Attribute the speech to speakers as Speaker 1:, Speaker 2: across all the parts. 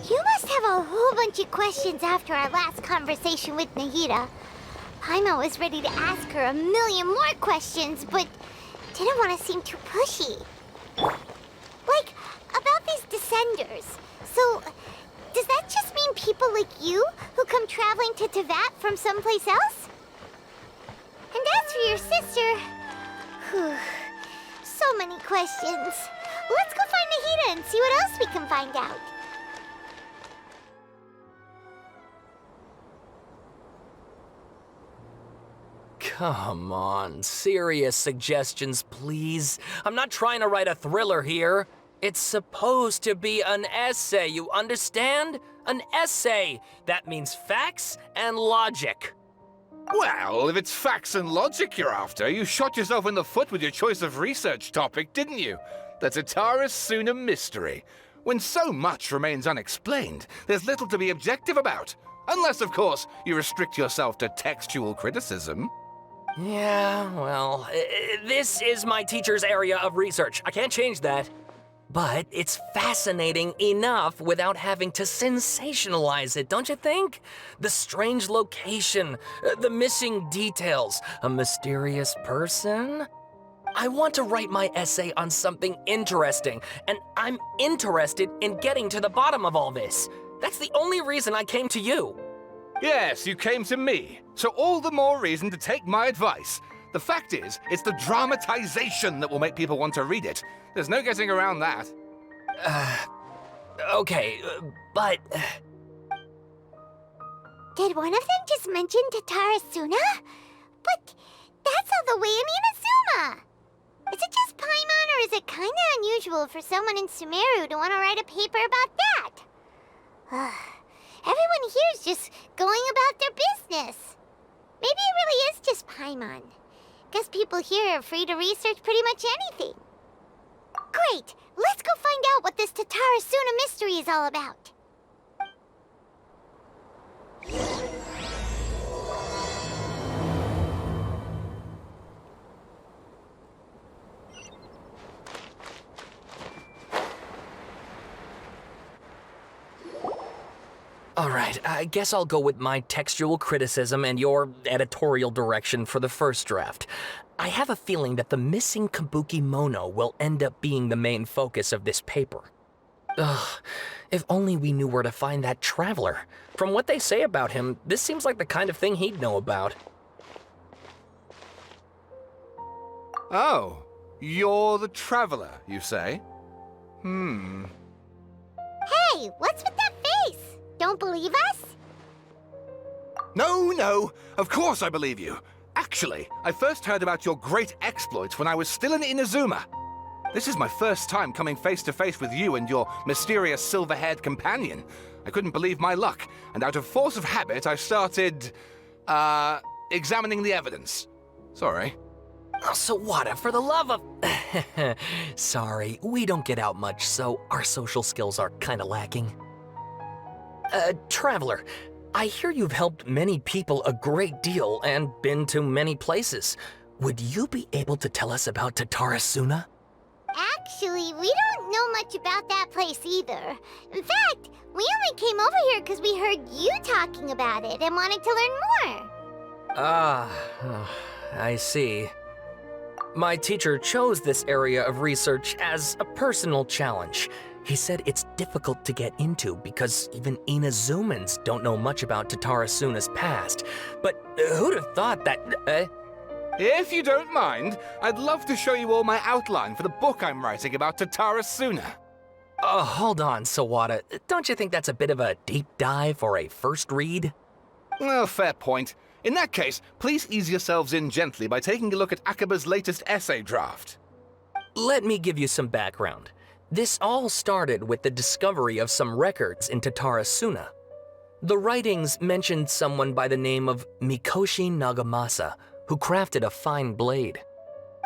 Speaker 1: You must have a whole bunch of questions after our last conversation with Nahida. Paimon was ready to ask her a million more questions, but didn't want to seem too pushy. Like, about these Descenders. So, does that just mean people like you who come traveling to Teyvat from someplace else? And as for your sister... Whew, so many questions. Let's go find Nahida and see what else we can find out.
Speaker 2: Come on, serious suggestions, please. I'm not trying to write a thriller here. It's supposed to be an essay, you understand? An essay! That means facts and logic.
Speaker 3: Well, if it's facts and logic you're after, you shot yourself in the foot with your choice of research topic, didn't you? The Tatara-Suna mystery. When so much remains unexplained, there's little to be objective about. Unless, of course, you restrict yourself to textual criticism.
Speaker 2: Yeah, well, this is my teacher's area of research. I can't change that. But it's fascinating enough without having to sensationalize it, don't you think? The strange location, the missing details, a mysterious person. I want to write my essay on something interesting, and I'm interested in getting to the bottom of all this. That's the only reason I came to you.
Speaker 3: Yes, you came to me, so all the more reason to take my advice. The fact is, it's the dramatization that will make people want to read it. There's no getting around that.
Speaker 2: Okay, but...
Speaker 1: Did one of them just mention Tatara-Suna? But that's all the way in Inazuma! Is it just Paimon, or is it kinda unusual for someone in Sumeru to want to write a paper about that? Everyone here's just going about their business. Maybe it really is just Paimon. Guess people here are free to research pretty much anything. Great! Let's go find out what this Tatara-Suna mystery is all about.
Speaker 2: All right, I guess I'll go with my textual criticism and your editorial direction for the first draft. I have a feeling that the missing Kabuki Mono will end up being the main focus of this paper. Ugh, if only we knew where to find that traveler. From what they say about him, this seems like the kind of thing he'd know about.
Speaker 3: Oh, you're the traveler, you say?
Speaker 1: Hey, what's with that face? Don't believe us?
Speaker 3: No, of course I believe you. Actually, I first heard about your great exploits when I was still in Inazuma. This is my first time coming face to face with you and your mysterious silver-haired companion. I couldn't believe my luck, and out of force of habit, I started, examining the evidence. Sorry.
Speaker 2: Oh, Sawada, for the love of... Sorry, we don't get out much, so our social skills are kinda lacking. Traveler, I hear you've helped many people a great deal and been to many places. Would you be able to tell us about Tatara-Suna?
Speaker 1: Actually, we don't know much about that place either. In fact, we only came over here because we heard you talking about it and wanted to learn more.
Speaker 2: I see. My teacher chose this area of research as a personal challenge. He said it's difficult to get into because even Inazumans don't know much about Tatara-Suna's past. But who'd have thought that...
Speaker 3: If you don't mind, I'd love to show you all my outline for the book I'm writing about Tatara-Suna.
Speaker 2: Hold on, Sawada. Don't you think that's a bit of a deep dive for a first read?
Speaker 3: Well, fair point. In that case, please ease yourselves in gently by taking a look at Akaba's latest essay draft.
Speaker 2: Let me give you some background. This all started with the discovery of some records in Tatara-Suna. The writings mentioned someone by the name of Mikoshi Nagamasa, who crafted a fine blade.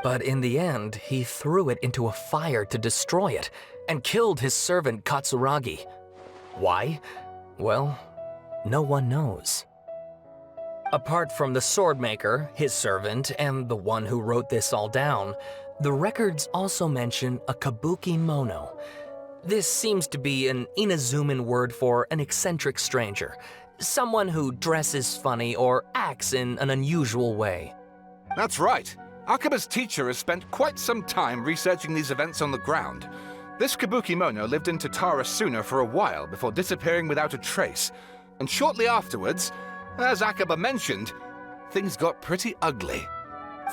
Speaker 2: But in the end, he threw it into a fire to destroy it, and killed his servant Katsuragi. Why? Well, no one knows. Apart from the swordmaker, his servant, and the one who wrote this all down, the records also mention a Kabuki Mono. This seems to be an Inazuman word for an eccentric stranger. Someone who dresses funny or acts in an unusual way.
Speaker 3: That's right. Akaba's teacher has spent quite some time researching these events on the ground. This Kabukimono lived in Tatarasuna for a while before disappearing without a trace. And shortly afterwards, as Akaba mentioned, things got pretty ugly.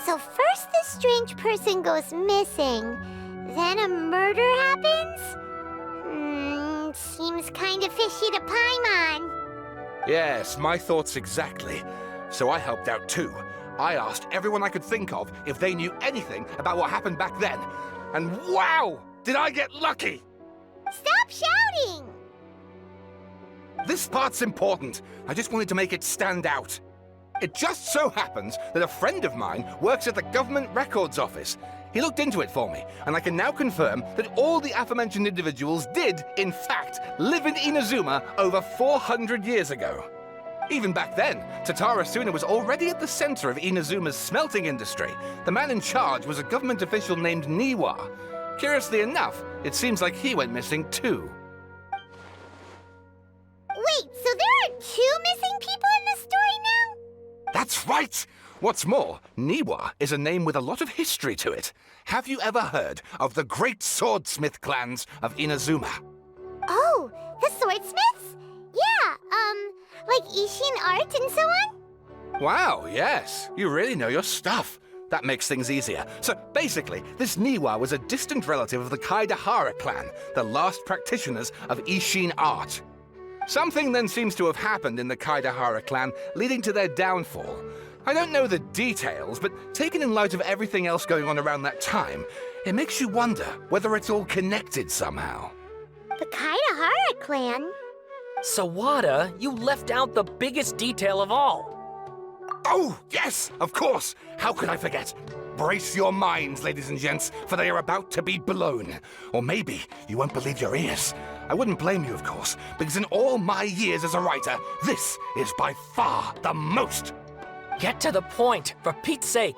Speaker 1: So first this strange person goes missing, then a murder happens? Seems kind of fishy to Paimon.
Speaker 3: Yes, my thoughts exactly. So I helped out too. I asked everyone I could think of if they knew anything about what happened back then. And wow! Did I get lucky!
Speaker 1: Stop shouting!
Speaker 3: This part's important. I just wanted to make it stand out. It just so happens that a friend of mine works at the Government Records Office. He looked into it for me, and I can now confirm that all the aforementioned individuals did, in fact, live in Inazuma over 400 years ago. Even back then, Tatarasuna was already at the center of Inazuma's smelting industry. The man in charge was a government official named Niwa. Curiously enough, it seems like he went missing too.
Speaker 1: Wait, so there are 2 missing people in this story now?
Speaker 3: That's right! What's more, Niwa is a name with a lot of history to it. Have you ever heard of the great swordsmith clans of Inazuma?
Speaker 1: Oh, the swordsmiths? Yeah, like Ishin art and so on?
Speaker 3: Wow, yes. You really know your stuff. That makes things easier. So basically, this Niwa was a distant relative of the Kaidahara clan, the last practitioners of Ishin art. Something then seems to have happened in the Kaidahara clan, leading to their downfall. I don't know the details, but taken in light of everything else going on around that time, it makes you wonder whether it's all connected somehow.
Speaker 1: The Kaidahara clan?
Speaker 2: Sawada, you left out the biggest detail of all.
Speaker 3: Oh, yes, of course. How could I forget? Brace your minds, ladies and gents, for they are about to be blown. Or maybe you won't believe your ears. I wouldn't blame you, of course, because in all my years as a writer, this is by far the most.
Speaker 2: Get to the point, for Pete's sake.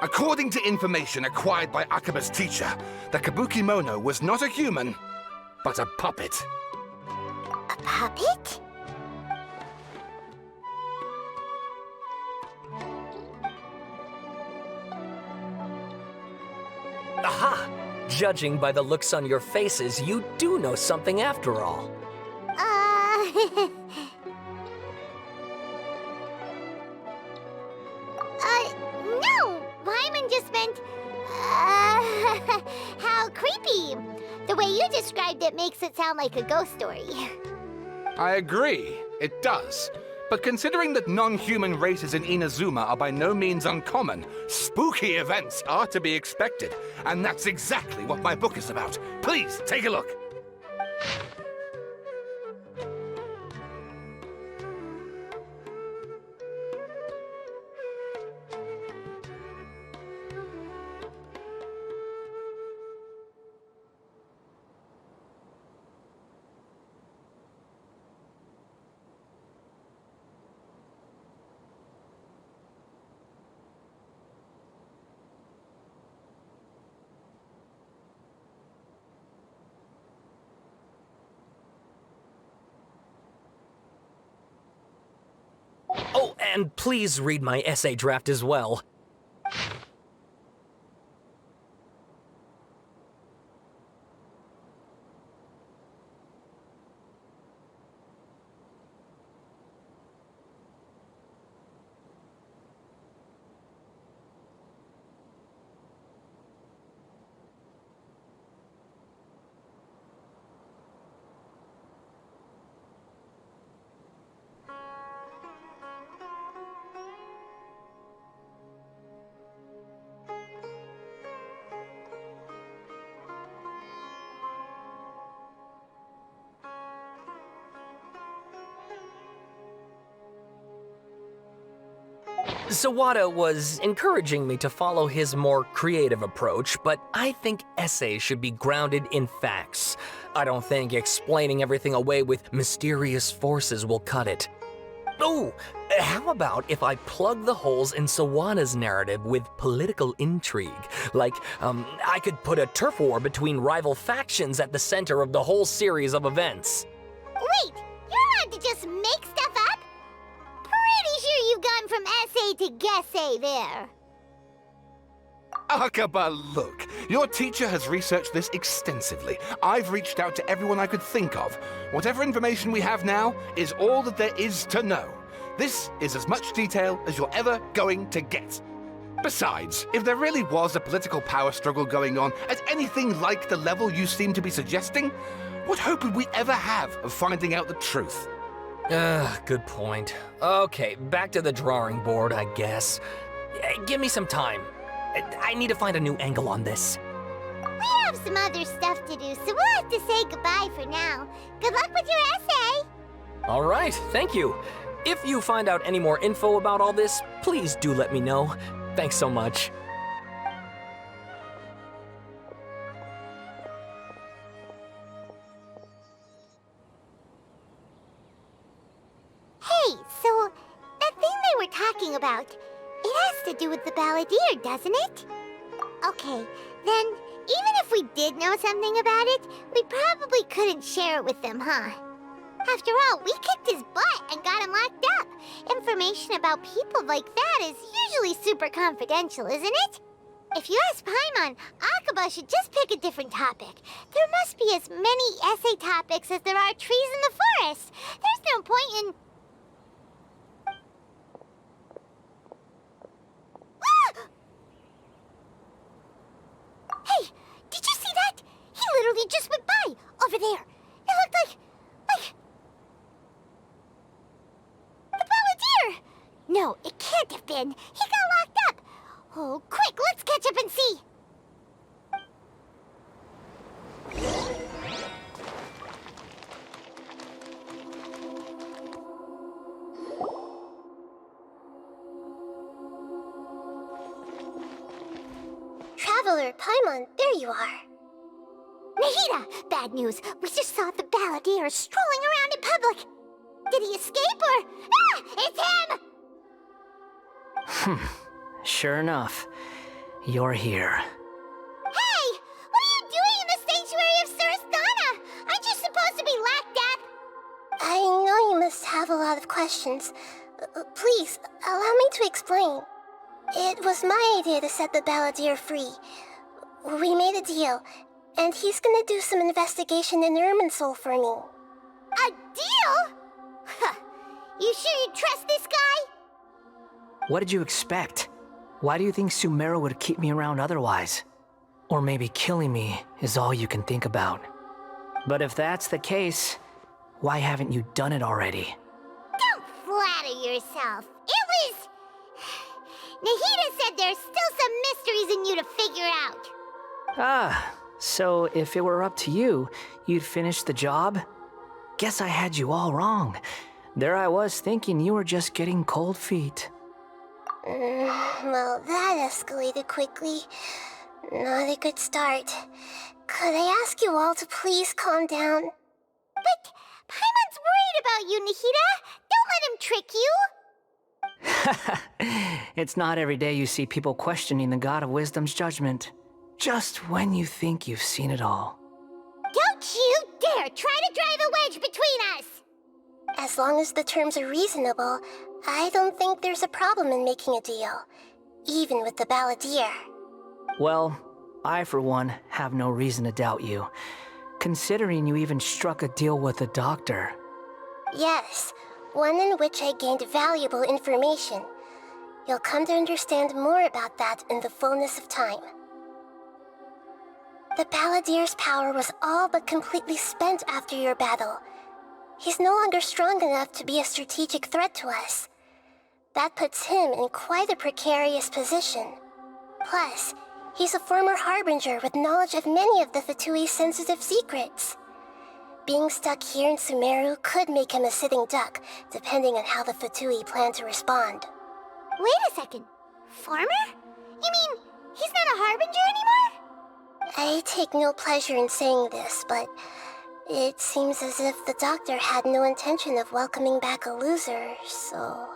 Speaker 3: According to information acquired by Akaba's teacher, the Kabukimono was not a human, but a puppet.
Speaker 1: A puppet?
Speaker 2: Aha! Judging by the looks on your faces, you do know something after all.
Speaker 1: No! Paimon just meant, how creepy. The way you described it makes it sound like a ghost story.
Speaker 3: I agree, it does. But considering that non-human races in Inazuma are by no means uncommon, spooky events are to be expected. And that's exactly what my book is about. Please, take a look.
Speaker 2: Oh, and please read my essay draft as well. Sawada was encouraging me to follow his more creative approach, but I think essays should be grounded in facts. I don't think explaining everything away with mysterious forces will cut it. Oh, how about if I plug the holes in Sawana's narrative with political intrigue? Like, I could put a turf war between rival factions at the center of the whole series of events.
Speaker 1: Wait, you're allowed to just make stuff up? Pretty sure you've gone from essay to guessay there.
Speaker 3: Akaba, look. Your teacher has researched this extensively. I've reached out to everyone I could think of. Whatever information we have now is all that there is to know. This is as much detail as you're ever going to get. Besides, if there really was a political power struggle going on at anything like the level you seem to be suggesting, what hope would we ever have of finding out the truth?
Speaker 2: Good point. Okay, back to the drawing board, I guess. Give me some time. I need to find a new angle on this.
Speaker 1: We have some other stuff to do, so we'll have to say goodbye for now. Good luck with your essay!
Speaker 2: All right, thank you. If you find out any more info about all this, please do let me know. Thanks so much.
Speaker 1: Hey, so that thing they were talking about, it has to do with the balladeer, doesn't it? Okay, then even if we did know something about it, we probably couldn't share it with them, huh? After all, we kicked his butt and got him locked up. Information about people like that is usually super confidential, isn't it? If you ask Paimon, Akaba should just pick a different topic. There must be as many essay topics as there are trees in the forest. There's no point in... Hey, did you see that? He literally just went by, over there. It looked like... the balladeer! No, it can't have been. He got locked up. Oh, quick, let's catch up and see. Traveler, Paimon, there you are. Nahida! Bad news. We just saw the balladeer strolling around in public. Did he escape or... Ah! It's him!
Speaker 4: Sure enough, you're here.
Speaker 1: Hey! What are you doing in the sanctuary of Surasthana? Aren't you supposed to be locked up? I know you must have a lot of questions. Please, allow me to explain. It was my idea to set the balladeer free. We made a deal, and he's gonna do some investigation in Irminsul for me. A deal? Huh. You sure you trust this guy?
Speaker 4: What did you expect? Why do you think Sumeru would keep me around otherwise? Or maybe killing me is all you can think about. But if that's the case, why haven't you done it already?
Speaker 1: Don't flatter yourself. It was... Nahida said there's still some mysteries in you to figure out.
Speaker 4: Ah, so if it were up to you, you'd finish the job? Guess I had you all wrong. There I was thinking you were just getting cold feet.
Speaker 1: Well, that escalated quickly. Not a good start. Could I ask you all to please calm down? But Paimon's worried about you, Nahida. Don't let him trick you.
Speaker 4: It's not every day you see people questioning the God of Wisdom's judgment. Just when you think you've seen it all.
Speaker 1: Don't you dare try to drive a wedge between us! As long as the terms are reasonable, I don't think there's a problem in making a deal. Even with the balladeer.
Speaker 4: Well, I for one have no reason to doubt you, considering you even struck a deal with the doctor.
Speaker 1: Yes, one in which I gained valuable information. You'll come to understand more about that in the fullness of time. The balladeer's power was all but completely spent after your battle. He's no longer strong enough to be a strategic threat to us. That puts him in quite a precarious position. Plus, he's a former harbinger with knowledge of many of the Fatui's sensitive secrets. Being stuck here in Sumeru could make him a sitting duck, depending on how the Fatui plan to respond. Wait a second. Farmer? You mean he's not a harbinger anymore? I take no pleasure in saying this, but
Speaker 5: It seems as if the doctor had no intention of welcoming back a loser, so...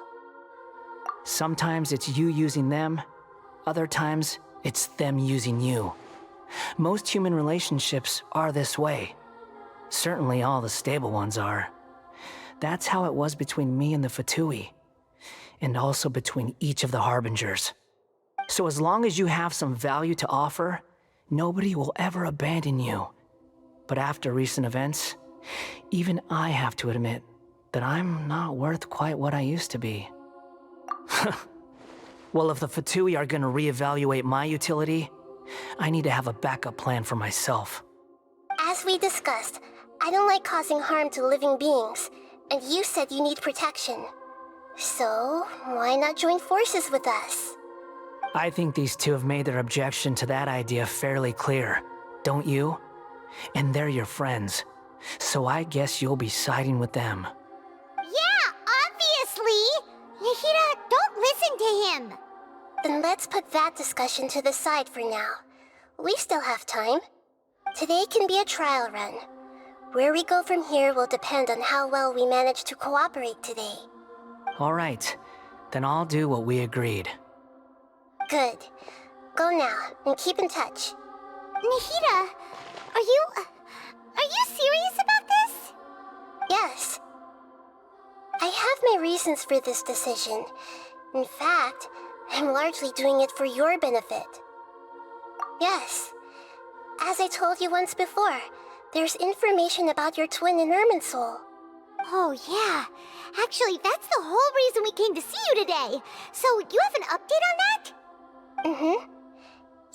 Speaker 4: Sometimes it's you using them, other times it's them using you. Most human relationships are this way. Certainly all the stable ones are. That's how it was between me and the Fatui, and also between each of the Harbingers. So as long as you have some value to offer, nobody will ever abandon you. But after recent events, even I have to admit that I'm not worth quite what I used to be. Well, if the Fatui are gonna reevaluate my utility, I need to have a backup plan for myself.
Speaker 5: As we discussed, I don't like causing harm to living beings, and you said you need protection. So, why not join forces with us?
Speaker 4: I think these two have made their objection to that idea fairly clear, don't you? And they're your friends, so I guess you'll be siding with them.
Speaker 1: Yeah, obviously! Nahida, don't listen to him!
Speaker 5: Then let's put that discussion to the side for now. We still have time. Today can be a trial run. Where we go from here will depend on how well we manage to cooperate today.
Speaker 4: All right, then I'll do what we agreed.
Speaker 5: Good. Go now, and keep in touch.
Speaker 1: Nahida, are you serious about this?
Speaker 5: Yes. I have my reasons for this decision. In fact, I'm largely doing it for your benefit. Yes. As I told you once before, there's information about your twin in Irminsul.
Speaker 1: Oh, yeah. Actually, that's the whole reason we came to see you today. So, you have an update on that?
Speaker 5: Mm-hmm.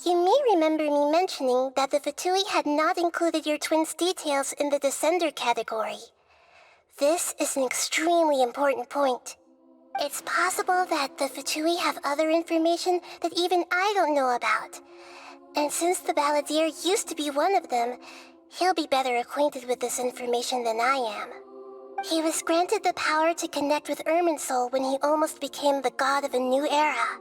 Speaker 5: You may remember me mentioning that the Fatui had not included your twin's details in the Descender category. This is an extremely important point. It's possible that the Fatui have other information that even I don't know about. And since the Balladeer used to be one of them, he'll be better acquainted with this information than I am. He was granted the power to connect with Irminsul when he almost became the god of a new era.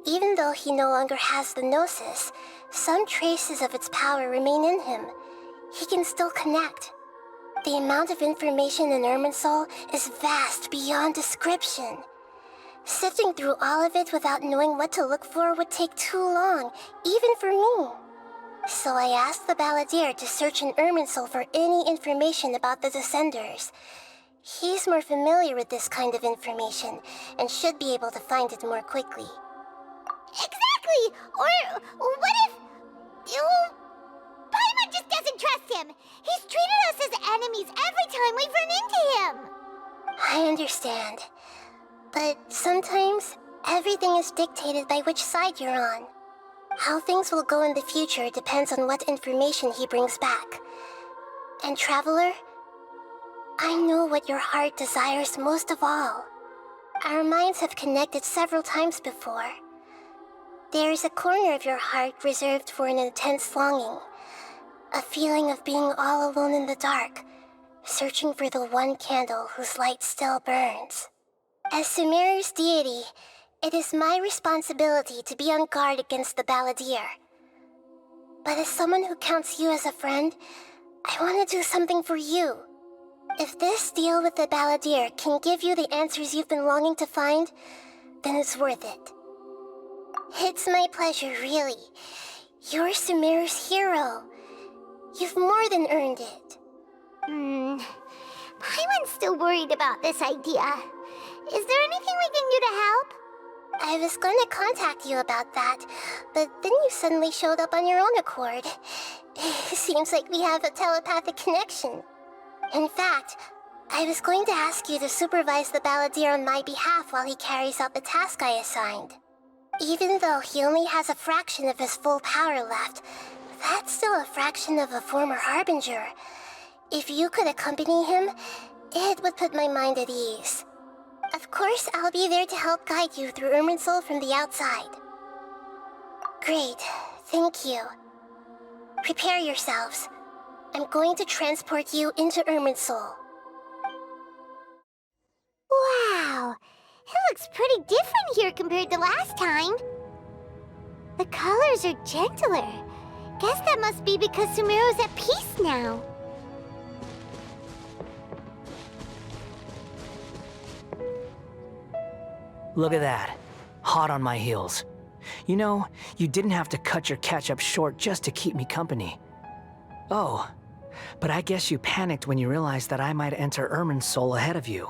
Speaker 5: Even though he no longer has the Gnosis, some traces of its power remain in him. He can still connect. The amount of information in Irminsul is vast beyond description. Sifting through all of it without knowing what to look for would take too long, even for me. So I asked the Balladeer to search in Irminsul for any information about the Descenders. He's more familiar with this kind of information, and should be able to find it more quickly.
Speaker 1: Exactly! Or what if... Paimon just doesn't trust him! He's treated us as enemies every time we've run into him!
Speaker 5: I understand. But sometimes, everything is dictated by which side you're on. How things will go in the future depends on what information he brings back. And Traveler, I know what your heart desires most of all. Our minds have connected several times before. There is a corner of your heart reserved for an intense longing. A feeling of being all alone in the dark, searching for the one candle whose light still burns. As Sumeru's deity, it is my responsibility to be on guard against the Balladeer. But as someone who counts you as a friend, I want to do something for you. If this deal with the Balladeer can give you the answers you've been longing to find, then it's worth it. It's my pleasure, really. You're Sumeru's hero. You've more than earned it.
Speaker 1: Paimon's still worried about this idea. Is there anything we can do to help?
Speaker 5: I was gonna contact you about that, but then you suddenly showed up on your own accord. Seems like we have a telepathic connection. In fact, I was going to ask you to supervise the Balladeer on my behalf while he carries out the task I assigned. Even though he only has a fraction of his full power left, that's still a fraction of a former Harbinger. If you could accompany him, it would put my mind at ease. Of course, I'll be there to help guide you through Irminsul from the outside. Great, thank you. Prepare yourselves. I'm going to transport you into Irminsul.
Speaker 1: Wow! It looks pretty different here compared to last time. The colors are gentler. Guess that must be because Sumeru's at peace now.
Speaker 4: Look at that. Hot on my heels. You know, you didn't have to cut your catch-up short just to keep me company. Oh, but I guess you panicked when you realized that I might enter Irminsul ahead of you.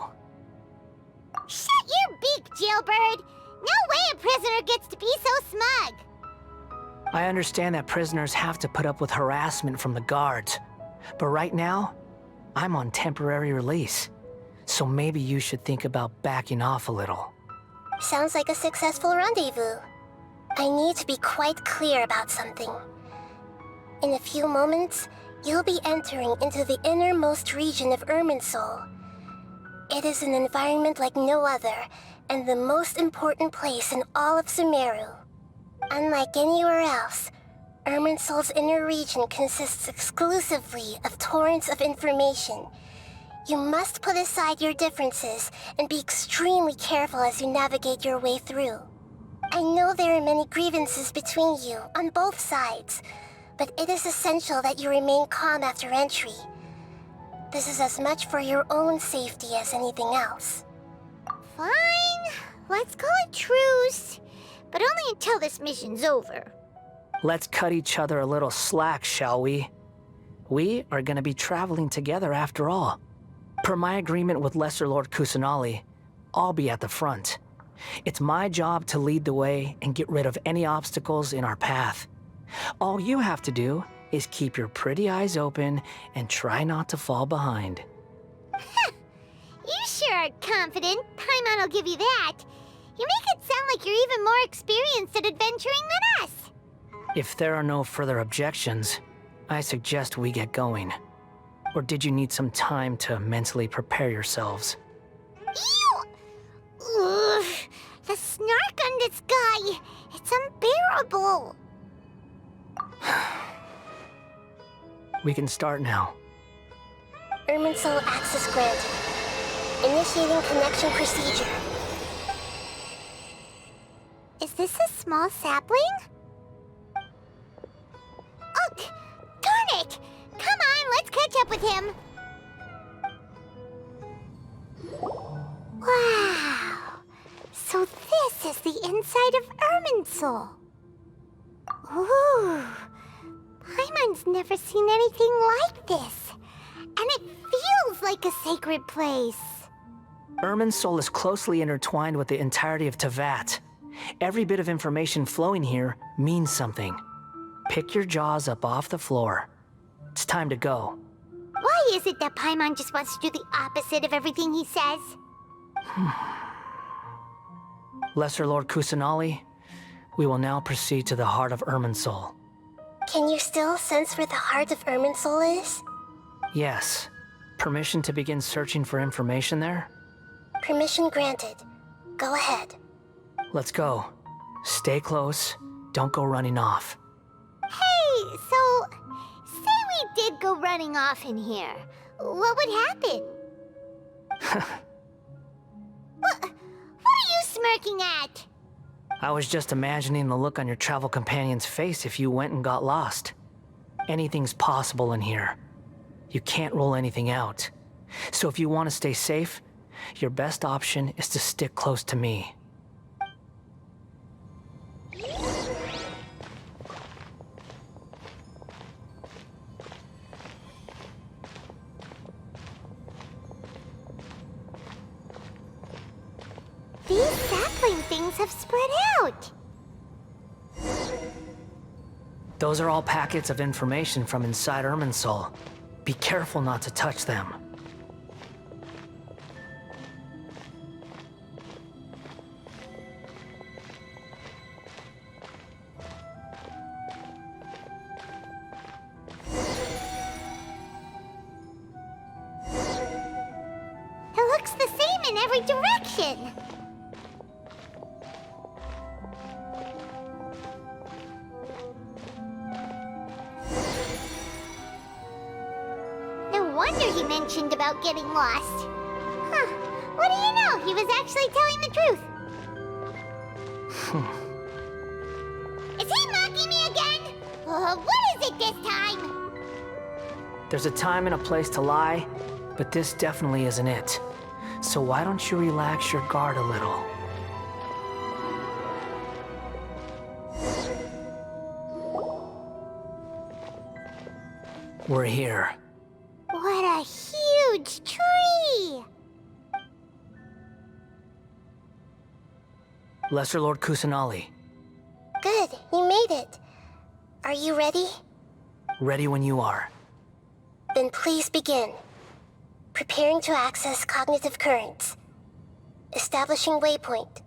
Speaker 1: Shut your beak, jailbird! No way a prisoner gets to be so smug!
Speaker 4: I understand that prisoners have to put up with harassment from the guards, but right now, I'm on temporary release, so maybe you should think about backing off a little.
Speaker 5: Sounds like a successful rendezvous. I need to be quite clear about something. In a few moments, you'll be entering into the innermost region of Irminsul. It is an environment like no other, and the most important place in all of Sumeru. Unlike anywhere else, Irminsul's inner region consists exclusively of torrents of information. You must put aside your differences and be extremely careful as you navigate your way through. I know there are many grievances between you on both sides, but it is essential that you remain calm after entry. This is as much for your own safety as anything else.
Speaker 1: Fine, let's call it truce, but only until this mission's over.
Speaker 4: Let's cut each other a little slack, shall we? We are gonna be traveling together after all. Per my agreement with Lesser Lord Kusanali, I'll be at the front. It's my job to lead the way and get rid of any obstacles in our path. All you have to do is keep your pretty eyes open and try not to fall behind.
Speaker 1: You sure are confident. Paimon will give you that. You make it sound like you're even more experienced at adventuring than us.
Speaker 4: If there are no further objections, I suggest we get going. Or did you need some time to mentally prepare yourselves?
Speaker 1: Ew! Ugh, the snark on this guy, it's unbearable.
Speaker 4: We can start now.
Speaker 5: Irminsul access granted. Initiating connection procedure.
Speaker 1: Is this a small sapling? Oh, darn it! Come on, let's catch up with him. Wow. So this is the inside of Irminsul. Ooh. Paimon's never seen anything like this. And it feels like a sacred place.
Speaker 4: Irminsul is closely intertwined with the entirety of Teyvat. Every bit of information flowing here means something. Pick your jaws up off the floor. It's time to go.
Speaker 1: Why is it that Paimon just wants to do the opposite of everything he says?
Speaker 4: Lesser Lord Kusanali, we will now proceed to the heart of Irminsul.
Speaker 5: Can you still sense where the heart of Irminsul is?
Speaker 4: Yes. Permission to begin searching for information there?
Speaker 5: Permission granted. Go ahead.
Speaker 4: Let's go. Stay close. Don't go running off.
Speaker 1: Hey, so, say we did go running off in here. What would happen? What are you smirking at?
Speaker 4: I was just imagining the look on your travel companion's face if you went and got lost. Anything's possible in here. You can't rule anything out. So if you want to stay safe, your best option is to stick close to me.
Speaker 1: These sapling things have spread out.
Speaker 4: Those are all packets of information from inside Irminsul. Be careful not to touch them.
Speaker 1: It looks the same in every direction. No wonder he mentioned about getting lost. Huh. What do you know? He was actually telling the truth. Is he mocking me again? What is it this time?
Speaker 4: There's a time and a place to lie, but this definitely isn't it. So why don't you relax your guard a little? We're here.
Speaker 1: What a huge tree!
Speaker 4: Lesser Lord Kusanali.
Speaker 5: Good, you made it. Are you ready?
Speaker 4: Ready when you are.
Speaker 5: Then please begin. Preparing to access cognitive currents. Establishing waypoint.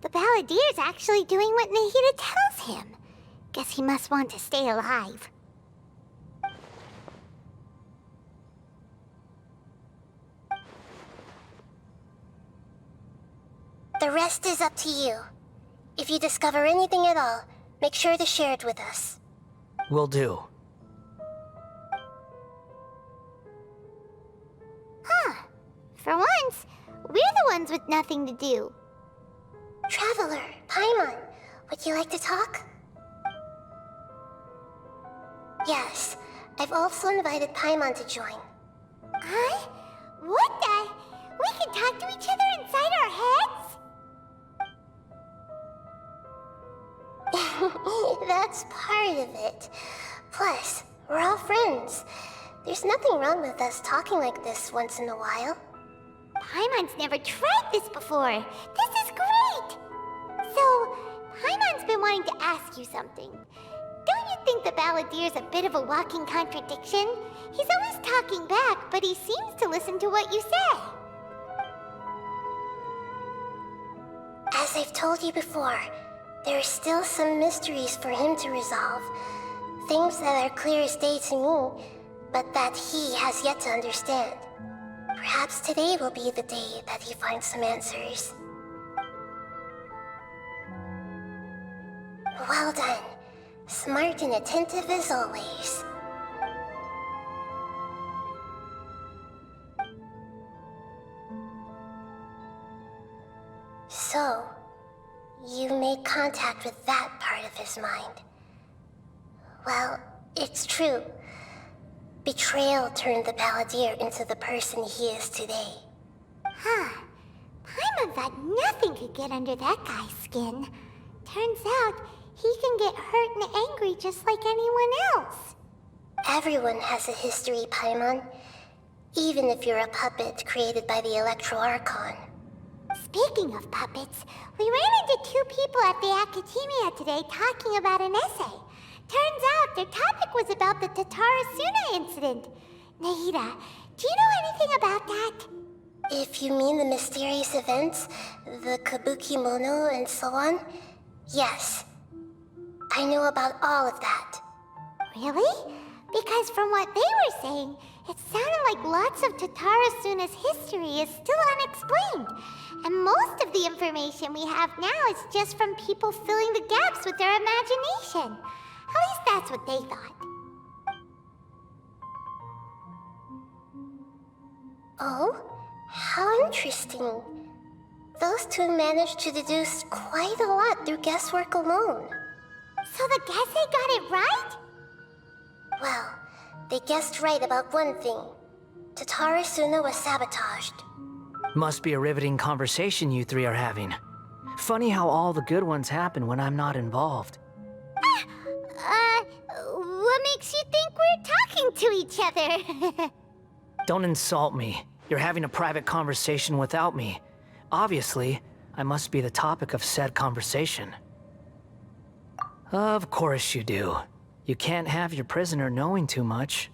Speaker 1: The Balladeer's actually doing what Nahida tells him. Guess he must want to stay alive.
Speaker 5: The rest is up to you. If you discover anything at all, make sure to share it with us.
Speaker 4: Will do.
Speaker 1: Huh. For once, we're the ones with nothing to do.
Speaker 5: Traveler, Paimon, would you like to talk? Yes, I've also invited Paimon to join.
Speaker 1: Huh? What the? We can talk to each other inside our heads?
Speaker 5: That's part of it. Plus, we're all friends. There's nothing wrong with us talking like this once in a while.
Speaker 1: Paimon's never tried this before. This is great! So, Paimon's been wanting to ask you something. Don't you think the Balladeer's a bit of a walking contradiction? He's always talking back, but he seems to listen to what you say.
Speaker 5: As I've told you before, there are still some mysteries for him to resolve. Things that are clear as day to me, but that he has yet to understand. Perhaps today will be the day that he finds some answers. Well done. Smart and attentive as always. So, you made contact with that part of his mind. Well, it's true. Betrayal turned the Balladeer into the person he is today.
Speaker 1: Huh. Paimon thought nothing could get under that guy's skin. Turns out, he can get hurt and angry just like anyone else.
Speaker 5: Everyone has a history, Paimon. Even if you're a puppet created by the Archon.
Speaker 1: Speaking of puppets, we ran into two people at the Academia today talking about an essay. Turns out their topic was about the Tatarasuna incident. Nahida, do you know anything about that?
Speaker 5: If you mean the mysterious events, the Kabuki Mono and so on, yes. I know about all of that.
Speaker 1: Really? Because from what they were saying, it sounded like lots of Tatarasuna's history is still unexplained. And most of the information we have now is just from people filling the gaps with their imagination. At least that's what they thought.
Speaker 5: Oh? How interesting. Those two managed to deduce quite a lot through guesswork alone.
Speaker 1: So the Gese got it right?
Speaker 5: Well, they guessed right about one thing. Tatarasuna was sabotaged.
Speaker 4: Must be a riveting conversation you three are having. Funny how all the good ones happen when I'm not involved.
Speaker 1: What makes you think we're talking to each other?
Speaker 4: Don't insult me. You're having a private conversation without me. Obviously, I must be the topic of said conversation. Of course you do. You can't have your prisoner knowing too much.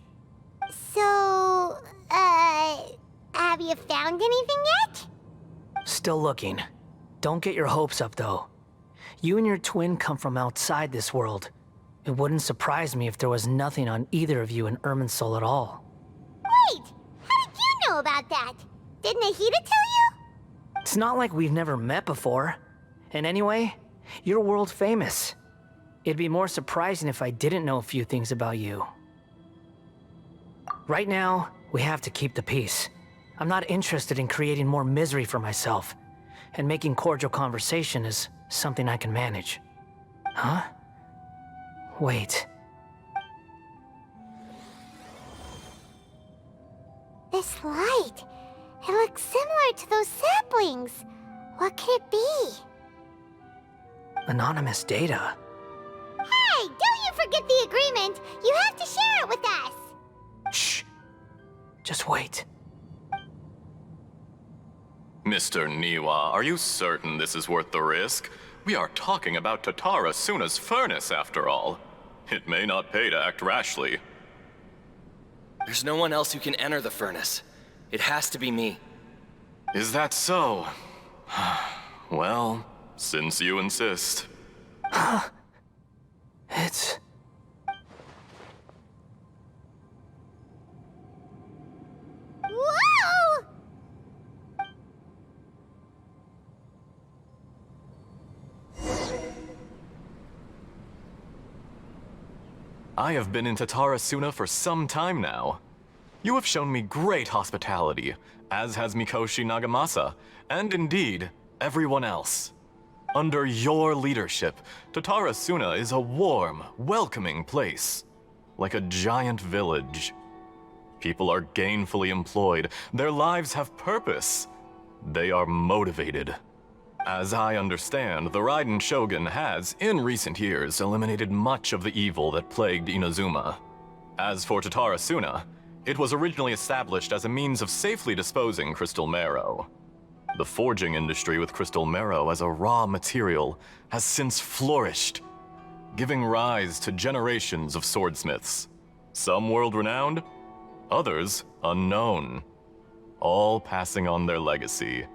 Speaker 1: So, have you found anything yet?
Speaker 4: Still looking. Don't get your hopes up, though. You and your twin come from outside this world. It wouldn't surprise me if there was nothing on either of you in Irminsul at all.
Speaker 1: Wait! How did you know about that? Did Nahida tell you?
Speaker 4: It's not like we've never met before. And anyway, you're world famous. It'd be more surprising if I didn't know a few things about you. Right now, we have to keep the peace. I'm not interested in creating more misery for myself. And making cordial conversation is something I can manage. Huh? Wait.
Speaker 1: This light. It looks similar to those saplings. What could it be?
Speaker 4: Anonymous data.
Speaker 1: Hey, don't you forget the agreement. You have to share it with us.
Speaker 4: Shh. Just wait.
Speaker 6: Mr. Niwa, are you certain this is worth the risk? We are talking about Tatara Suna's furnace, after all. It may not pay to act rashly.
Speaker 7: There's no one else who can enter the furnace. It has to be me.
Speaker 6: Is that so? Well, since you insist.
Speaker 4: It's...
Speaker 1: Whoa!
Speaker 6: I have been in Tatara Suna for some time now. You have shown me great hospitality, as has Mikoshi Nagamasa, and indeed, everyone else. Under your leadership, Tatara Suna is a warm, welcoming place, like a giant village. People are gainfully employed, their lives have purpose. They are motivated. As I understand, the Raiden Shogun has, in recent years, eliminated much of the evil that plagued Inazuma. As for Tatara Suna, it was originally established as a means of safely disposing crystal marrow. The forging industry with crystal marrow as a raw material has since flourished, giving rise to generations of swordsmiths. Some world-renowned, others unknown, all passing on their legacy.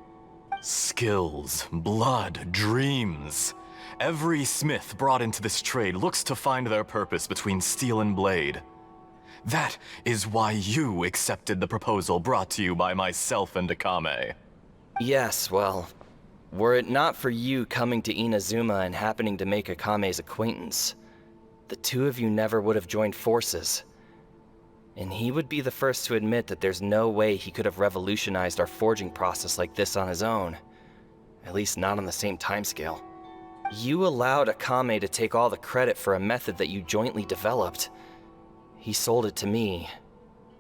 Speaker 6: Skills, blood, dreams. Every smith brought into this trade looks to find their purpose between steel and blade. That is why you accepted the proposal brought to you by myself and Akame.
Speaker 7: Yes, well, were it not for you coming to Inazuma and happening to make Akame's acquaintance, the two of you never would have joined forces. And he would be the first to admit that there's no way he could have revolutionized our forging process like this on his own. At least not on the same timescale. You allowed Akame to take all the credit for a method that you jointly developed. He sold it to me,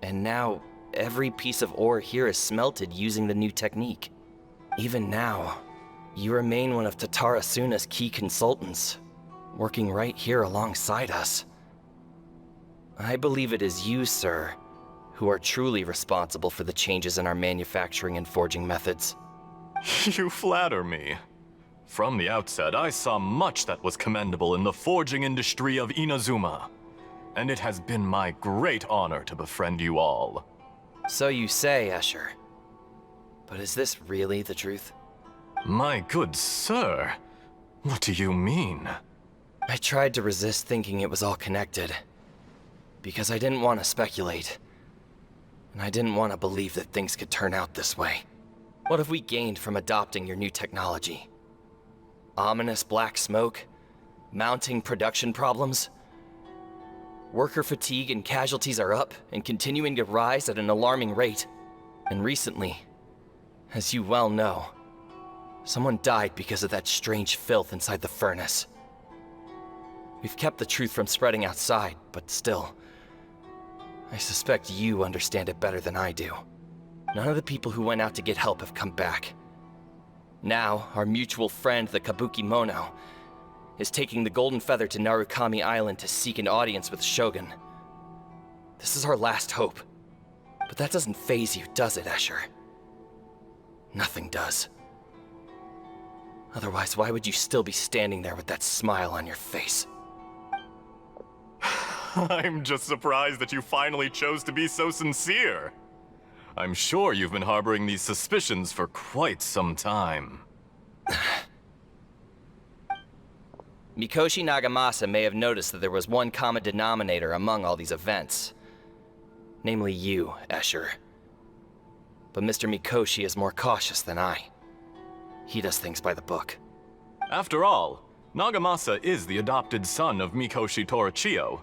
Speaker 7: and now every piece of ore here is smelted using the new technique. Even now, you remain one of Tatara Suna's key consultants, working right here alongside us. I believe it is you, sir, who are truly responsible for the changes in our manufacturing and forging methods.
Speaker 6: You flatter me. From the outset, I saw much that was commendable in the forging industry of Inazuma, and it has been my great honor to befriend you all.
Speaker 7: So you say, Escher. But is this really the truth?
Speaker 6: My good sir, what do you mean?
Speaker 7: I tried to resist thinking it was all connected, because I didn't want to speculate. And I didn't want to believe that things could turn out this way. What have we gained from adopting your new technology? Ominous black smoke? Mounting production problems? Worker fatigue and casualties are up and continuing to rise at an alarming rate. And recently, as you well know, someone died because of that strange filth inside the furnace. We've kept the truth from spreading outside, but still, I suspect you understand it better than I do. None of the people who went out to get help have come back. Now, our mutual friend, the Kabuki Mono, is taking the Golden Feather to Narukami Island to seek an audience with Shogun. This is our last hope. But that doesn't faze you, does it, Escher? Nothing does. Otherwise, why would you still be standing there with that smile on your face?
Speaker 6: I'm just surprised that you finally chose to be so sincere. I'm sure you've been harboring these suspicions for quite some time.
Speaker 7: Mikoshi Nagamasa may have noticed that there was one common denominator among all these events. Namely you, Escher. But Mr. Mikoshi is more cautious than I. He does things by the book.
Speaker 6: After all, Nagamasa is the adopted son of Mikoshi Torichio,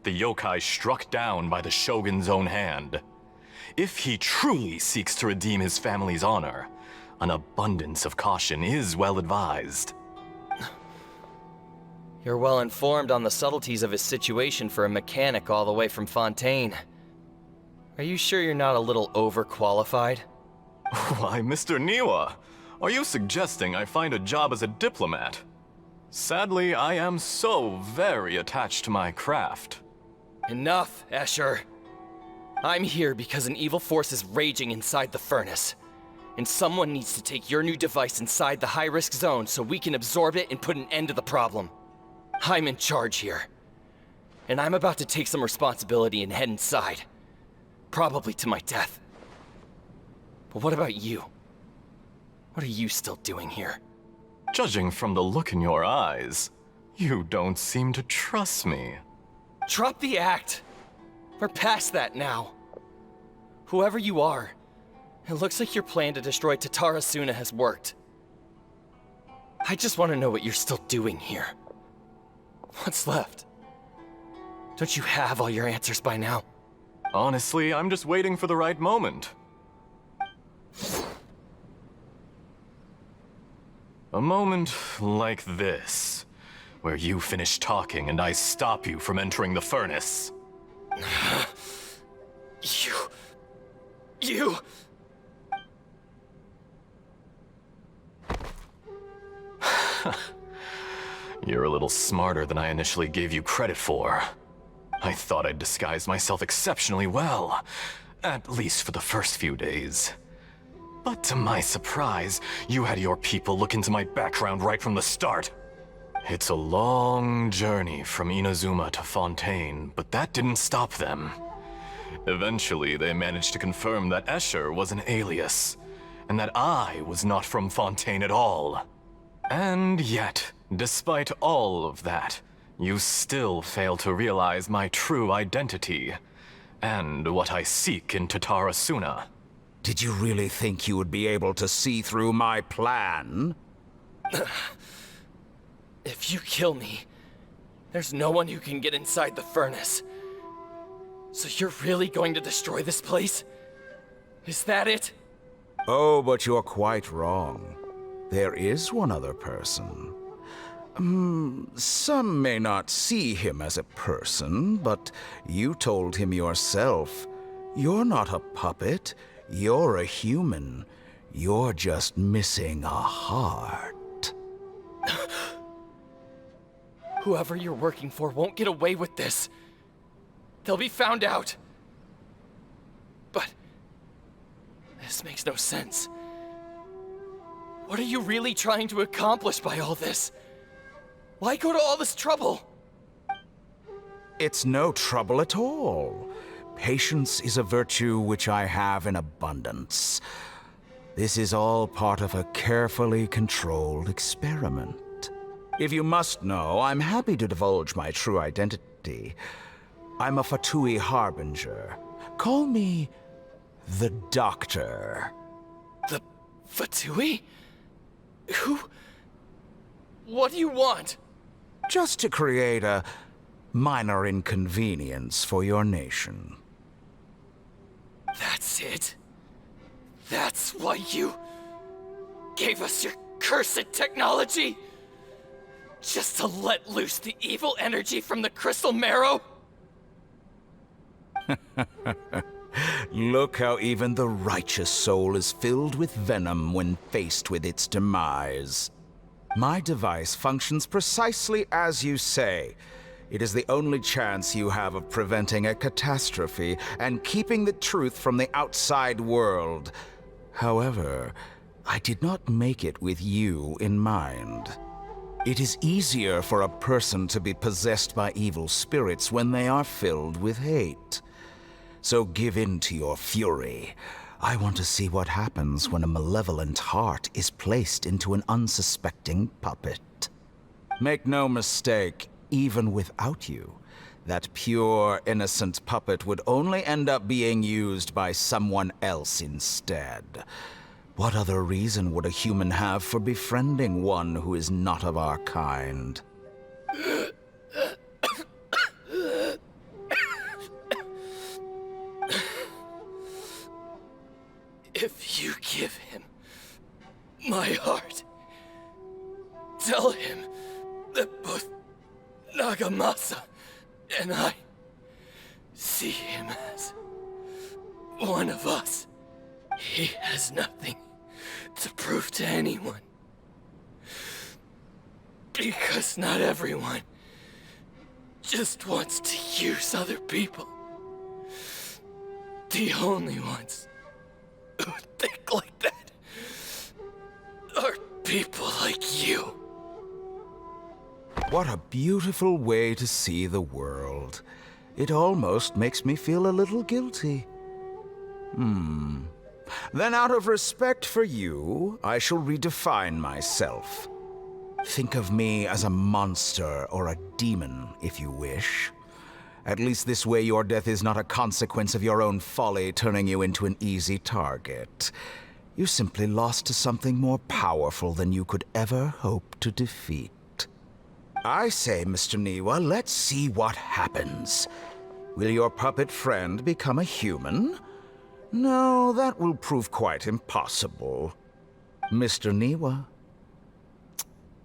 Speaker 6: the yokai struck down by the Shogun's own hand. If he truly seeks to redeem his family's honor, an abundance of caution is well advised.
Speaker 7: You're well informed on the subtleties of his situation for a mechanic all the way from Fontaine. Are you sure you're not a little overqualified?
Speaker 6: Why, Mr. Niwa, are you suggesting I find a job as a diplomat? Sadly, I am so very attached to my craft.
Speaker 7: Enough, Escher. I'm here because an evil force is raging inside the furnace. And someone needs to take your new device inside the high-risk zone so we can absorb it and put an end to the problem. I'm in charge here. And I'm about to take some responsibility and head inside. Probably to my death. But what about you? What are you still doing here?
Speaker 6: Judging from the look in your eyes, you don't seem to trust me.
Speaker 7: Drop the act! We're past that now. Whoever you are, it looks like your plan to destroy Tatarasuna has worked. I just want to know what you're still doing here. What's left? Don't you have all your answers by now?
Speaker 6: Honestly, I'm just waiting for the right moment. A moment like this, where you finish talking and I stop you from entering the furnace.
Speaker 7: You...
Speaker 6: You're a little smarter than I initially gave you credit for. I thought I'd disguised myself exceptionally well, at least for the first few days. But to my surprise, you had your people look into my background right from the start. It's a long journey from Inazuma to Fontaine, but that didn't stop them. Eventually, they managed to confirm that Escher was an alias, and that I was not from Fontaine at all. And yet, despite all of that, you still fail to realize my true identity, and what I seek in Tatarasuna.
Speaker 8: Did you really think you would be able to see through my plan?
Speaker 7: If you kill me, there's no one who can get inside the furnace. So you're really going to destroy this place? Is that it?
Speaker 8: Oh, but you're quite wrong. There is one other person. Some may not see him as a person, but you told him yourself. You're not a puppet. You're a human. You're just missing a heart.
Speaker 7: Whoever you're working for won't get away with this. They'll be found out. But this makes no sense. What are you really trying to accomplish by all this? Why go to all this trouble?
Speaker 8: It's no trouble at all. Patience is a virtue which I have in abundance. This is all part of a carefully controlled experiment. If you must know, I'm happy to divulge my true identity. I'm a Fatui Harbinger. Call me the Doctor.
Speaker 7: The Fatui? Who? What do you want?
Speaker 8: Just to create a minor inconvenience for your nation.
Speaker 7: That's it? That's why you gave us your cursed technology? Just to let loose the evil energy from the crystal marrow?
Speaker 8: Look how even the righteous soul is filled with venom when faced with its demise. My device functions precisely as you say. It is the only chance you have of preventing a catastrophe and keeping the truth from the outside world. However, I did not make it with you in mind. It is easier for a person to be possessed by evil spirits when they are filled with hate. So give in to your fury. I want to see what happens when a malevolent heart is placed into an unsuspecting puppet. Make no mistake, even without you, that pure, innocent puppet would only end up being used by someone else instead. What other reason would a human have for befriending one who is not of our kind?
Speaker 7: If you give him my heart, tell him that both Nagamasa and I see him as one of us. He has nothing to prove to anyone. Because not everyone just wants to use other people. The only ones who think like that are people like you.
Speaker 8: What a beautiful way to see the world. It almost makes me feel a little guilty. Then out of respect for you, I shall redefine myself. Think of me as a monster or a demon, if you wish. At least this way your death is not a consequence of your own folly turning you into an easy target. You simply lost to something more powerful than you could ever hope to defeat. I say, Mr. Niwa, let's see what happens. Will your puppet friend become a human? No, that will prove quite impossible. Mr. Niwa?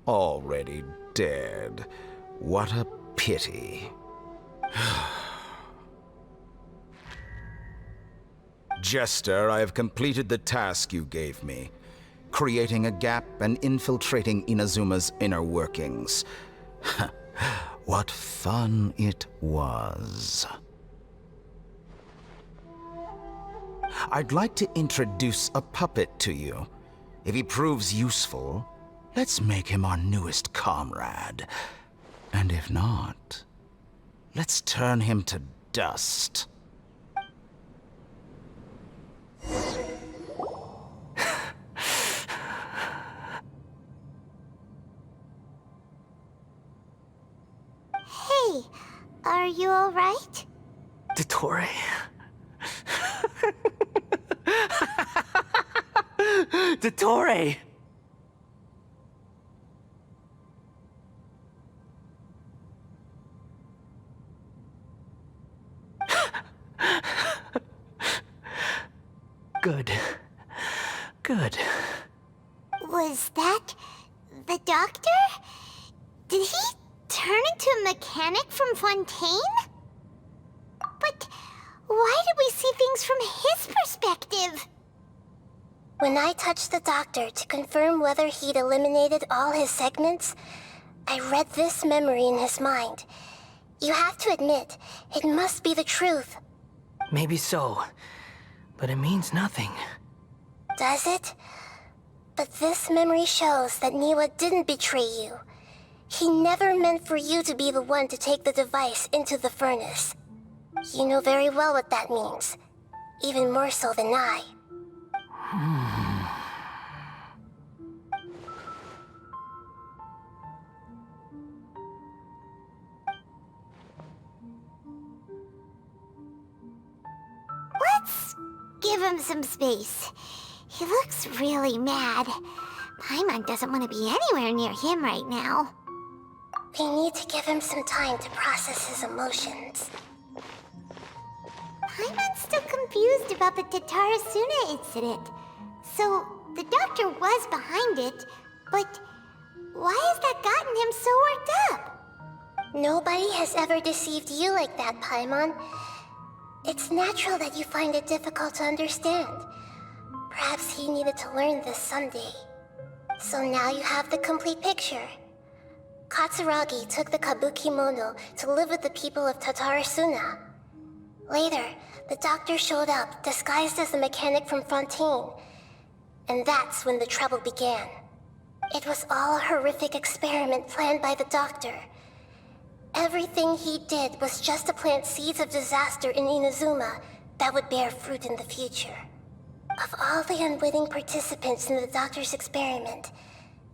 Speaker 8: Already dead. What a pity. Jester, I have completed the task you gave me. Creating a gap and infiltrating Inazuma's inner workings. What fun it was. I'd like to introduce a puppet to you. If he proves useful, let's make him our newest comrade. And if not, let's turn him to dust.
Speaker 1: Hey, are you alright?
Speaker 4: Dottore. Dottore! Good. Good.
Speaker 1: Was that the doctor? Did he turn into a mechanic from Fontaine? But why did we see things from his perspective?
Speaker 5: When I touched the doctor to confirm whether he'd eliminated all his segments, I read this memory in his mind. You have to admit, it must be the truth.
Speaker 4: Maybe so, but it means nothing.
Speaker 5: Does it? But this memory shows that Niwa didn't betray you. He never meant for you to be the one to take the device into the furnace. You know very well what that means. Even more so than I.
Speaker 1: Let's give him some space. He looks really mad. Paimon doesn't want to be anywhere near him right now.
Speaker 5: We need to give him some time to process his emotions.
Speaker 1: Paimon's still confused about the Tatarasuna incident. So, the doctor was behind it, but why has that gotten him so worked up?
Speaker 5: Nobody has ever deceived you like that, Paimon. It's natural that you find it difficult to understand. Perhaps he needed to learn this someday. So now you have the complete picture. Katsuragi took the Kabuki Mono to live with the people of Tatarasuna. Later, the doctor showed up, disguised as a mechanic from Fontaine. And that's when the trouble began. It was all a horrific experiment planned by the doctor. Everything he did was just to plant seeds of disaster in Inazuma that would bear fruit in the future. Of all the unwitting participants in the doctor's experiment,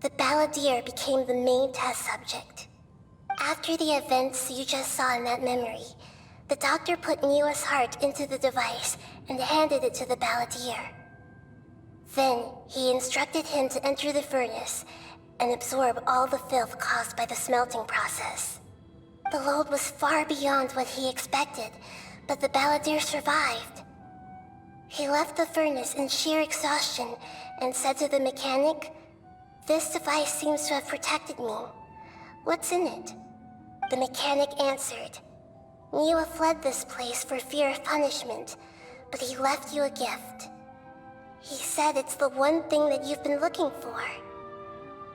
Speaker 5: the balladeer became the main test subject. After the events you just saw in that memory, the doctor put Niwa's heart into the device and handed it to the balladeer. Then, he instructed him to enter the furnace and absorb all the filth caused by the smelting process. The load was far beyond what he expected, but the balladeer survived. He left the furnace in sheer exhaustion and said to the mechanic, "This device seems to have protected me. What's in it?" The mechanic answered, "Niwa fled this place for fear of punishment, but he left you a gift. He said it's the one thing that you've been looking for."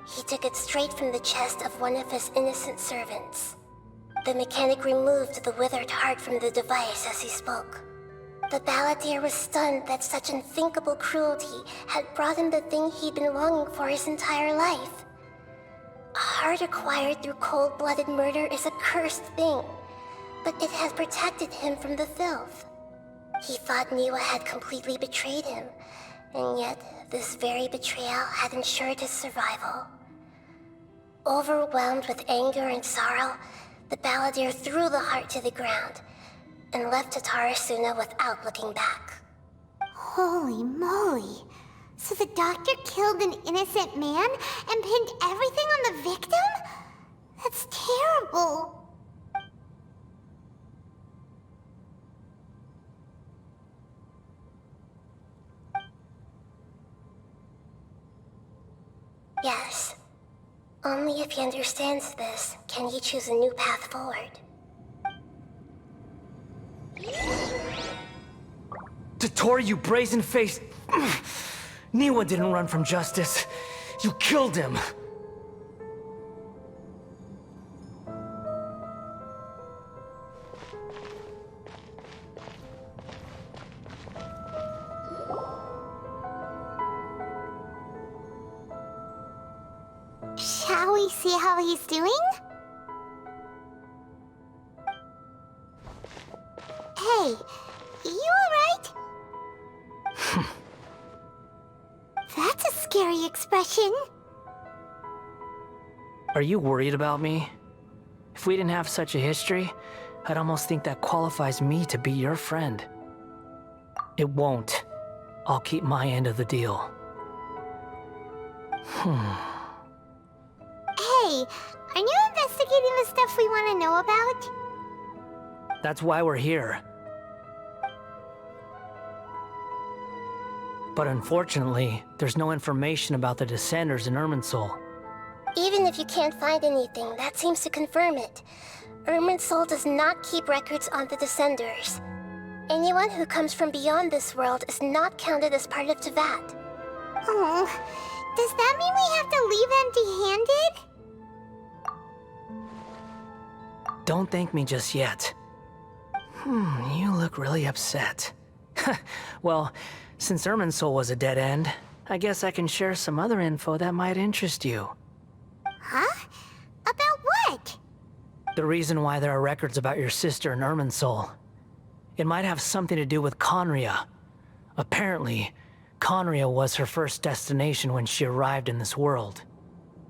Speaker 5: He took it straight from the chest of one of his innocent servants. The mechanic removed the withered heart from the device as he spoke. The balladeer was stunned that such unthinkable cruelty had brought him the thing he'd been longing for his entire life. A heart acquired through cold-blooded murder is a cursed thing, but it had protected him from the filth. He thought Niwa had completely betrayed him, and yet this very betrayal had ensured his survival. Overwhelmed with anger and sorrow, the balladeer threw the heart to the ground and left Tatarasuna without looking back.
Speaker 1: Holy moly. So the doctor killed an innocent man and pinned everything on the victim? That's terrible.
Speaker 5: Yes. Only if he understands this can he choose a new path forward.
Speaker 4: Dottore, you brazen-faced... Niwa didn't run from justice. You killed him.
Speaker 1: Shall we see how he's doing? Hey, you alright? That's a scary expression.
Speaker 4: Are you worried about me? If we didn't have such a history, I'd almost think that qualifies me to be your friend. It won't. I'll keep my end of the deal.
Speaker 1: Hey, are you investigating the stuff we want to know about?
Speaker 4: That's why we're here. But unfortunately, there's no information about the Descenders in Irminsul.
Speaker 5: Even if you can't find anything, that seems to confirm it. Irminsul does not keep records on the Descenders. Anyone who comes from beyond this world is not counted as part of Teyvat.
Speaker 1: Oh, does that mean we have to leave empty-handed?
Speaker 4: Don't thank me just yet. You look really upset. Well, since Irminsul was a dead end, I guess I can share some other info that might interest you.
Speaker 1: Huh? About what?
Speaker 4: The reason why there are records about your sister in Irminsul. It might have something to do with Conria. Apparently, Conria was her first destination when she arrived in this world.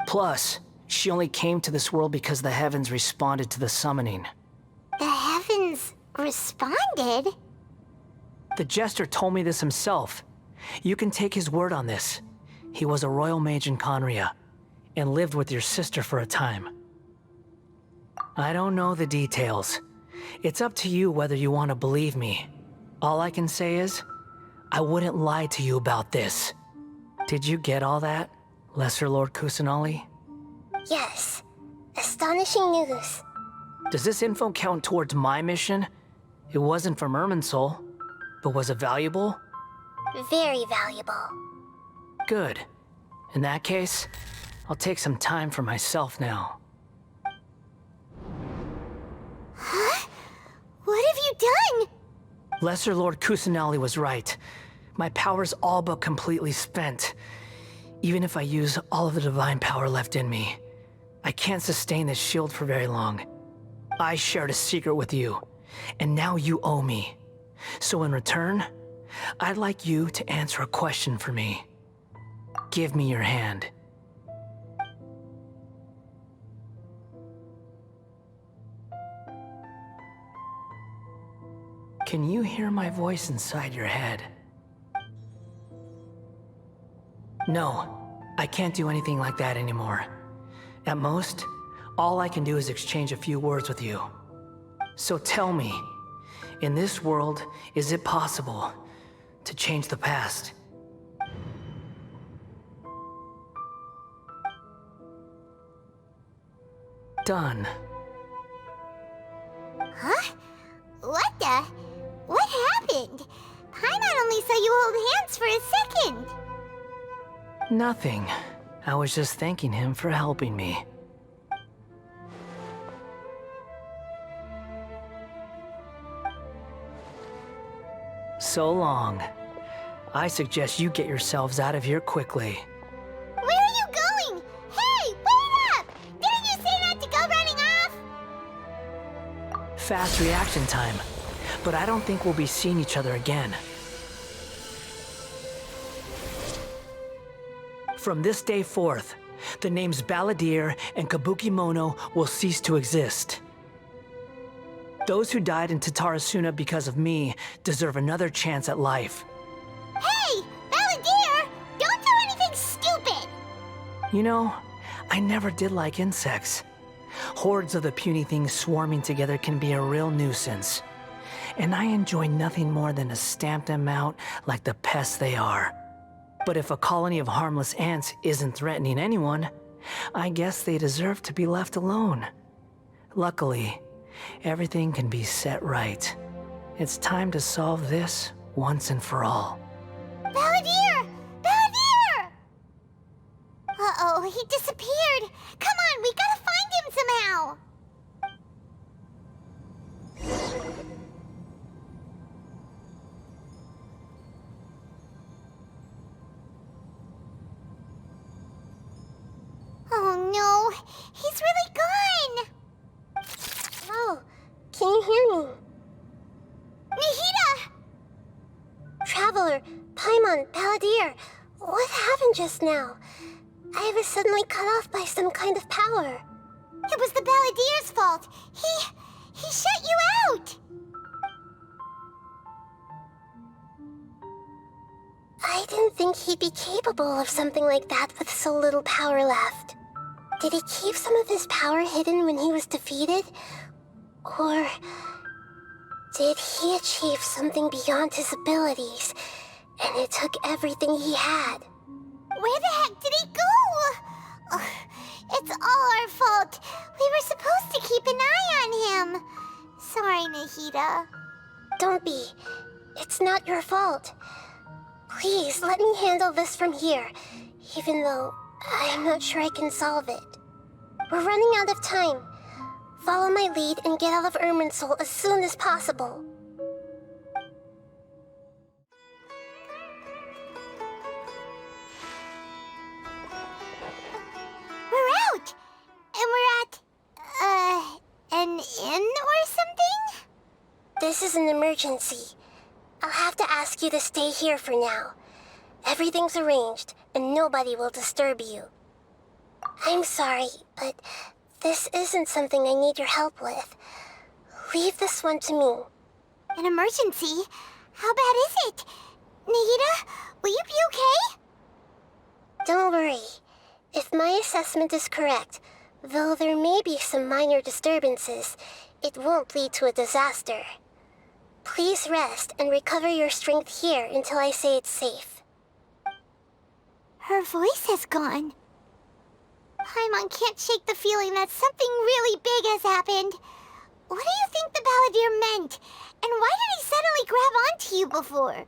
Speaker 4: Plus, she only came to this world because the heavens responded to the summoning.
Speaker 1: The heavens responded?
Speaker 4: The Jester told me this himself. You can take his word on this. He was a royal mage in Conria, and lived with your sister for a time. I don't know the details. It's up to you whether you want to believe me. All I can say is, I wouldn't lie to you about this. Did you get all that, Lesser Lord Kusanali?
Speaker 5: Yes. Astonishing news.
Speaker 4: Does this info count towards my mission? It wasn't from Irminsul, but was it valuable?
Speaker 5: Very valuable.
Speaker 4: Good. In that case, I'll take some time for myself now.
Speaker 1: Huh? What have you done?
Speaker 4: Lesser Lord Kusanali was right. My power's all but completely spent. Even if I use all of the divine power left in me, I can't sustain this shield for very long. I shared a secret with you, and now you owe me. So in return, I'd like you to answer a question for me. Give me your hand. Can you hear my voice inside your head? No, I can't do anything like that anymore. At most, all I can do is exchange a few words with you. So tell me, in this world, is it possible to change the past? Done.
Speaker 1: Huh? What the? What happened? Paimon only saw you hold hands for a second.
Speaker 4: Nothing. I was just thanking him for helping me. So long. I suggest you get yourselves out of here quickly.
Speaker 1: Where are you going? Hey, wait up! Didn't you say not to go running off?
Speaker 4: Fast reaction time. But I don't think we'll be seeing each other again. From this day forth, the names Balladeer and Kabukimono will cease to exist. Those who died in Tatarasuna because of me deserve another chance at life.
Speaker 1: Hey, Balladeer! Don't do anything stupid!
Speaker 4: You know, I never did like insects. Hordes of the puny things swarming together can be a real nuisance. And I enjoy nothing more than to stamp them out like the pests they are. But if a colony of harmless ants isn't threatening anyone, I guess they deserve to be left alone. Luckily, everything can be set right. It's time to solve this once and for all.
Speaker 1: Balladeer! Balladeer! Uh-oh, he disappeared. Come on, we gotta find him somehow. Oh no, he's really gone.
Speaker 5: Oh, can you hear me?
Speaker 1: Nahida!
Speaker 5: Traveler, Paimon, Balladeer, what happened just now? I was suddenly cut off by some kind of power.
Speaker 1: It was the Balladeer's fault. He shut you out.
Speaker 5: I didn't think he'd be capable of something like that with so little power left. Did he keep some of his power hidden when he was defeated? Or did he achieve something beyond his abilities, and it took everything he had?
Speaker 1: Where the heck did he go? Ugh, it's all our fault. We were supposed to keep an eye on him. Sorry, Nahida.
Speaker 5: Don't be. It's not your fault. Please, let me handle this from here, even though I'm not sure I can solve it. We're running out of time. Follow my lead and get out of Irminsul as soon as possible.
Speaker 1: We're out! And we're at, an inn or something?
Speaker 5: This is an emergency. I'll have to ask you to stay here for now. Everything's arranged, and nobody will disturb you. I'm sorry, but this isn't something I need your help with. Leave this one to me.
Speaker 1: An emergency? How bad is it? Nahida, will you be okay?
Speaker 5: Don't worry. If my assessment is correct, though there may be some minor disturbances, it won't lead to a disaster. Please rest and recover your strength here until I say it's safe.
Speaker 1: Her voice has gone. Paimon can't shake the feeling that something really big has happened. What do you think the Balladeer meant? And why did he suddenly grab onto you before?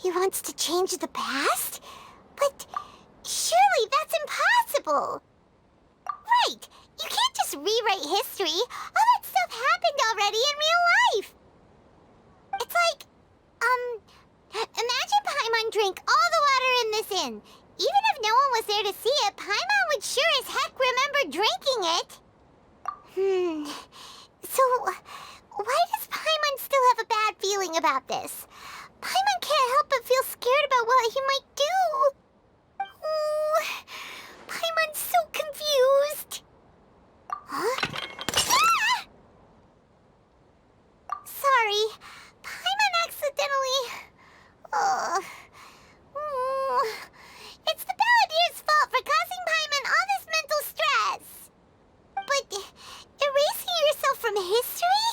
Speaker 1: He wants to change the past? But surely that's impossible! Right! You can't just rewrite history! All that stuff happened already in real life! It's like, imagine Paimon drank all the water in this inn. Even if no one was there to see it, Paimon would sure as heck remember drinking it. So, why does Paimon still have a bad feeling about this? Paimon can't help but feel scared about what he might do. Oh, Paimon's so confused. Huh? Ah! Sorry, Paimon accidentally... It's the Balladeer's fault for causing Paimon all this mental stress. But erasing yourself from history?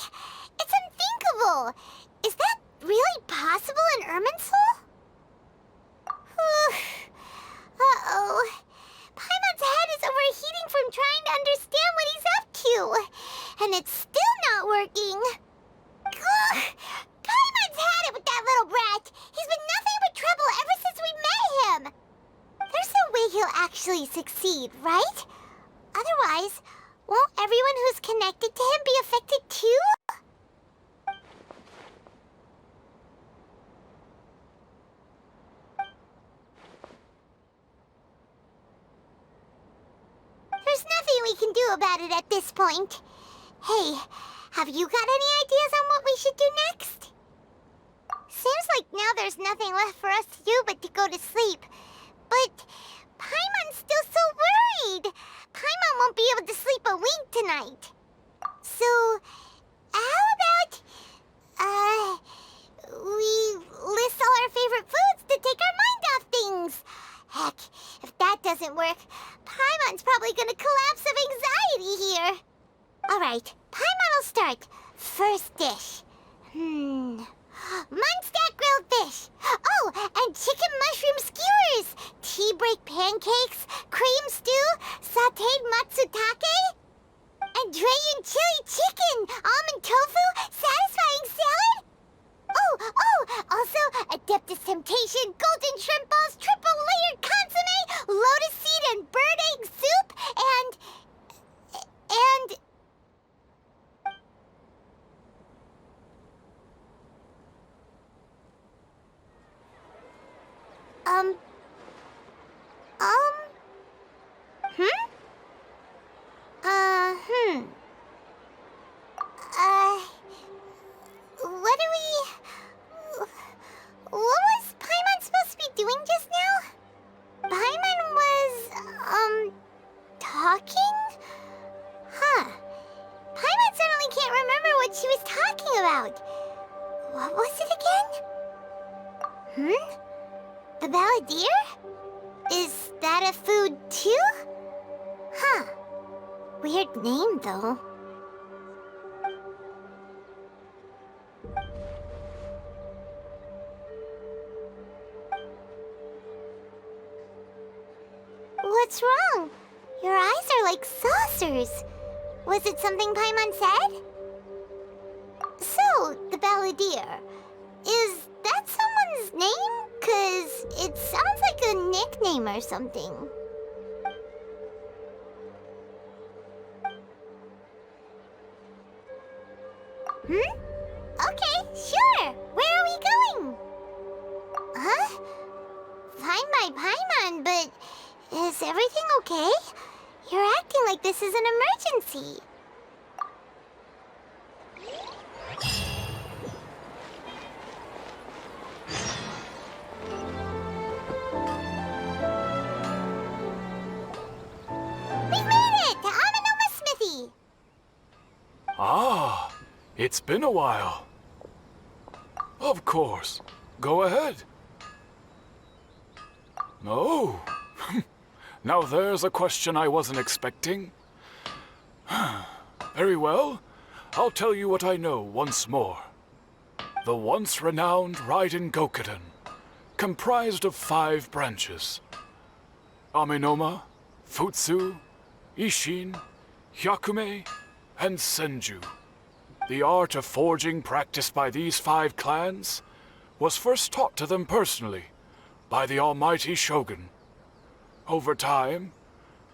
Speaker 1: It's unthinkable. Is that really possible in Irminsul? it's still not working. Ugh! Paimon's had it with that little brat. He's been nothing but trouble ever since we met him. There's no way he'll actually succeed, right? Otherwise, won't everyone who's connected to him be affected too? There's nothing we can do about it at this point. Hey, have you got any ideas on what we should do next? Seems like now there's nothing left for us to do but to go to sleep. But Paimon's still so worried. Paimon won't be able to sleep a wink tonight. So, how about, we list all our favorite foods to take our mind off things? Heck, if that doesn't work, Paimon's probably gonna collapse of anxiety here. Alright, Paimon will start. First dish. Munstack grilled fish. Oh, and chicken mushroom skewers. Tea break pancakes. Cream stew. Sauteed matsutake. And Dragon chili chicken. Almond tofu. Satisfying salad. Also, Adeptus Temptation, golden shrimp balls, triple layered consomme, lotus seed and bird egg soup, and... What was Paimon supposed to be doing just now? Paimon was, talking? Huh. Paimon suddenly can't remember what she was talking about. What was it again? The Balladeer? Is that a food too? Huh. Weird name, though. What's wrong? Your eyes are like saucers. Was it something Paimon said? So, the Balladeer. Is that someone's name? 'Cause it sounds like a nickname or something. Okay, sure. Where are we going? Huh? Fine by Paimon, but is everything okay? You're acting like this is an emergency. We made it to Amanoma Smithy!
Speaker 9: Ah, it's been a while. Of course. Go ahead. Oh. Now there's a question I wasn't expecting. Very well. I'll tell you what I know once more. The once renowned Raiden Gokuden, comprised of 5 branches. Amenoma, Futsu, Ishin, Hyakume, and Senju. The art of forging practiced by these 5 clans was first taught to them personally by the almighty Shogun. Over time,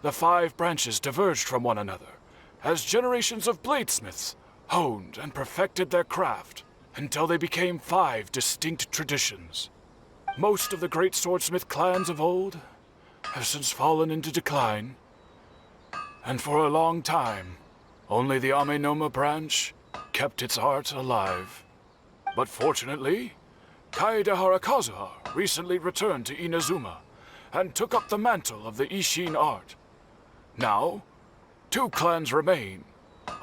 Speaker 9: the 5 branches diverged from one another as generations of bladesmiths honed and perfected their craft until they became 5 distinct traditions. Most of the great swordsmith clans of old have since fallen into decline, and for a long time, only the Amenoma branch kept its art alive. But fortunately, Kaede Harakazuha recently returned to Inazuma and took up the mantle of the Ishin art. Now, 2 clans remain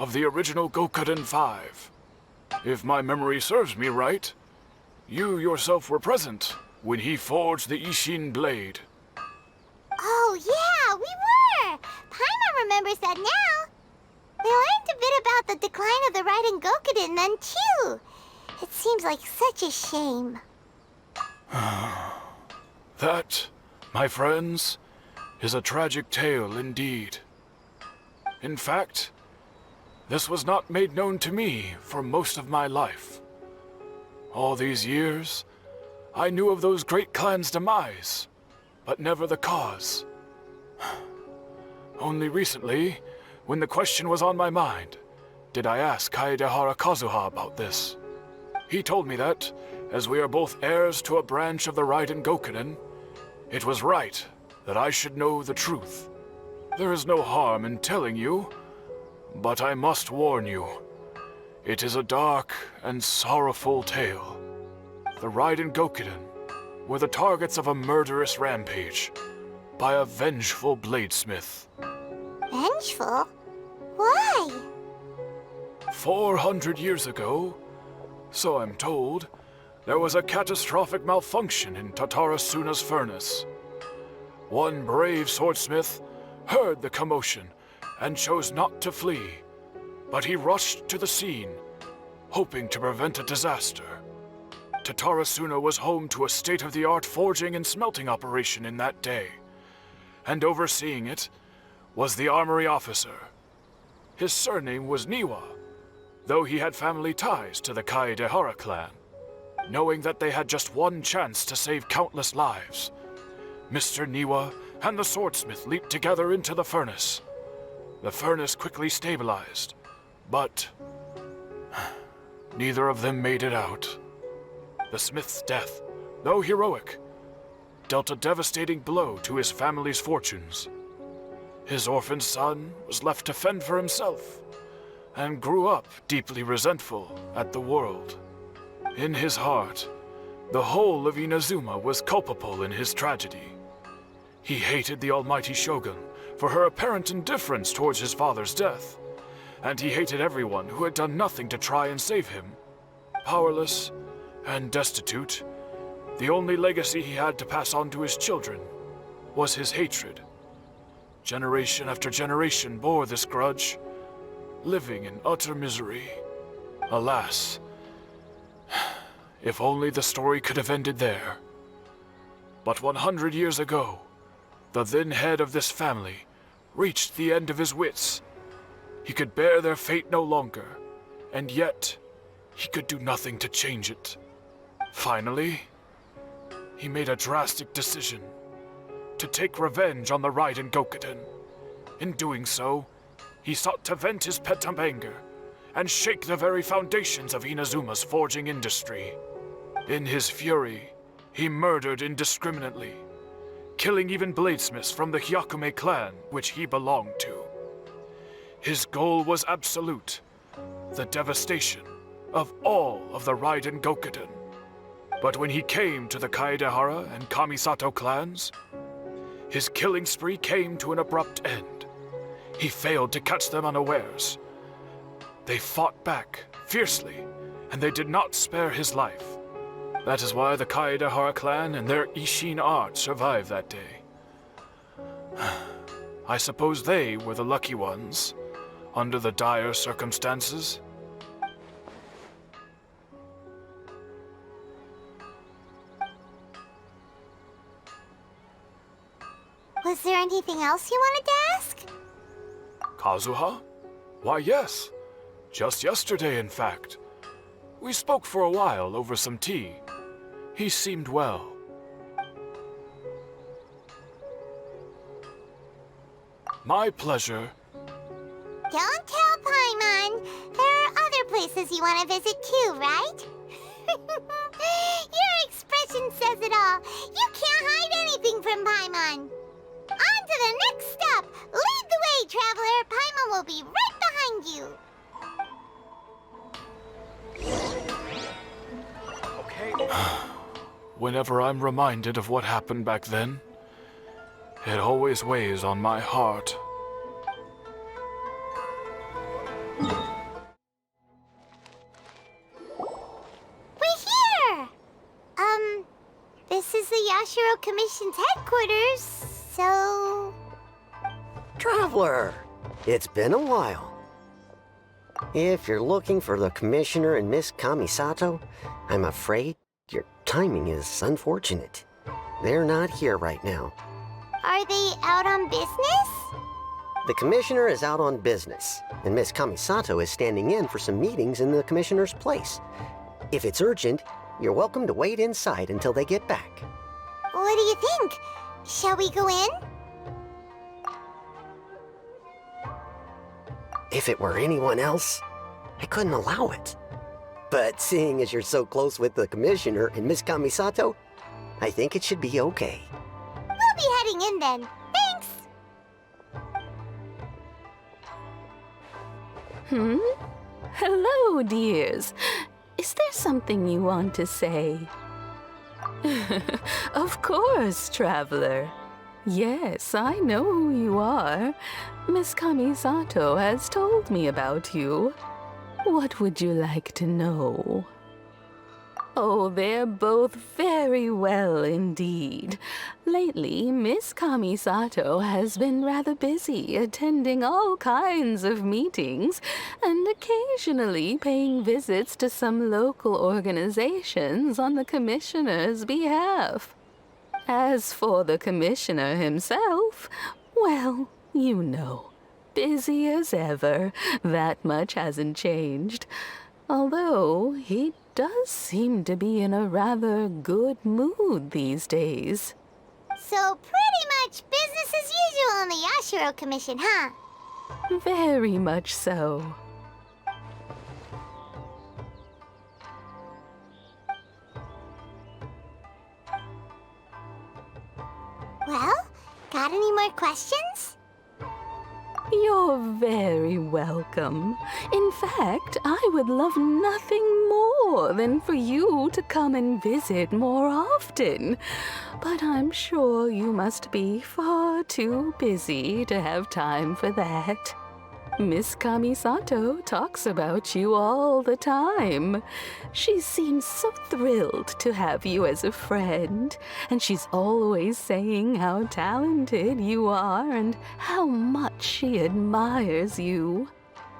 Speaker 9: of the original Gokuden 5. If my memory serves me right, you yourself were present when he forged the Ishin blade.
Speaker 1: Oh yeah, we were! Paimon remembers that now. We learned a bit about the decline of the Raiden Gokuden then too. It seems like such a shame.
Speaker 9: That, my friends, is a tragic tale indeed. In fact, This was not made known to me for most of my life. All these years, I knew of those great clans' demise, but never the cause. Only recently, when the question was on my mind, did I ask Kaedehara Kazuha about this. He told me that, as we are both heirs to a branch of the Raiden Gokunin, it was right that I should know the truth. There is no harm in telling you, but I must warn you. It is a dark and sorrowful tale. The Raiden Gokunin were the targets of a murderous rampage by a vengeful bladesmith.
Speaker 1: Vengeful? Why?
Speaker 9: 400 years ago, so I'm told, there was a catastrophic malfunction in Tatarasuna's furnace. One brave swordsmith heard the commotion and chose not to flee, but he rushed to the scene, hoping to prevent a disaster. Tatarasuna was home to a state-of-the-art forging and smelting operation in that day, and overseeing it was the armory officer. His surname was Niwa, though he had family ties to the Kaedehara clan. Knowing that they had just one chance to save countless lives, Mr. Niwa and the swordsmith leaped together into the furnace. The furnace quickly stabilized, but neither of them made it out. The smith's death, though heroic, dealt a devastating blow to his family's fortunes. His orphaned son was left to fend for himself, and grew up deeply resentful at the world. In his heart, the whole of Inazuma was culpable in his tragedy. He hated the almighty shogun for her apparent indifference towards his father's death, and he hated everyone who had done nothing to try and save him. Powerless and destitute, the only legacy he had to pass on to his children was his hatred. Generation after generation bore this grudge, living in utter misery. Alas, if only the story could have ended there. But 100 years ago, the then head of this family reached the end of his wits. He could bear their fate no longer, and yet he could do nothing to change it. Finally, he made a drastic decision to take revenge on the Raiden Gokunin. In doing so, he sought to vent his pent-up anger and shake the very foundations of Inazuma's forging industry. In his fury, he murdered indiscriminately, killing even bladesmiths from the Hyakume clan, which he belonged to. His goal was absolute, the devastation of all of the Raiden Gokunin. But when he came to the Kaedehara and Kamisato clans, his killing spree came to an abrupt end. He failed to catch them unawares. They fought back fiercely, and they did not spare his life. That is why the Kaedehara clan and their Ishin art survived that day. I suppose they were the lucky ones, under the dire circumstances.
Speaker 1: Was there anything else you wanted to ask?
Speaker 9: Kazuha? Why, yes. Just yesterday, in fact. We spoke for a while over some tea. He seemed well. My pleasure.
Speaker 1: Don't tell Paimon. There are other places you want to visit too, right? Your expression says it all. You can't hide anything from Paimon. On to the next stop. Lead the way, traveler. Paimon will be right behind you.
Speaker 9: Whenever I'm reminded of what happened back then, it always weighs on my heart.
Speaker 1: We're here! This is the Yashiro Commission's headquarters, so...
Speaker 10: Traveler, it's been a while. If you're looking for the Commissioner and Miss Kamisato, I'm afraid your timing is unfortunate. They're not here right now.
Speaker 1: Are they out on business?
Speaker 10: The Commissioner is out on business, and Miss Kamisato is standing in for some meetings in the Commissioner's place. If it's urgent, you're welcome to wait inside until they get back.
Speaker 1: What do you think? Shall we go in?
Speaker 10: If it were anyone else, I couldn't allow it. But seeing as you're so close with the Commissioner and Miss Kamisato, I think it should be okay.
Speaker 1: We'll be heading in then. Thanks!
Speaker 11: Hello, dears. Is there something you want to say? Of course, traveler. Yes, I know who you are. Miss Kamisato has told me about you. What would you like to know? Oh, they're both very well indeed. Lately, Miss Kamisato has been rather busy attending all kinds of meetings and occasionally paying visits to some local organizations on the Commissioner's behalf. As for the Commissioner himself, well, you know, busy as ever. That much hasn't changed. Although he does seem to be in a rather good mood these days.
Speaker 1: So pretty much business as usual on the Yashiro Commission, huh?
Speaker 11: Very much so.
Speaker 1: Well, got any more questions?
Speaker 11: You're very welcome. In fact, I would love nothing more than for you to come and visit more often. But I'm sure you must be far too busy to have time for that. Miss Kamisato talks about you all the time. She seems so thrilled to have you as a friend, and she's always saying how talented you are and how much she admires you.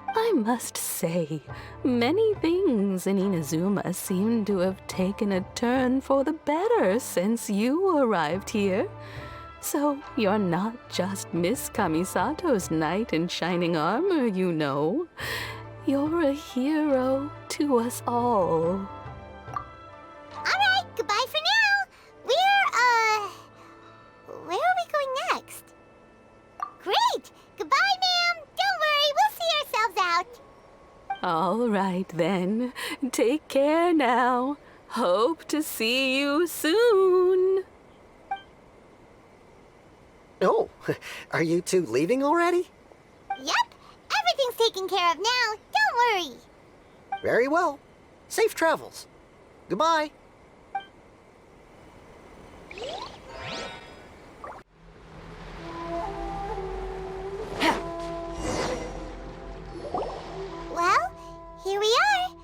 Speaker 11: I must say, many things in Inazuma seem to have taken a turn for the better since you arrived here. So you're not just Miss Kamisato's knight in shining armor, you know. You're a hero to us all.
Speaker 1: Alright, goodbye for now. Where are we going next? Great! Goodbye, ma'am! Don't worry, we'll see ourselves out.
Speaker 11: All right, then. Take care now. Hope to see you soon.
Speaker 10: Oh, are you two leaving already?
Speaker 1: Yep, everything's taken care of now. Don't worry.
Speaker 10: Very well. Safe travels. Goodbye.
Speaker 1: Well, here we are.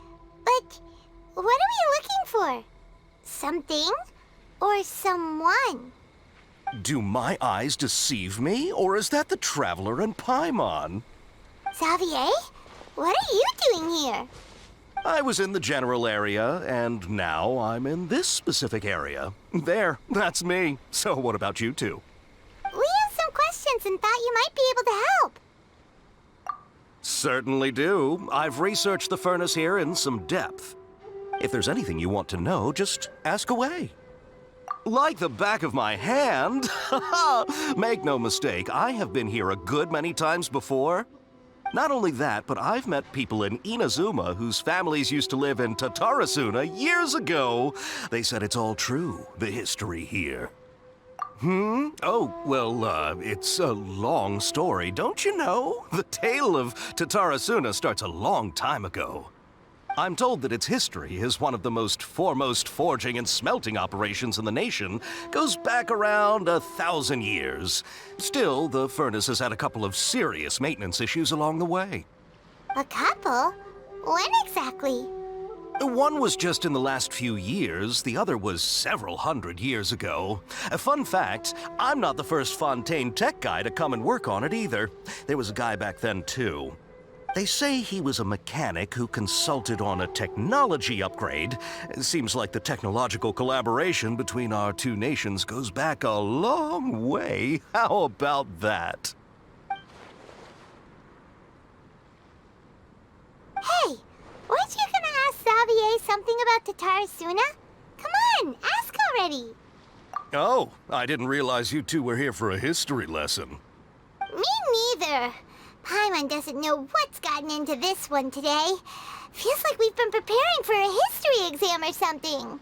Speaker 1: But what are we looking for? Something or someone?
Speaker 12: Do my eyes deceive me, or is that the Traveler and Paimon?
Speaker 1: Xavier, what are you doing here?
Speaker 12: I was in the general area, and now I'm in this specific area. There, that's me. So what about you two?
Speaker 1: We have some questions and thought you might be able to help.
Speaker 12: Certainly do. I've researched the furnace here in some depth. If there's anything you want to know, just ask away. Like the back of my hand. Make no mistake, I have been here a good many times before. Not only that, but I've met people in Inazuma whose families used to live in Tatarasuna years ago. They said it's all true, the history here. Oh, well, it's a long story, don't you know? The tale of Tatarasuna starts a long time ago. I'm told that its history is one of the most foremost forging and smelting operations in the nation, goes back around 1,000 years. Still, the furnace has had a couple of serious maintenance issues along the way.
Speaker 1: A couple? When exactly?
Speaker 12: One was just in the last few years, the other was several hundred years ago. A fun fact, I'm not the first Fontaine tech guy to come and work on it either. There was a guy back then too. They say he was a mechanic who consulted on a technology upgrade. It seems like the technological collaboration between our two nations goes back a long way. How about that?
Speaker 1: Hey, weren't you gonna ask Xavier something about Tatarasuna? Come on, ask already.
Speaker 12: Oh, I didn't realize you two were here for a history lesson.
Speaker 1: Me neither. Paimon doesn't know what's gotten into this one today. Feels like we've been preparing for a history exam or something.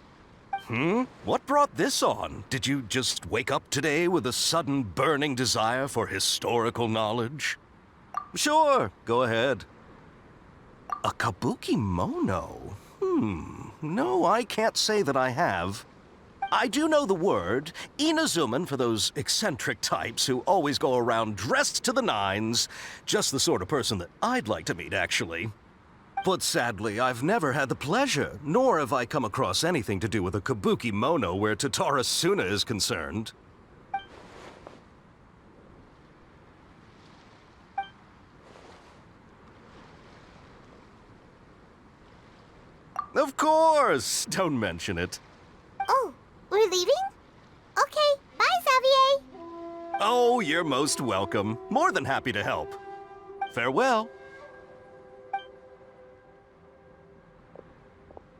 Speaker 12: What brought this on? Did you just wake up today with a sudden burning desire for historical knowledge? Sure, go ahead. A kabuki mono? No, I can't say that I have. I do know the word, Inazuman for those eccentric types who always go around dressed to the nines. Just the sort of person that I'd like to meet, actually. But sadly, I've never had the pleasure, nor have I come across anything to do with a kabuki mono where Tatarasuna is concerned. Of course! Don't mention it.
Speaker 1: Oh, we're leaving? Okay, bye, Xavier.
Speaker 12: Oh, you're most welcome. More than happy to help. Farewell.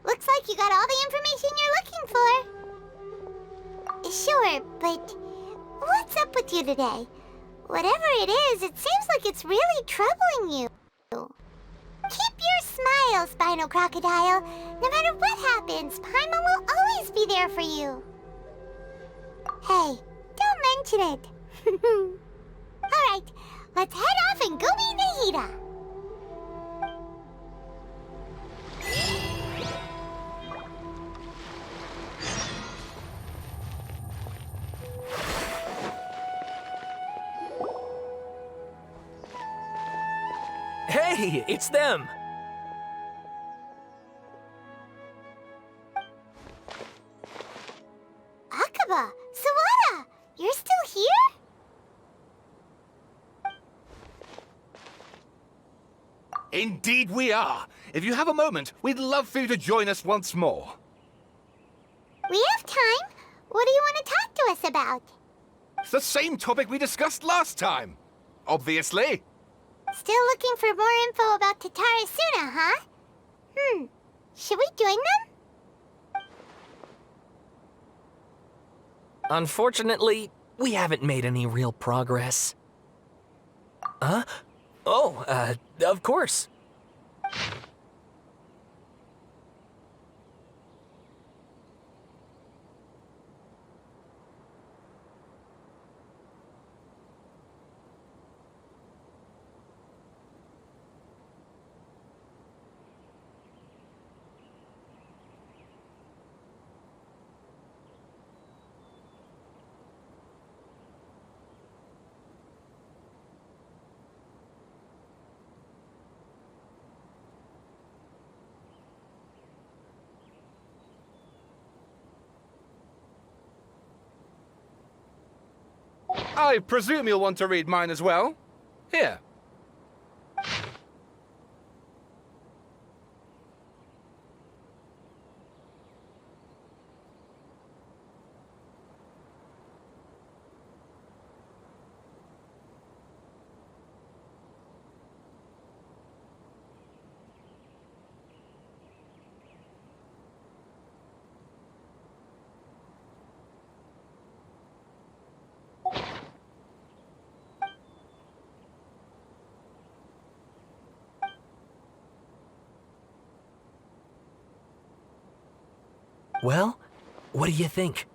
Speaker 1: Looks like you got all the information you're looking for. Sure, but what's up with you today? Whatever it is, it seems like it's really troubling you. Keep your smile, Spinal Crocodile. No matter what happens, Paimon will always be there for you. Hey, don't mention it. Alright, let's head off and go meet Nahida.
Speaker 2: Hey, it's them!
Speaker 1: Akaba, Sawada, you're still here?
Speaker 3: Indeed we are. If you have a moment, we'd love for you to join us once more.
Speaker 1: We have time. What do you want to talk to us about?
Speaker 3: It's the same topic we discussed last time. Obviously.
Speaker 1: Still looking for more info about Tatarasuna, huh? Should we join them?
Speaker 2: Unfortunately, we haven't made any real progress. Huh? Oh, of course.
Speaker 3: I presume you'll want to read mine as well. Here.
Speaker 2: Well, what do you think?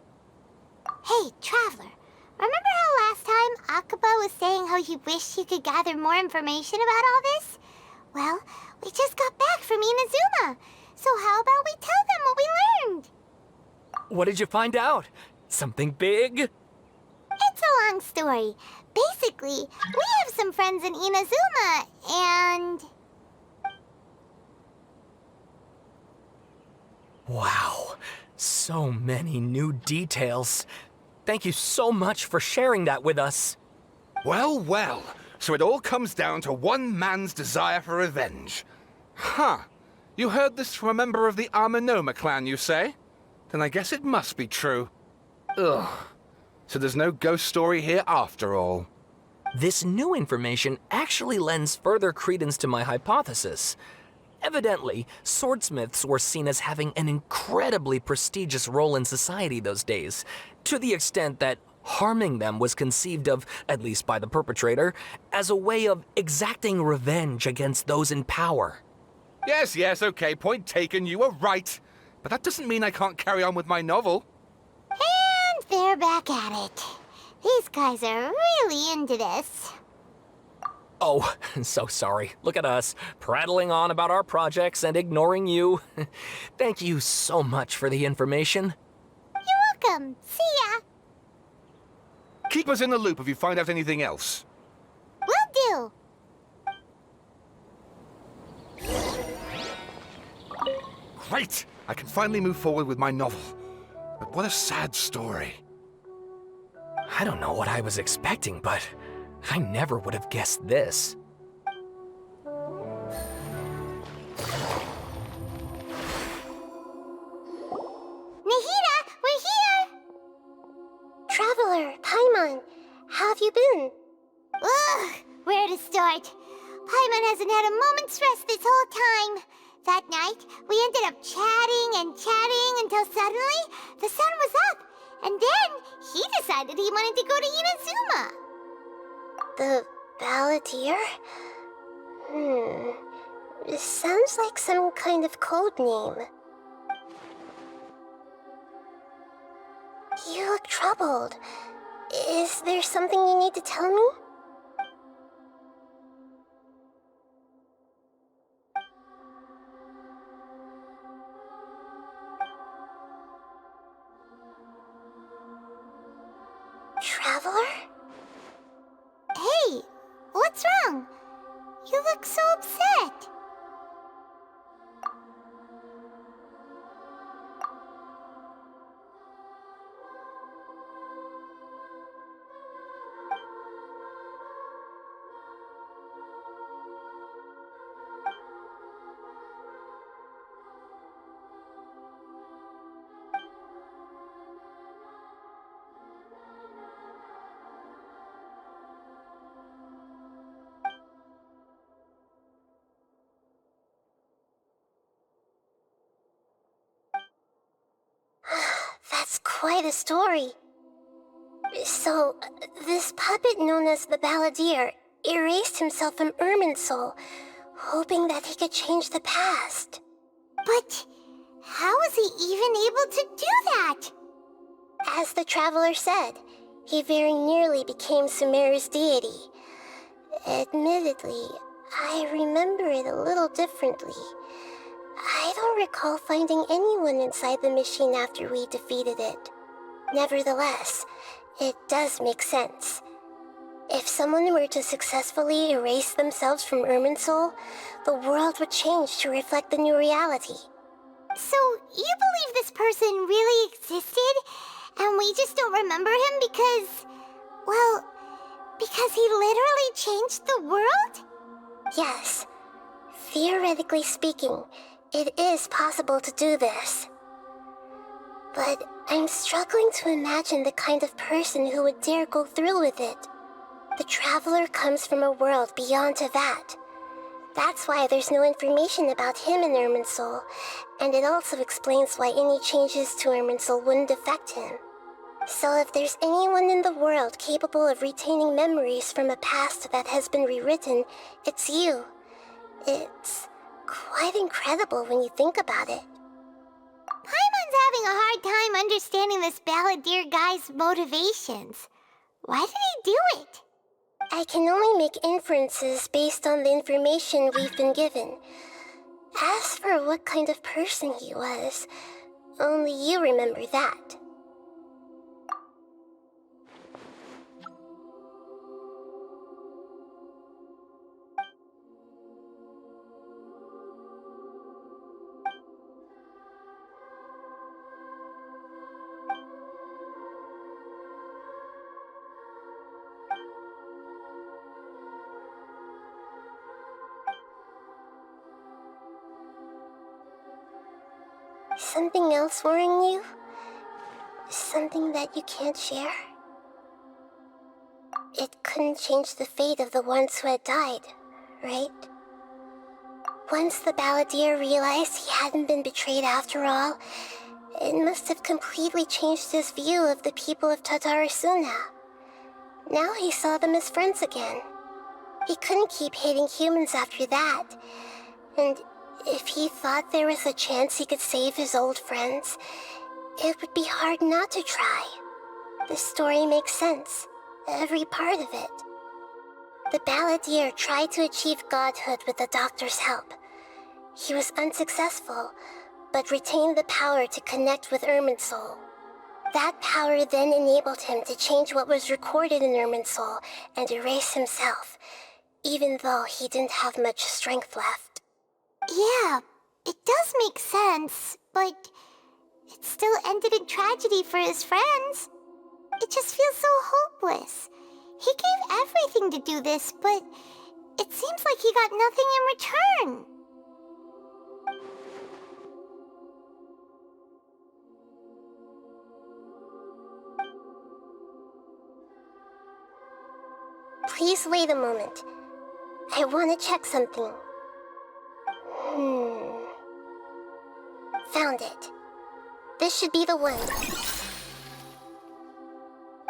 Speaker 1: Hey, Traveler. Remember how last time Akaba was saying how he wished he could gather more information about all this? Well, we just got back from Inazuma. So how about we tell them what we learned?
Speaker 2: What did you find out? Something big?
Speaker 1: It's a long story. Basically, we have some friends in Inazuma, and...
Speaker 2: Wow, so many new details. Thank you so much for sharing that with us.
Speaker 3: Well, well. So it all comes down to one man's desire for revenge. Huh. You heard this from a member of the Amenoma clan, you say? Then I guess it must be true. Ugh. So there's no ghost story here after all.
Speaker 2: This new information actually lends further credence to my hypothesis. Evidently, swordsmiths were seen as having an incredibly prestigious role in society those days, to the extent that harming them was conceived of, at least by the perpetrator, as a way of exacting revenge against those in power.
Speaker 3: Yes, okay, point taken, you were right. But that doesn't mean I can't carry on with my novel.
Speaker 1: And they're back at it. These guys are really into this.
Speaker 2: Oh, so sorry. Look at us, prattling on about our projects and ignoring you. Thank you so much for the information.
Speaker 1: You're welcome. See ya.
Speaker 3: Keep us in the loop if you find out anything else.
Speaker 1: Will do.
Speaker 3: Great! I can finally move forward with my novel. But what a sad story.
Speaker 2: I don't know what I was expecting, but I never would have guessed this.
Speaker 1: Nahida, we're here!
Speaker 5: Traveler, Paimon, how have you been?
Speaker 1: Ugh, where to start? Paimon hasn't had a moment's rest this whole time. That night, we ended up chatting and chatting until suddenly the sun was up. And then he decided he wanted to go to Inazuma.
Speaker 5: The Balladeer? It sounds like some kind of code name. You look troubled. Is there something you need to tell me? Traveler?
Speaker 1: Hey, what's wrong? You look so upset.
Speaker 5: That's quite a story. So, this puppet known as the Balladeer erased himself from Irminsul, hoping that he could change the past.
Speaker 1: But how was he even able to do that?
Speaker 5: As the Traveler said, he very nearly became Sumeru's deity. Admittedly, I remember it a little differently. I don't recall finding anyone inside the machine after we defeated it. Nevertheless, it does make sense. If someone were to successfully erase themselves from Irminsul, the world would change to reflect the new reality.
Speaker 1: So, you believe this person really existed, and we just don't remember him because, well, because he literally changed the world?
Speaker 5: Yes. Theoretically speaking, it is possible to do this. But I'm struggling to imagine the kind of person who would dare go through with it. The Traveler comes from a world beyond Tevat. That's why there's no information about him in Irminsul, and it also explains why any changes to Irminsul wouldn't affect him. So if there's anyone in the world capable of retaining memories from a past that has been rewritten, it's you. It's quite incredible when you think about it.
Speaker 1: Paimon's having a hard time understanding this Balladeer guy's motivations. Why did he do it?
Speaker 5: I can only make inferences based on the information we've been given. As for what kind of person he was, only you remember that. Something else worrying you? Something that you can't share? It couldn't change the fate of the ones who had died, right? Once the balladeer realized he hadn't been betrayed after all, it must have completely changed his view of the people of Tatarasuna. Now he saw them as friends again. He couldn't keep hating humans after that. And if he thought there was a chance he could save his old friends, it would be hard not to try. This story makes sense, every part of it. The balladeer tried to achieve godhood with the doctor's help. He was unsuccessful, but retained the power to connect with Irminsul. That power then enabled him to change what was recorded in Irminsul and erase himself, even though he didn't have much strength left.
Speaker 1: Yeah, it does make sense, but it still ended in tragedy for his friends. It just feels so hopeless. He gave everything to do this, but it seems like he got nothing in return.
Speaker 5: Please wait a moment. I want to check something. Found it. This should be the one.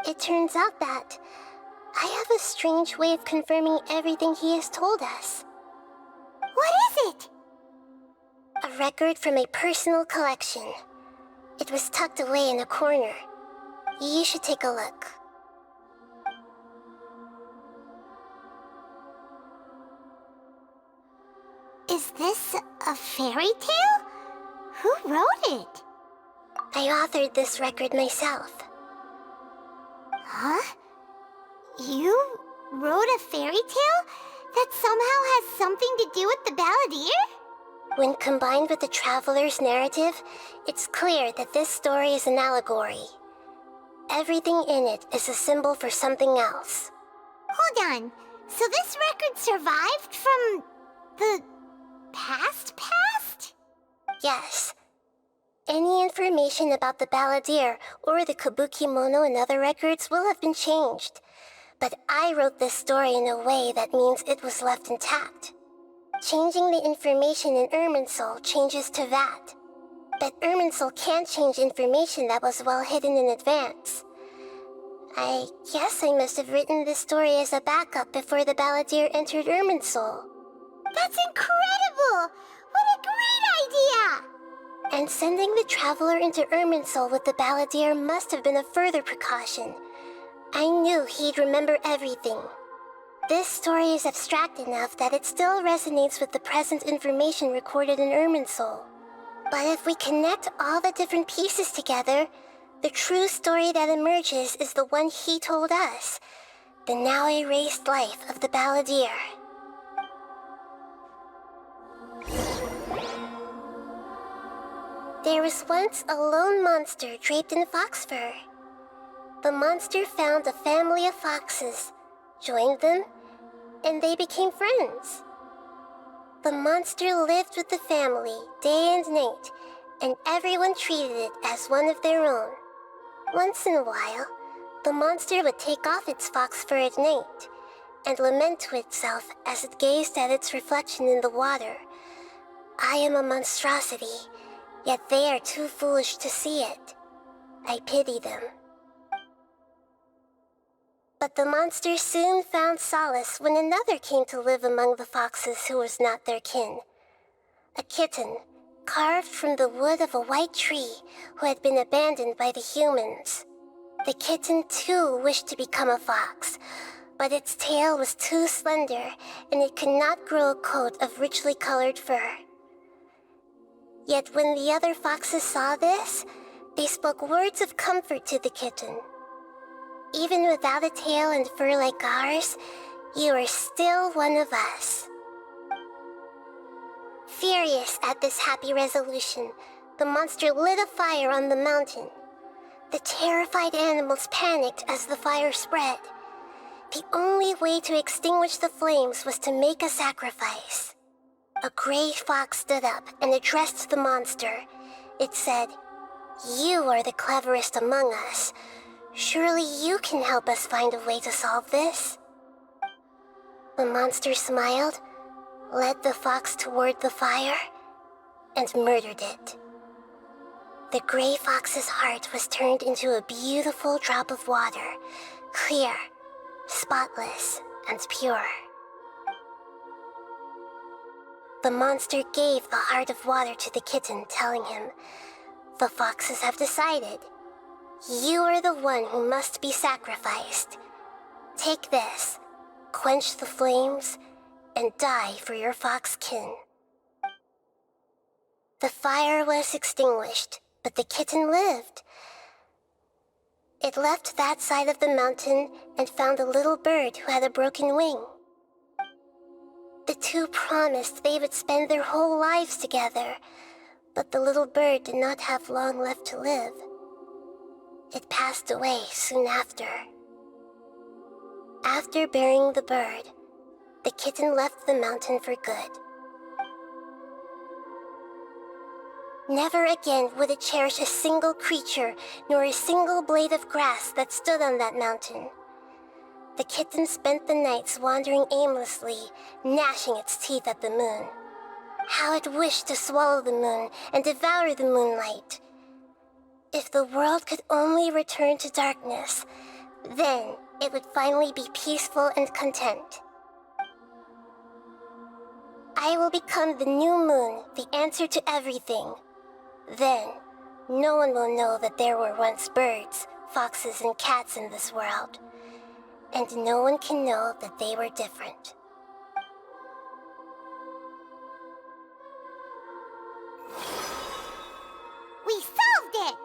Speaker 5: It turns out that I have a strange way of confirming everything he has told us.
Speaker 1: What is it?
Speaker 5: A record from a personal collection. It was tucked away in a corner. You should take a look.
Speaker 1: Is this a fairy tale? Who wrote it?
Speaker 5: I authored this record myself.
Speaker 1: Huh? You wrote a fairy tale that somehow has something to do with the balladeer?
Speaker 5: When combined with the traveler's narrative, it's clear that this story is an allegory. Everything in it is a symbol for something else.
Speaker 1: Hold on. So this record survived from the past?
Speaker 5: Yes. Any information about the balladeer or the Kabukimono and other records will have been changed. But I wrote this story in a way that means it was left intact. Changing the information in Irminsul changes to that. But Irminsul can't change information that was well hidden in advance. I guess I must have written this story as a backup before the balladeer entered Irminsul.
Speaker 1: That's incredible! What a great idea!
Speaker 5: And sending the traveler into Irminsul with the balladeer must have been a further precaution. I knew he'd remember everything. This story is abstract enough that it still resonates with the present information recorded in Irminsul. But if we connect all the different pieces together, the true story that emerges is the one he told us, the now erased life of the balladeer. There was once a lone monster draped in fox fur. The monster found a family of foxes, joined them, and they became friends. The monster lived with the family day and night, and everyone treated it as one of their own. Once in a while, the monster would take off its fox fur at night and lament to itself as it gazed at its reflection in the water. I am a monstrosity, yet they are too foolish to see it. I pity them. But the monster soon found solace when another came to live among the foxes who was not their kin. A kitten, carved from the wood of a white tree who had been abandoned by the humans. The kitten too wished to become a fox, but its tail was too slender and it could not grow a coat of richly colored fur. Yet when the other foxes saw this, they spoke words of comfort to the kitten. Even without a tail and fur like ours, you are still one of us. Furious at this happy resolution, the monster lit a fire on the mountain. The terrified animals panicked as the fire spread. The only way to extinguish the flames was to make a sacrifice. A gray fox stood up and addressed the monster. It said, "You are the cleverest among us. Surely you can help us find a way to solve this." The monster smiled, led the fox toward the fire, and murdered it. The gray fox's heart was turned into a beautiful drop of water, clear, spotless, and pure. The monster gave the heart of water to the kitten, telling him, "The foxes have decided. You are the one who must be sacrificed. Take this, quench the flames, and die for your fox kin." The fire was extinguished, but the kitten lived. It left that side of the mountain and found a little bird who had a broken wing. The two promised they would spend their whole lives together, but the little bird did not have long left to live. It passed away soon after. After burying the bird, the kitten left the mountain for good. Never again would it cherish a single creature nor a single blade of grass that stood on that mountain. The kitten spent the nights wandering aimlessly, gnashing its teeth at the moon. How it wished to swallow the moon and devour the moonlight. If the world could only return to darkness, then it would finally be peaceful and content. I will become the new moon, the answer to everything. Then, no one will know that there were once birds, foxes, and cats in this world. And no one can know that they were different.
Speaker 1: We solved it!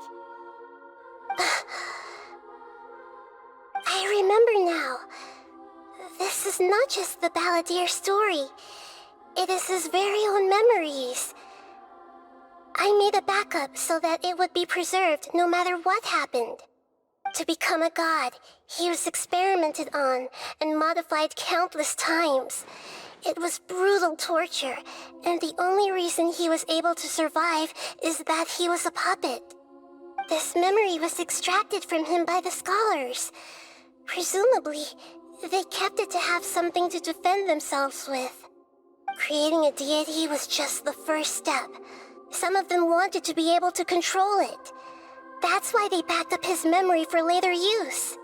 Speaker 5: I remember now. This is not just the Balladeer story. It is his very own memories. I made a backup so that it would be preserved no matter what happened. To become a god, he was experimented on and modified countless times. It was brutal torture, and the only reason he was able to survive is that he was a puppet. This memory was extracted from him by the scholars. Presumably, they kept it to have something to defend themselves with. Creating a deity was just the first step. Some of them wanted to be able to control it. That's why they backed up his memory for later use.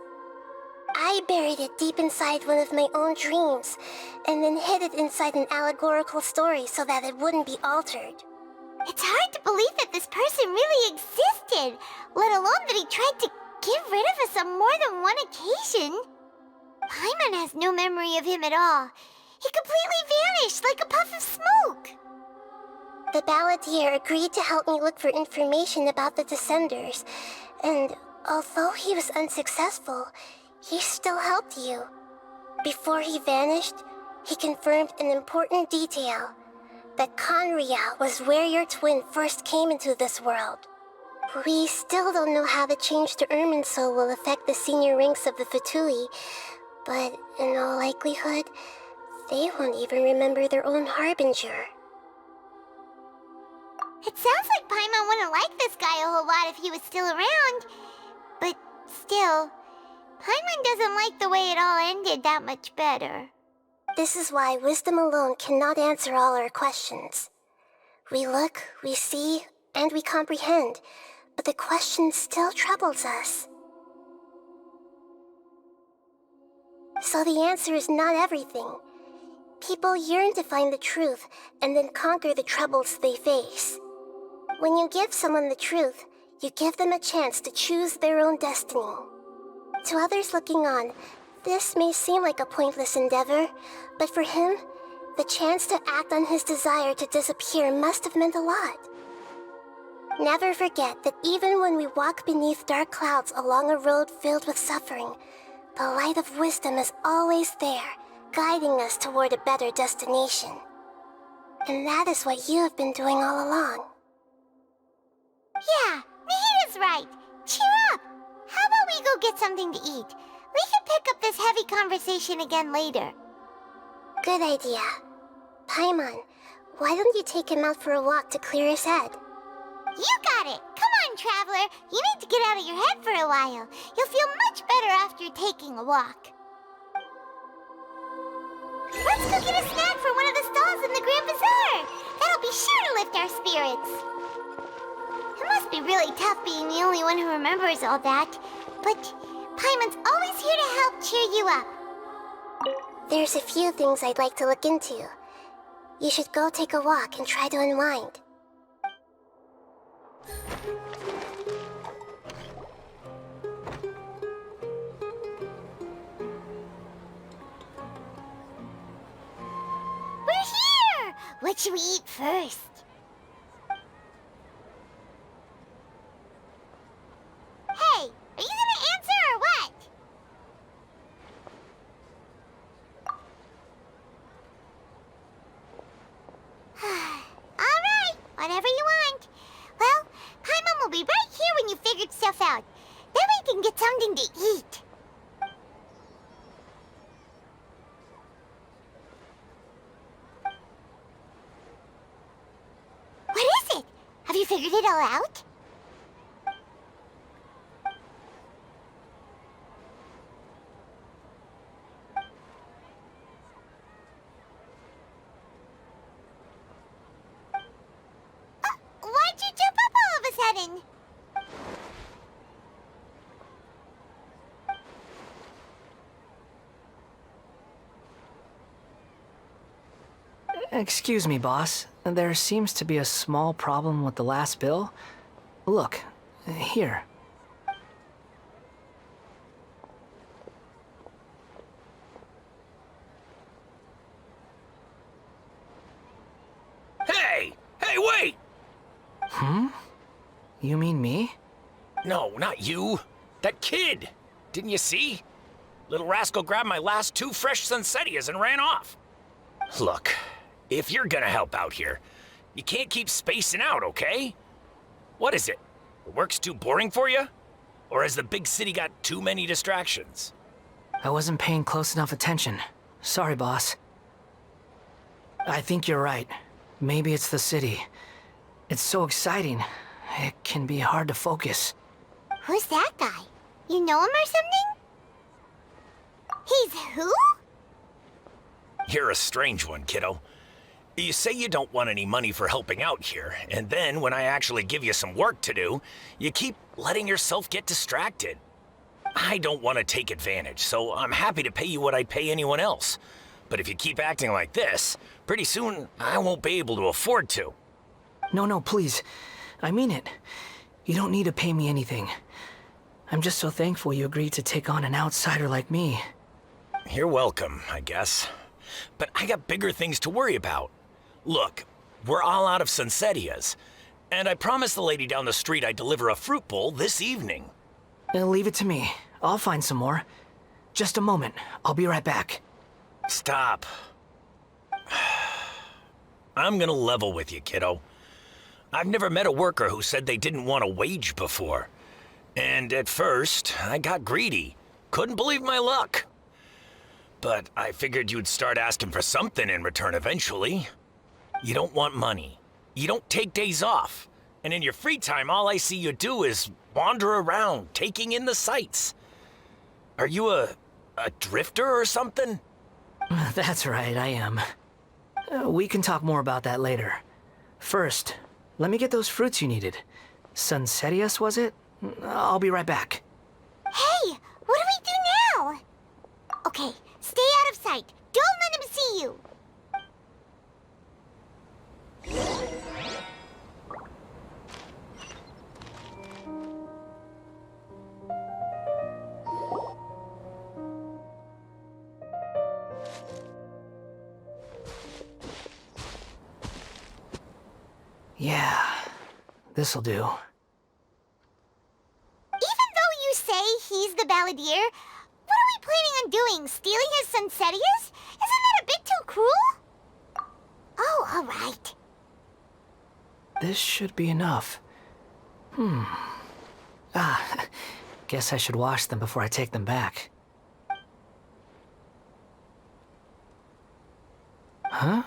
Speaker 5: I buried it deep inside one of my own dreams, and then hid it inside an allegorical story so that it wouldn't be altered.
Speaker 1: It's hard to believe that this person really existed, let alone that he tried to get rid of us on more than one occasion. Paimon has no memory of him at all. He completely vanished like a puff of smoke.
Speaker 5: The Balladeer agreed to help me look for information about the Descenders, and although he was unsuccessful, he still helped you. Before he vanished, he confirmed an important detail, that Conria was where your twin first came into this world. We still don't know how the change to Irminsul will affect the senior ranks of the Fatui, but in all likelihood, they won't even remember their own Harbinger.
Speaker 1: It sounds like Paimon wouldn't like this guy a whole lot if he was still around. But still, Paimon doesn't like the way it all ended that much better.
Speaker 5: This is why wisdom alone cannot answer all our questions. We look, we see, and we comprehend, but the question still troubles us. So the answer is not everything. People yearn to find the truth and then conquer the troubles they face. When you give someone the truth, you give them a chance to choose their own destiny. To others looking on, this may seem like a pointless endeavor, but for him, the chance to act on his desire to disappear must have meant a lot. Never forget that even when we walk beneath dark clouds along a road filled with suffering, the light of wisdom is always there, guiding us toward a better destination. And that is what you have been doing all along.
Speaker 1: Yeah, Nahita's right. Cheer up. How about we go get something to eat? We can pick up this heavy conversation again later.
Speaker 5: Good idea. Paimon, why don't you take him out for a walk to clear his head?
Speaker 1: You got it! Come on, Traveler! You need to get out of your head for a while. You'll feel much better after taking a walk. Let's go get a snack from one of the stalls sales in the Grand Bazaar. That'll be sure to lift our spirits. It must be really tough being the only one who remembers all that. But Paimon's always here to help cheer you up.
Speaker 5: There's a few things I'd like to look into. You should go take a walk and try to unwind.
Speaker 1: We're here! What should we eat first? Hey, are you gonna answer or what? Alright, whatever you want. Well, Paimon will be right here when you figured stuff out. Then we can get something to eat. What is it? Have you figured it all out? Why'd you jump up all of a sudden?
Speaker 4: Excuse me, boss. There seems to be a small problem with the last bill. Look, here.
Speaker 13: Hey! Hey, wait!
Speaker 4: You mean me?
Speaker 13: No, not you. That kid! Didn't you see? Little rascal grabbed my last 2 fresh Sunsetias and ran off. Look, if you're gonna help out here, you can't keep spacing out, okay? What is it? The work's too boring for you? Or has the big city got too many distractions?
Speaker 4: I wasn't paying close enough attention. Sorry, boss. I think you're right. Maybe it's the city. It's so exciting. It can be hard to focus.
Speaker 1: Who's that guy? You know him or something? He's who?
Speaker 13: You're a strange one, kiddo. You say you don't want any money for helping out here, and then when I actually give you some work to do, you keep letting yourself get distracted. I don't want to take advantage, so I'm happy to pay you what I'd pay anyone else. But if you keep acting like this, pretty soon I won't be able to afford to.
Speaker 4: No, please. I mean it. You don't need to pay me anything. I'm just so thankful you agreed to take on an outsider like me.
Speaker 13: You're welcome, I guess. But I got bigger things to worry about. Look, we're all out of Sunsetias, and I promised the lady down the street I'd deliver a fruit bowl this evening.
Speaker 4: Leave it to me. I'll find some more. Just a moment. I'll be right back.
Speaker 13: Stop. I'm gonna level with you, kiddo. I've never met a worker who said they didn't want a wage before. And at first, I got greedy. Couldn't believe my luck. But I figured you'd start asking for something in return eventually. You don't want money. You don't take days off. And in your free time, all I see you do is wander around, taking in the sights. Are you a drifter or something?
Speaker 4: That's right, I am. We can talk more about that later. First, let me get those fruits you needed. Sunsetias, was it? I'll be right back.
Speaker 1: Hey, what do we do now? Okay, stay out of sight. Don't let him see you.
Speaker 4: Yeah, this'll do.
Speaker 1: Even though you say he's the balladeer, what are we planning on doing? Stealing his Sunsetias? Isn't that a bit too cruel? Oh, all right.
Speaker 4: This should be enough. Guess I should wash them before I take them back. Huh?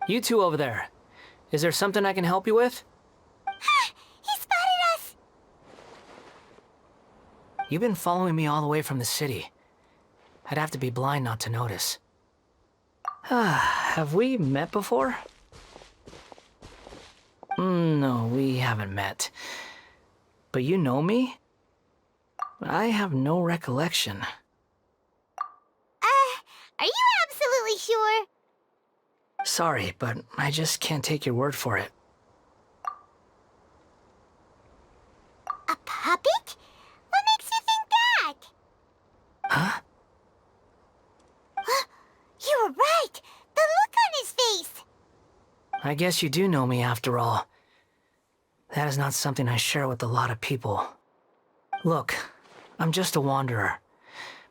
Speaker 4: You two over there. Is there something I can help you with?
Speaker 1: He spotted us!
Speaker 4: You've been following me all the way from the city. I'd have to be blind not to notice. Have we met before? No, we haven't met. But you know me? I have no recollection.
Speaker 1: Are you absolutely sure?
Speaker 4: Sorry, but I just can't take your word for it.
Speaker 1: A puppet? What makes you think that?
Speaker 4: Huh?
Speaker 1: You were right! The look on his face!
Speaker 4: I guess you do know me after all. That is not something I share with a lot of people. Look, I'm just a wanderer.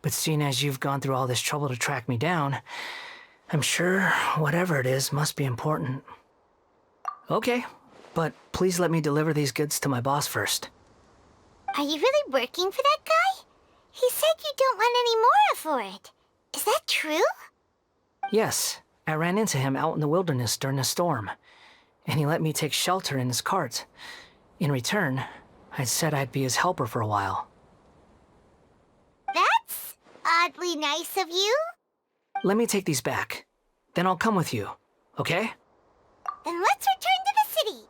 Speaker 4: But seeing as you've gone through all this trouble to track me down, I'm sure whatever it is must be important. Okay, but please let me deliver these goods to my boss first.
Speaker 1: Are you really working for that guy? He said you don't want any more for it. Is that true?
Speaker 4: Yes, I ran into him out in the wilderness during a storm, and he let me take shelter in his cart. In return, I said I'd be his helper for a while.
Speaker 1: That's oddly nice of you.
Speaker 4: Let me take these back. Then I'll come with you, okay?
Speaker 1: Then let's return to the city.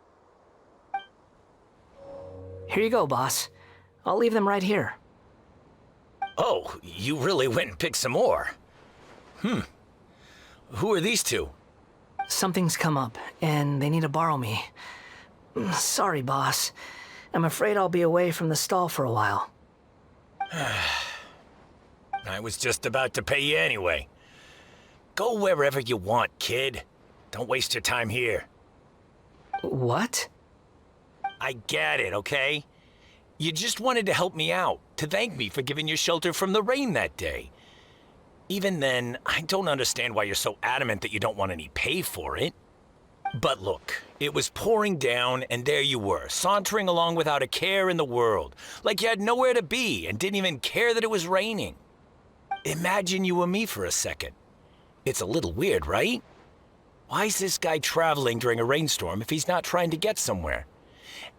Speaker 4: Here you go, boss. I'll leave them right here.
Speaker 13: Oh, you really went and picked some more. Who are these two?
Speaker 4: Something's come up, and they need to borrow me. Sorry, boss. I'm afraid I'll be away from the stall for a while.
Speaker 13: I was just about to pay you anyway. Go wherever you want, kid. Don't waste your time here.
Speaker 4: What?
Speaker 13: I get it, okay? You just wanted to help me out, to thank me for giving you shelter from the rain that day. Even then, I don't understand why you're so adamant that you don't want any pay for it. But look, it was pouring down, and there you were, sauntering along without a care in the world, like you had nowhere to be and didn't even care that it was raining. Imagine you were me for a second. It's a little weird, right? Why is this guy traveling during a rainstorm if he's not trying to get somewhere?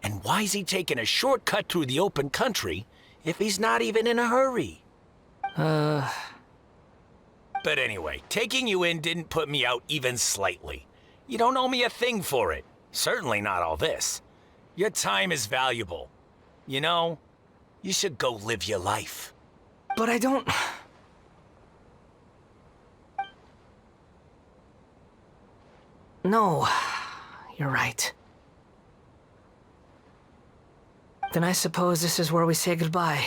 Speaker 13: And why is he taking a shortcut through the open country if he's not even in a hurry? But anyway, taking you in didn't put me out even slightly. You don't owe me a thing for it. Certainly not all this. Your time is valuable. You know, you should go live your life.
Speaker 4: But I don't... No, you're right. Then I suppose this is where we say goodbye.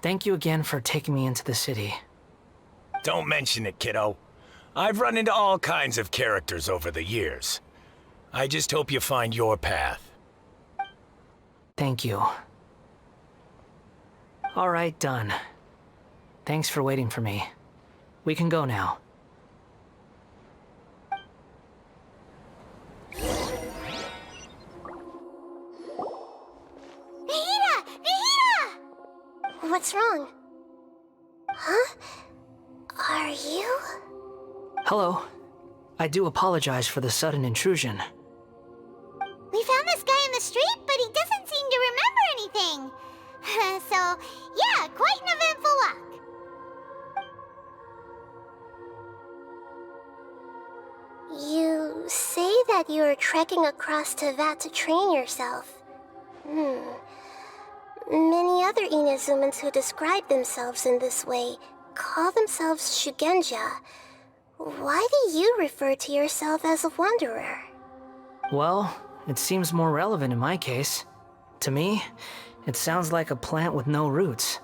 Speaker 4: Thank you again for taking me into the city.
Speaker 13: Don't mention it, kiddo. I've run into all kinds of characters over the years. I just hope you find your path.
Speaker 4: Thank you. All right, done. Thanks for waiting for me. We can go now.
Speaker 5: What's wrong? Huh? Are you?
Speaker 4: Hello. I do apologize for the sudden intrusion.
Speaker 1: We found this guy in the street, but he doesn't seem to remember anything. So, yeah, quite an eventful walk.
Speaker 5: You say that you are trekking across Teyvat to train yourself. Many other Inazumans who describe themselves in this way call themselves Shugenja. Why do you refer to yourself as a wanderer?
Speaker 4: Well, it seems more relevant in my case. To me, it sounds like a plant with no roots.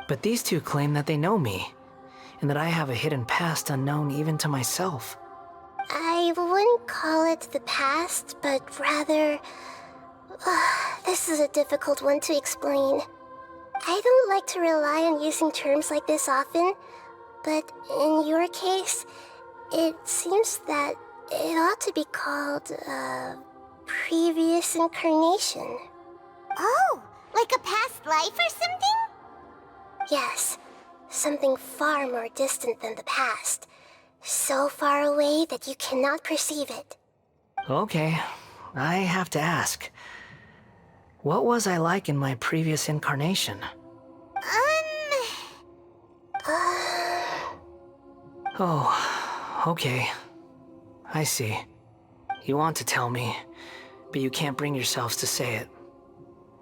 Speaker 4: But these two claim that they know me, and that I have a hidden past unknown even to myself.
Speaker 5: I wouldn't call it the past, but rather... this is a difficult one to explain. I don't like to rely on using terms like this often, but in your case, it seems that it ought to be called, previous incarnation.
Speaker 1: Oh, like a past life or something?
Speaker 5: Yes, something far more distant than the past. So far away that you cannot perceive it.
Speaker 4: Okay, I have to ask. What was I like in my previous incarnation? Oh, okay. I see. You want to tell me, but you can't bring yourselves to say it.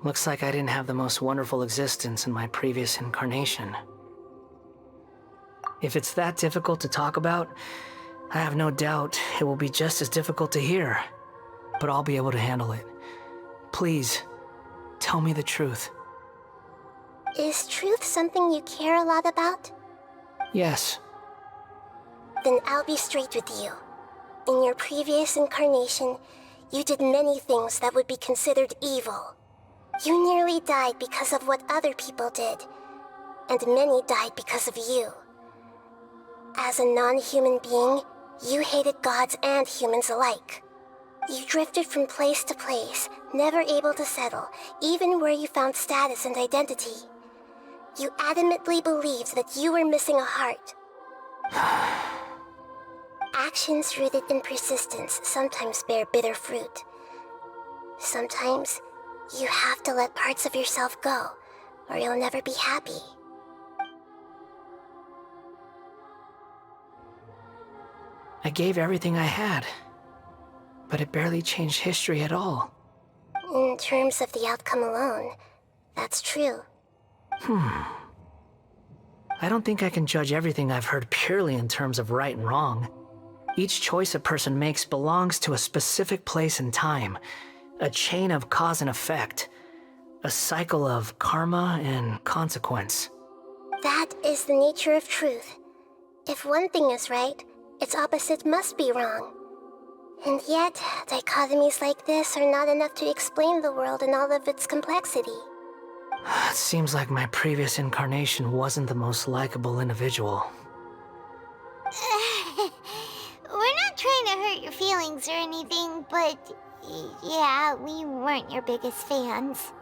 Speaker 4: Looks like I didn't have the most wonderful existence in my previous incarnation. If it's that difficult to talk about, I have no doubt it will be just as difficult to hear. But I'll be able to handle it. Please, tell me the truth.
Speaker 5: Is truth something you care a lot about?
Speaker 4: Yes.
Speaker 5: Then I'll be straight with you. In your previous incarnation, you did many things that would be considered evil. You nearly died because of what other people did, and many died because of you. As a non-human being, you hated gods and humans alike. You drifted from place to place, never able to settle, even where you found status and identity. You adamantly believed that you were missing a heart. Actions rooted in persistence sometimes bear bitter fruit. Sometimes, you have to let parts of yourself go, or you'll never be happy.
Speaker 4: I gave everything I had, but it barely changed history at all.
Speaker 5: In terms of the outcome alone, that's true.
Speaker 4: I don't think I can judge everything I've heard purely in terms of right and wrong. Each choice a person makes belongs to a specific place and time, a chain of cause and effect, a cycle of karma and consequence.
Speaker 5: That is the nature of truth. If one thing is right, its opposite must be wrong. And yet, dichotomies like this are not enough to explain the world in all of its complexity.
Speaker 4: It seems like my previous incarnation wasn't the most likable individual.
Speaker 1: We're not trying to hurt your feelings or anything, but yeah, we weren't your biggest fans.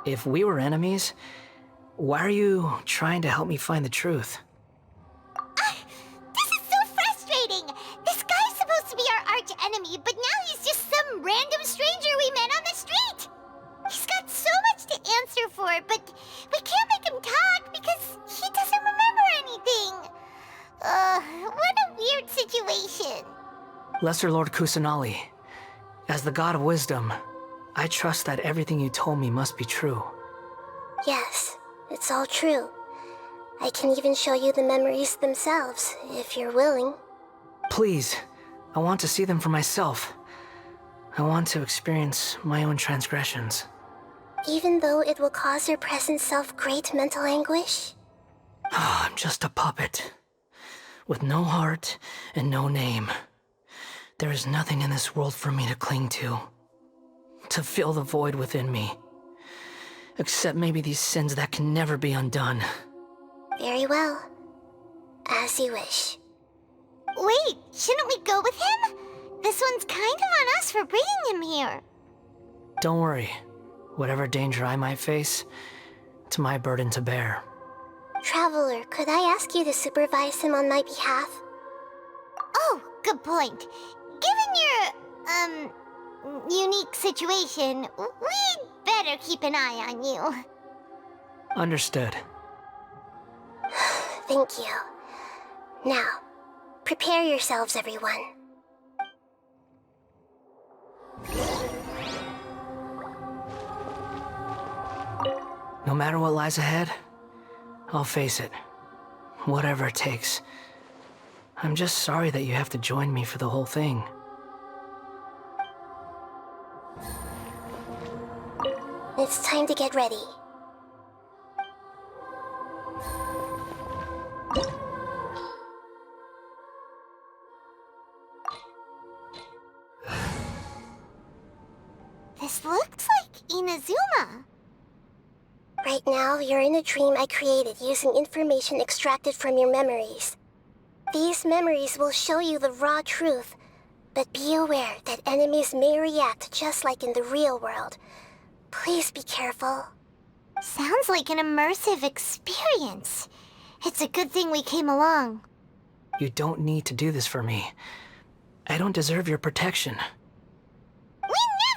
Speaker 4: If we were enemies, why are you trying to help me find the truth?
Speaker 1: This is so frustrating! This guy's supposed to be our arch enemy, but now he's just some random stranger we met on the street! He's got so much to answer for, but we can't make him talk because he doesn't remember anything! What a weird situation.
Speaker 4: Lesser Lord Kusanali, as the god of wisdom, I trust that everything you told me must be true.
Speaker 5: Yes, it's all true. I can even show you the memories themselves, if you're willing.
Speaker 4: Please, I want to see them for myself. I want to experience my own transgressions.
Speaker 5: Even though it will cause your present self great mental anguish?
Speaker 4: I'm just a puppet, with no heart and no name. There is nothing in this world for me to cling to fill the void within me. Except maybe these sins that can never be undone.
Speaker 5: Very well. As you wish.
Speaker 1: Wait, shouldn't we go with him? This one's kind of on us for bringing him here.
Speaker 4: Don't worry. Whatever danger I might face, it's my burden to bear.
Speaker 5: Traveler, could I ask you to supervise him on my behalf?
Speaker 1: Oh, good point. Given your, unique situation, we'd better keep an eye on you.
Speaker 4: Understood.
Speaker 5: Thank you. Now, prepare yourselves, everyone.
Speaker 4: No matter what lies ahead, I'll face it. Whatever it takes. I'm just sorry that you have to join me for the whole thing.
Speaker 5: It's time to get ready.
Speaker 1: This looks like Inazuma.
Speaker 5: Right now, you're in a dream I created using information extracted from your memories. These memories will show you the raw truth, but be aware that enemies may react just like in the real world. Please be careful.
Speaker 1: Sounds like an immersive experience. It's a good thing we came along.
Speaker 4: You don't need to do this for me. I don't deserve your protection.
Speaker 1: We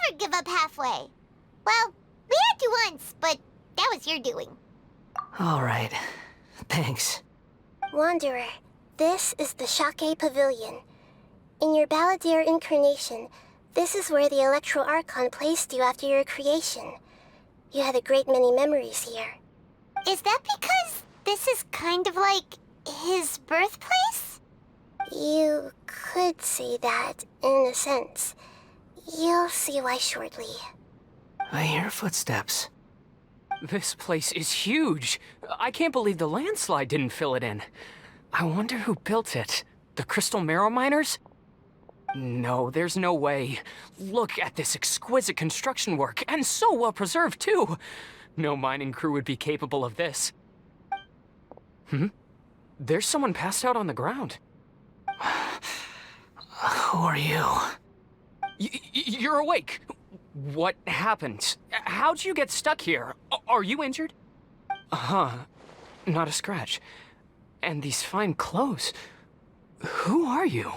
Speaker 1: never give up halfway. Well, we had to once, but that was your doing.
Speaker 4: All right. Thanks.
Speaker 5: Wanderer, This is the Shake Pavilion. In your Balladeer incarnation, this is where the Electro Archon placed you after your creation. You had a great many memories here.
Speaker 1: Is that because this is kind of like his birthplace?
Speaker 5: You could say that, in a sense. You'll see why shortly.
Speaker 4: I hear footsteps.
Speaker 14: This place is huge. I can't believe the landslide didn't fill it in. I wonder who built it. The Crystal Marrow Miners? No, there's no way. Look at this exquisite construction work, and so well preserved, too. No mining crew would be capable of this. There's someone passed out on the ground.
Speaker 4: Who are you?
Speaker 14: You're awake. What happened? How'd you get stuck here? Are you injured? Not a scratch. And these fine clothes. Who are you?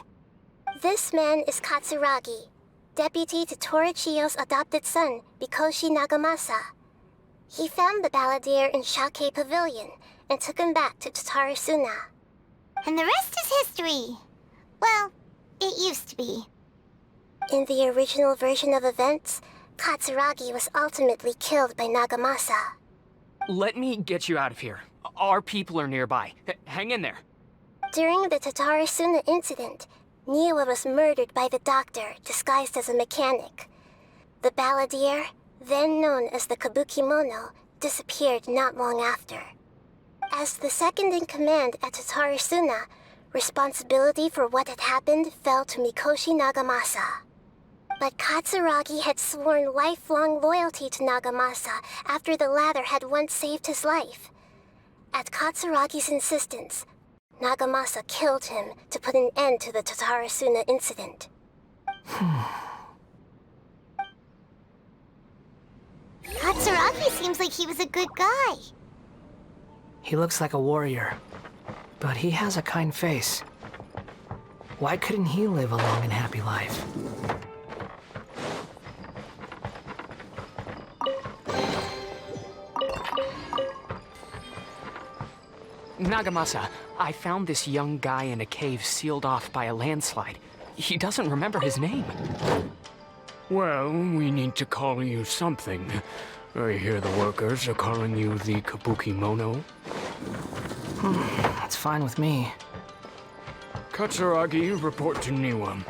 Speaker 5: This man is Katsuragi, deputy to Torichio's adopted son, Mikoshi Nagamasa. He found the Balladeer in Shake Pavilion and took him back to Tatarasuna.
Speaker 1: And the rest is history. Well, it used to be.
Speaker 5: In the original version of events, Katsuragi was ultimately killed by Nagamasa.
Speaker 14: Let me get you out of here. Our people are nearby. Hang in there.
Speaker 5: During the Tatarasuna incident, Niwa was murdered by the doctor disguised as a mechanic. The Balladeer, then known as the Kabukimono, disappeared not long after. As the second in command at Tatarasuna, responsibility for what had happened fell to Mikoshi Nagamasa. But Katsuragi had sworn lifelong loyalty to Nagamasa after the latter had once saved his life. At Katsuragi's insistence, Nagamasa killed him to put an end to the Tatarasuna incident.
Speaker 1: Katsuragi seems like he was a good guy.
Speaker 4: He looks like a warrior, but he has a kind face. Why couldn't he live a long and happy life?
Speaker 14: Nagamasa, I found this young guy in a cave sealed off by a landslide. He doesn't remember his name.
Speaker 9: Well, we need to call you something. I hear the workers are calling you the Kabukimono.
Speaker 4: That's fine with me.
Speaker 9: Katsuragi, report to Niwa.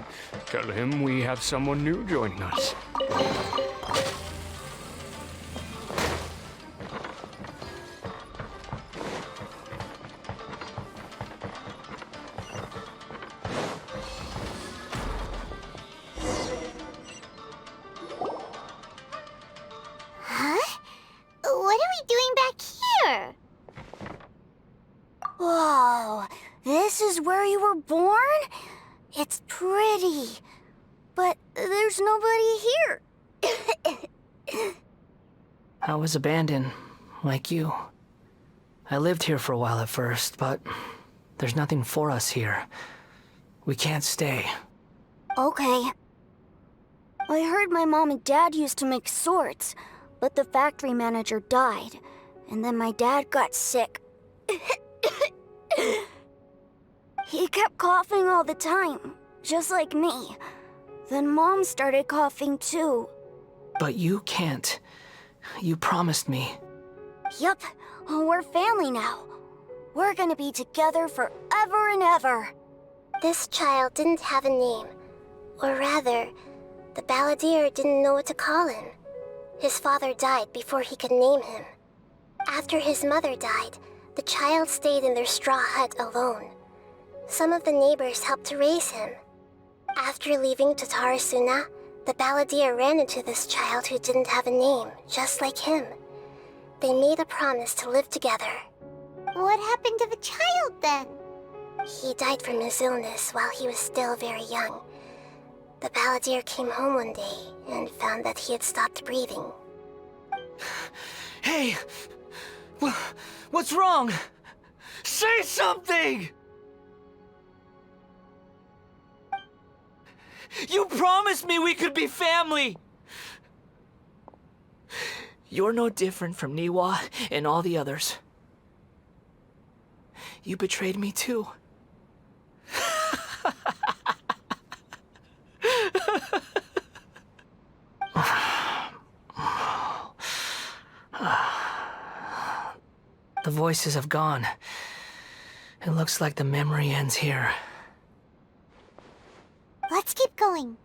Speaker 9: Tell him we have someone new joining us.
Speaker 1: What are we doing back here?
Speaker 15: Whoa, this is where you were born? It's pretty, but there's nobody here.
Speaker 4: I was abandoned, like you. I lived here for a while at first, but there's nothing for us here. We can't stay.
Speaker 15: Okay. I heard my mom and dad used to make swords, but the factory manager died, and then my dad got sick. He kept coughing all the time, just like me. Then Mom started coughing too.
Speaker 4: But you can't. You promised me.
Speaker 15: Yup, we're family now. We're gonna be together forever and ever.
Speaker 5: This child didn't have a name. Or rather, the Balladeer didn't know what to call him. His father died before he could name him. After his mother died, the child stayed in their straw hut alone. Some of the neighbors helped to raise him. After leaving Tatarasuna, the Balladeer ran into this child who didn't have a name, just like him. They made a promise to live together.
Speaker 1: What happened to the child then?
Speaker 5: He died from his illness while he was still very young. The Balladeer came home one day and found that he had stopped breathing.
Speaker 4: Hey! What's wrong? Say something! You promised me we could be family! You're no different from Niwa and all the others. You betrayed me too. voices have gone. It looks like the memory ends here.
Speaker 1: Let's keep going.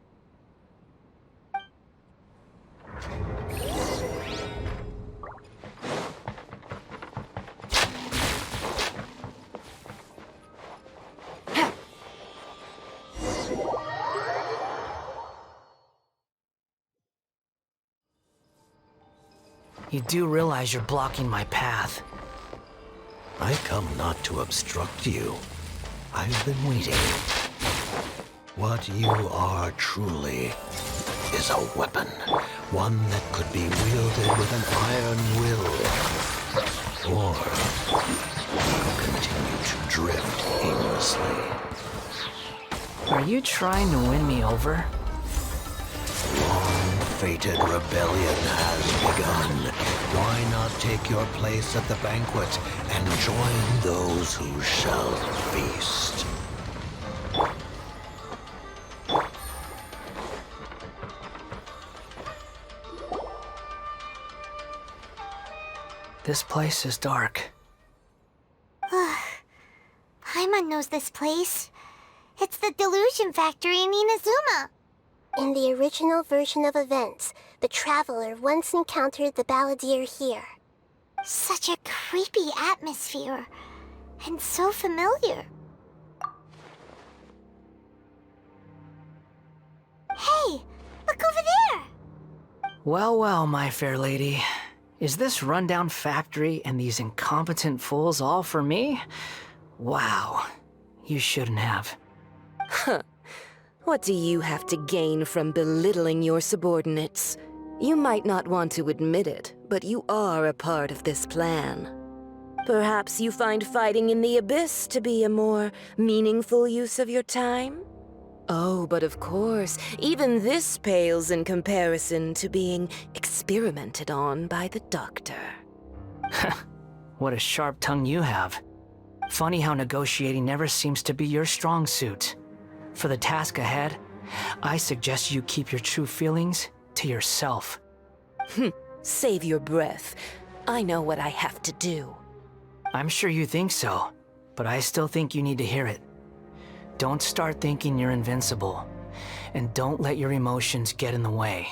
Speaker 4: You do realize you're blocking my path.
Speaker 16: I come not to obstruct you. I've been waiting. What you are truly is a weapon. One that could be wielded with an iron will. Or you continue to drift aimlessly.
Speaker 4: Are you trying to win me over?
Speaker 16: Long-fated rebellion has begun. Why not take your place at the banquet and join those who shall feast?
Speaker 4: This place is dark.
Speaker 1: Paimon knows this place. It's the Delusion Factory in Inazuma.
Speaker 5: In the original version of events, the Traveler once encountered the Balladeer here.
Speaker 1: Such a creepy atmosphere. And so familiar. Hey! Look over there!
Speaker 4: Well, well, my fair lady. Is this rundown factory and these incompetent fools all for me? Wow. You shouldn't have.
Speaker 17: Huh. What do you have to gain from belittling your subordinates? You might not want to admit it, but you are a part of this plan. Perhaps you find fighting in the Abyss to be a more meaningful use of your time? Oh, but of course, even this pales in comparison to being experimented on by the Doctor.
Speaker 4: What a sharp tongue you have. Funny how negotiating never seems to be your strong suit. For the task ahead, I suggest you keep your true feelings to yourself.
Speaker 17: Save your breath. I know what I have to do.
Speaker 4: I'm sure you think so, but I still think you need to hear it. Don't start thinking you're invincible, and don't let your emotions get in the way.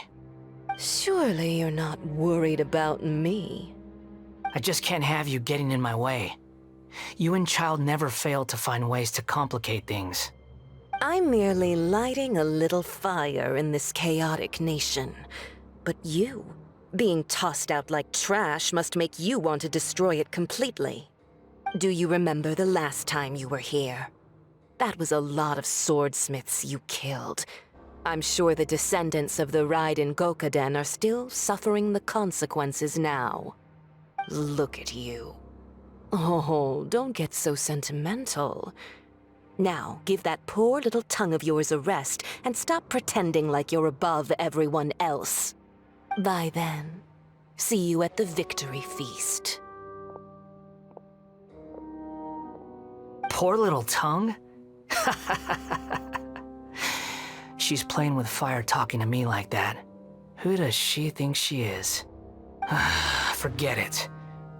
Speaker 17: Surely you're not worried about me.
Speaker 4: I just can't have you getting in my way. You and Child never fail to find ways to complicate things.
Speaker 17: I'm merely lighting a little fire in this chaotic nation. But you, being tossed out like trash, must make you want to destroy it completely. Do you remember the last time you were here? That was a lot of swordsmiths you killed. I'm sure the descendants of the Raiden Gokaden are still suffering the consequences now. Look at you. Oh, don't get so sentimental. Now, give that poor little tongue of yours a rest and stop pretending like you're above everyone else. Bye then. See you at the victory feast.
Speaker 4: Poor little tongue? She's playing with fire talking to me like that. Who does she think she is? Forget it.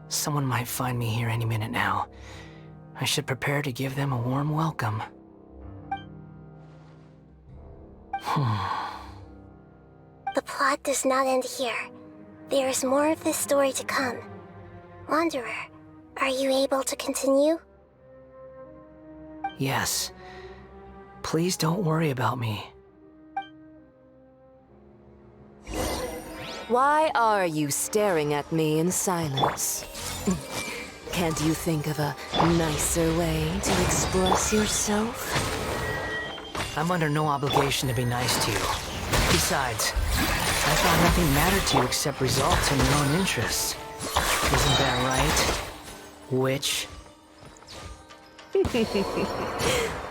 Speaker 4: Someone might find me here any minute now. I should prepare to give them a warm welcome.
Speaker 5: The plot does not end here. There is more of this story to come. Wanderer, are you able to continue?
Speaker 4: Yes. Please don't worry about me.
Speaker 17: Why are you staring at me in silence? Can't you think of a nicer way to express yourself?
Speaker 4: I'm under no obligation to be nice to you. Besides, I thought nothing mattered to you except results and your own interests. Isn't that right, witch?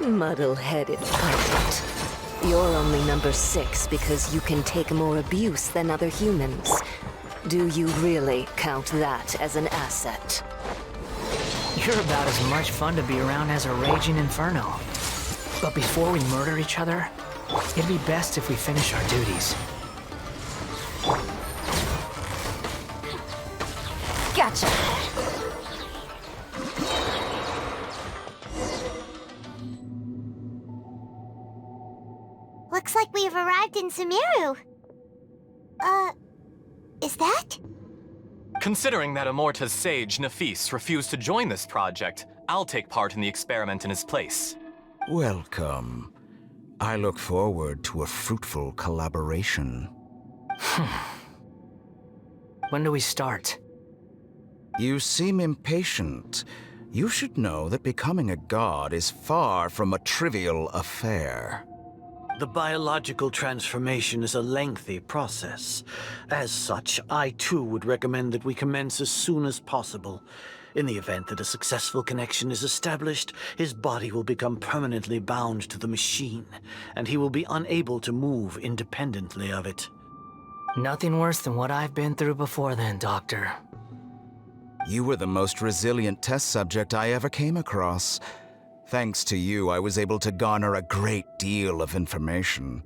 Speaker 17: Muddle-headed puppet. You're only number 6 because you can take more abuse than other humans. Do you really count that as an asset?
Speaker 4: You're about as much fun to be around as a raging inferno. But before we murder each other, it'd be best if we finish our duties.
Speaker 17: Gotcha!
Speaker 1: Looks like we have arrived in Sumeru. Is that?
Speaker 6: Considering that Amorta's sage, Nafis, refused to join this project, I'll take part in the experiment in his place.
Speaker 8: Welcome. I look forward to a fruitful collaboration.
Speaker 4: When do we start?
Speaker 8: You seem impatient. You should know that becoming a god is far from a trivial affair.
Speaker 16: The biological transformation is a lengthy process. As such, I too would recommend that we commence as soon as possible. In the event that a successful connection is established, his body will become permanently bound to the machine, and he will be unable to move independently of it.
Speaker 4: Nothing worse than what I've been through before then, Doctor.
Speaker 8: You were the most resilient test subject I ever came across. Thanks to you, I was able to garner a great deal of information.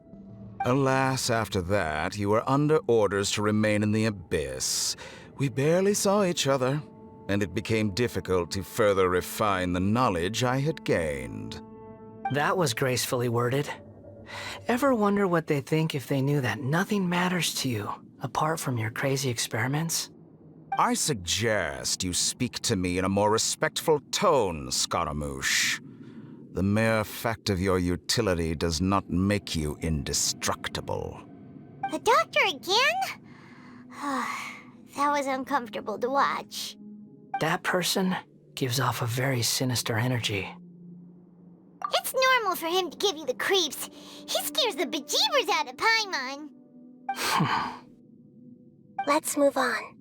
Speaker 8: Alas, after that, you were under orders to remain in the Abyss. We barely saw each other, and it became difficult to further refine the knowledge I had gained.
Speaker 4: That was gracefully worded. Ever wonder what they think if they knew that nothing matters to you, apart from your crazy experiments?
Speaker 8: I suggest you speak to me in a more respectful tone, Scaramouche. The mere fact of your utility does not make you indestructible.
Speaker 1: The doctor again? That was uncomfortable to watch.
Speaker 4: That person gives off a very sinister energy.
Speaker 1: It's normal for him to give you the creeps. He scares the bejeebers out of Paimon.
Speaker 5: Let's move on.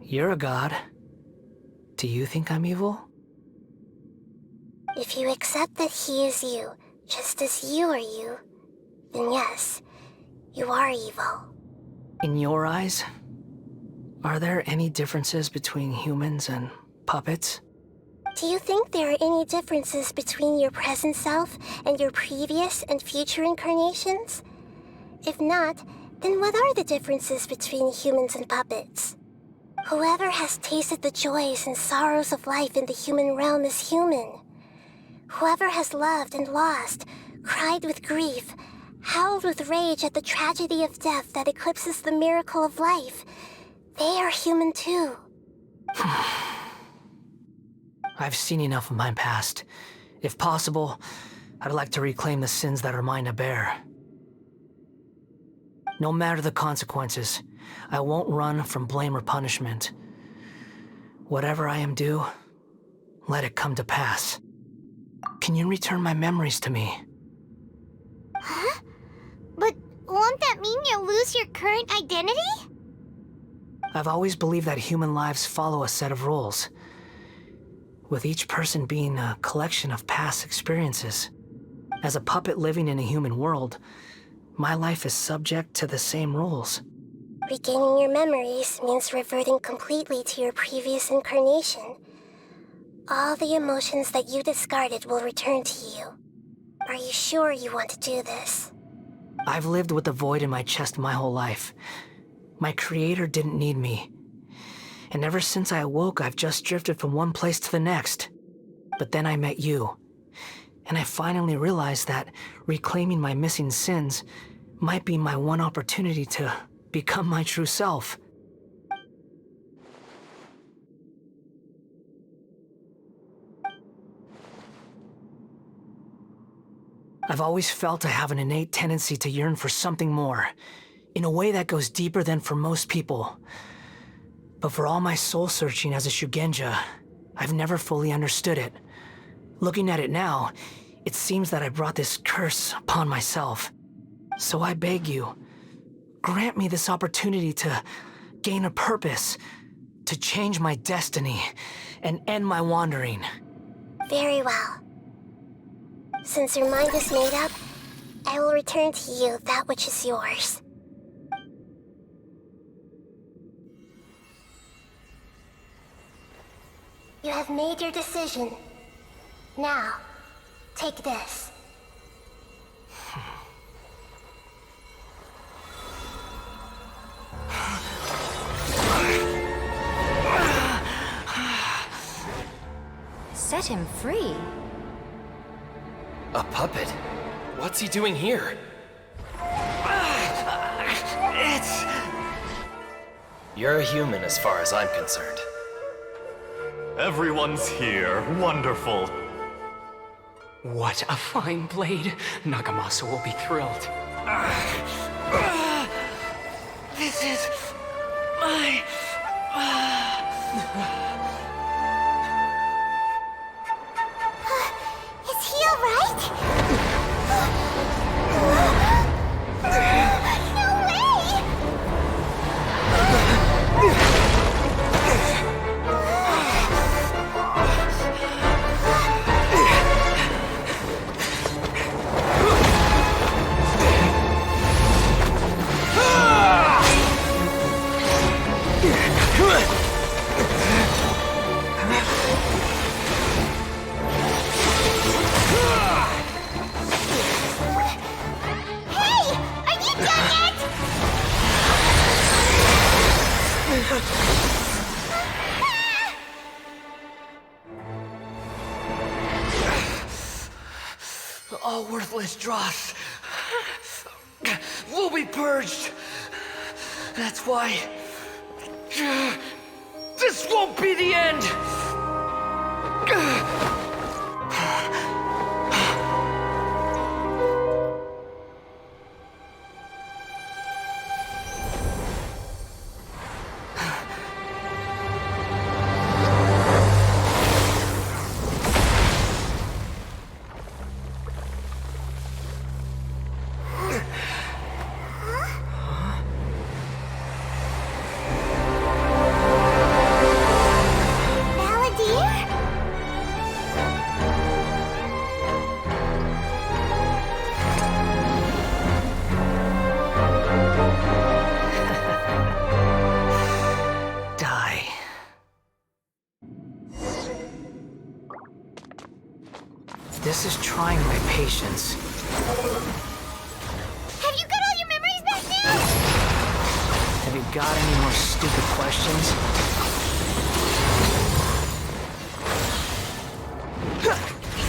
Speaker 4: You're a god. Do you think I'm evil?
Speaker 5: If you accept that he is you, just as you are you, then yes, you are evil.
Speaker 4: In your eyes, are there any differences between humans and puppets?
Speaker 5: Do you think there are any differences between your present self and your previous and future incarnations? If not, then what are the differences between humans and puppets? Whoever has tasted the joys and sorrows of life in the human realm is human. Whoever has loved and lost, cried with grief, howled with rage at the tragedy of death that eclipses the miracle of life, they are human too.
Speaker 4: I've seen enough of my past. If possible, I'd like to reclaim the sins that are mine to bear. No matter the consequences, I won't run from blame or punishment. Whatever I am due, let it come to pass. Can you return my memories to me?
Speaker 1: Huh? But won't that mean you'll lose your current identity?
Speaker 4: I've always believed that human lives follow a set of rules, with each person being a collection of past experiences. As a puppet living in a human world, my life is subject to the same rules.
Speaker 5: Regaining your memories means reverting completely to your previous incarnation. All the emotions that you discarded will return to you. Are you sure you want to do this?
Speaker 4: I've lived with a void in my chest my whole life. My creator didn't need me. And ever since I awoke, I've just drifted from one place to the next. But then I met you. And I finally realized that reclaiming my missing sins might be my one opportunity to become my true self. I've always felt I have an innate tendency to yearn for something more, in a way that goes deeper than for most people. But for all my soul-searching as a Shugenja, I've never fully understood it. Looking at it now, it seems that I brought this curse upon myself. So I beg you, grant me this opportunity to gain a purpose, to change my destiny, and end my wandering.
Speaker 5: Very well. Since your mind is made up, I will return to you that which is yours. You have made your decision. Now, take this.
Speaker 18: set him free.
Speaker 7: A puppet? What's he doing here? You're a human as far as I'm concerned.
Speaker 6: Everyone's here. Wonderful.
Speaker 14: What a fine blade. Nagamasa will be thrilled.
Speaker 4: This is my...
Speaker 1: Is he alright? No way!
Speaker 4: All worthless dross will be purged. That's why this won't be the end. This is trying my patience.
Speaker 1: Have you got all your memories back now?
Speaker 4: Have you got any more stupid questions?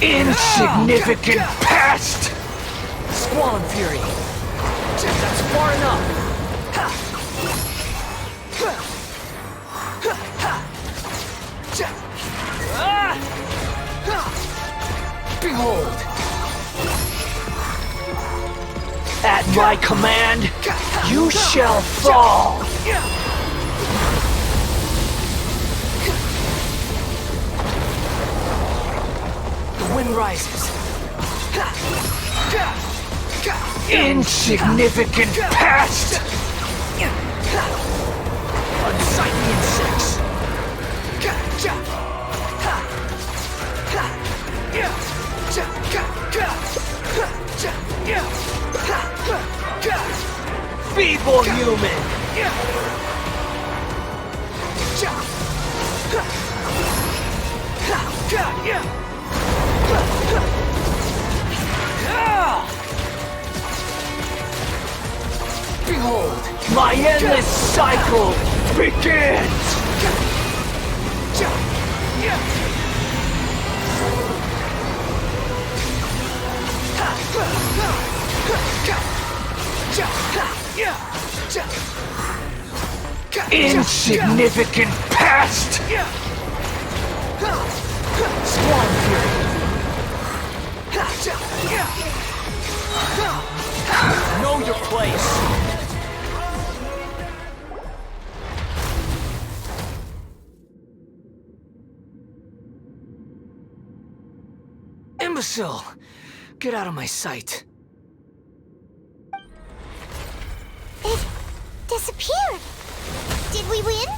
Speaker 4: Insignificant pest! Squall and Fury. That's far enough. Behold! At my command, you shall fall! The wind rises. Insignificant pest! Unsightly insects! Feeble human! Behold, my endless cycle begins! Insignificant pest! Squall Fury! Know your place! Imbecile! Get out of my sight.
Speaker 1: It disappeared. Did we win?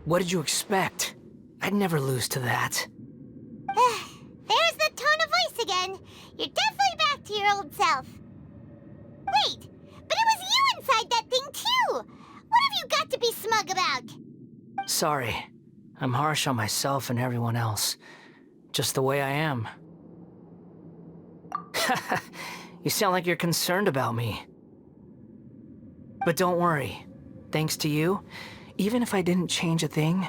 Speaker 4: What did you expect? I'd never lose to that.
Speaker 1: There's the tone of voice again. You're definitely back to your old self. Wait, but it was you inside that thing too! What have you got to be smug about?
Speaker 4: Sorry. I'm harsh on myself and everyone else. Just the way I am. You sound like you're concerned about me. But don't worry. Thanks to you, even if I didn't change a thing,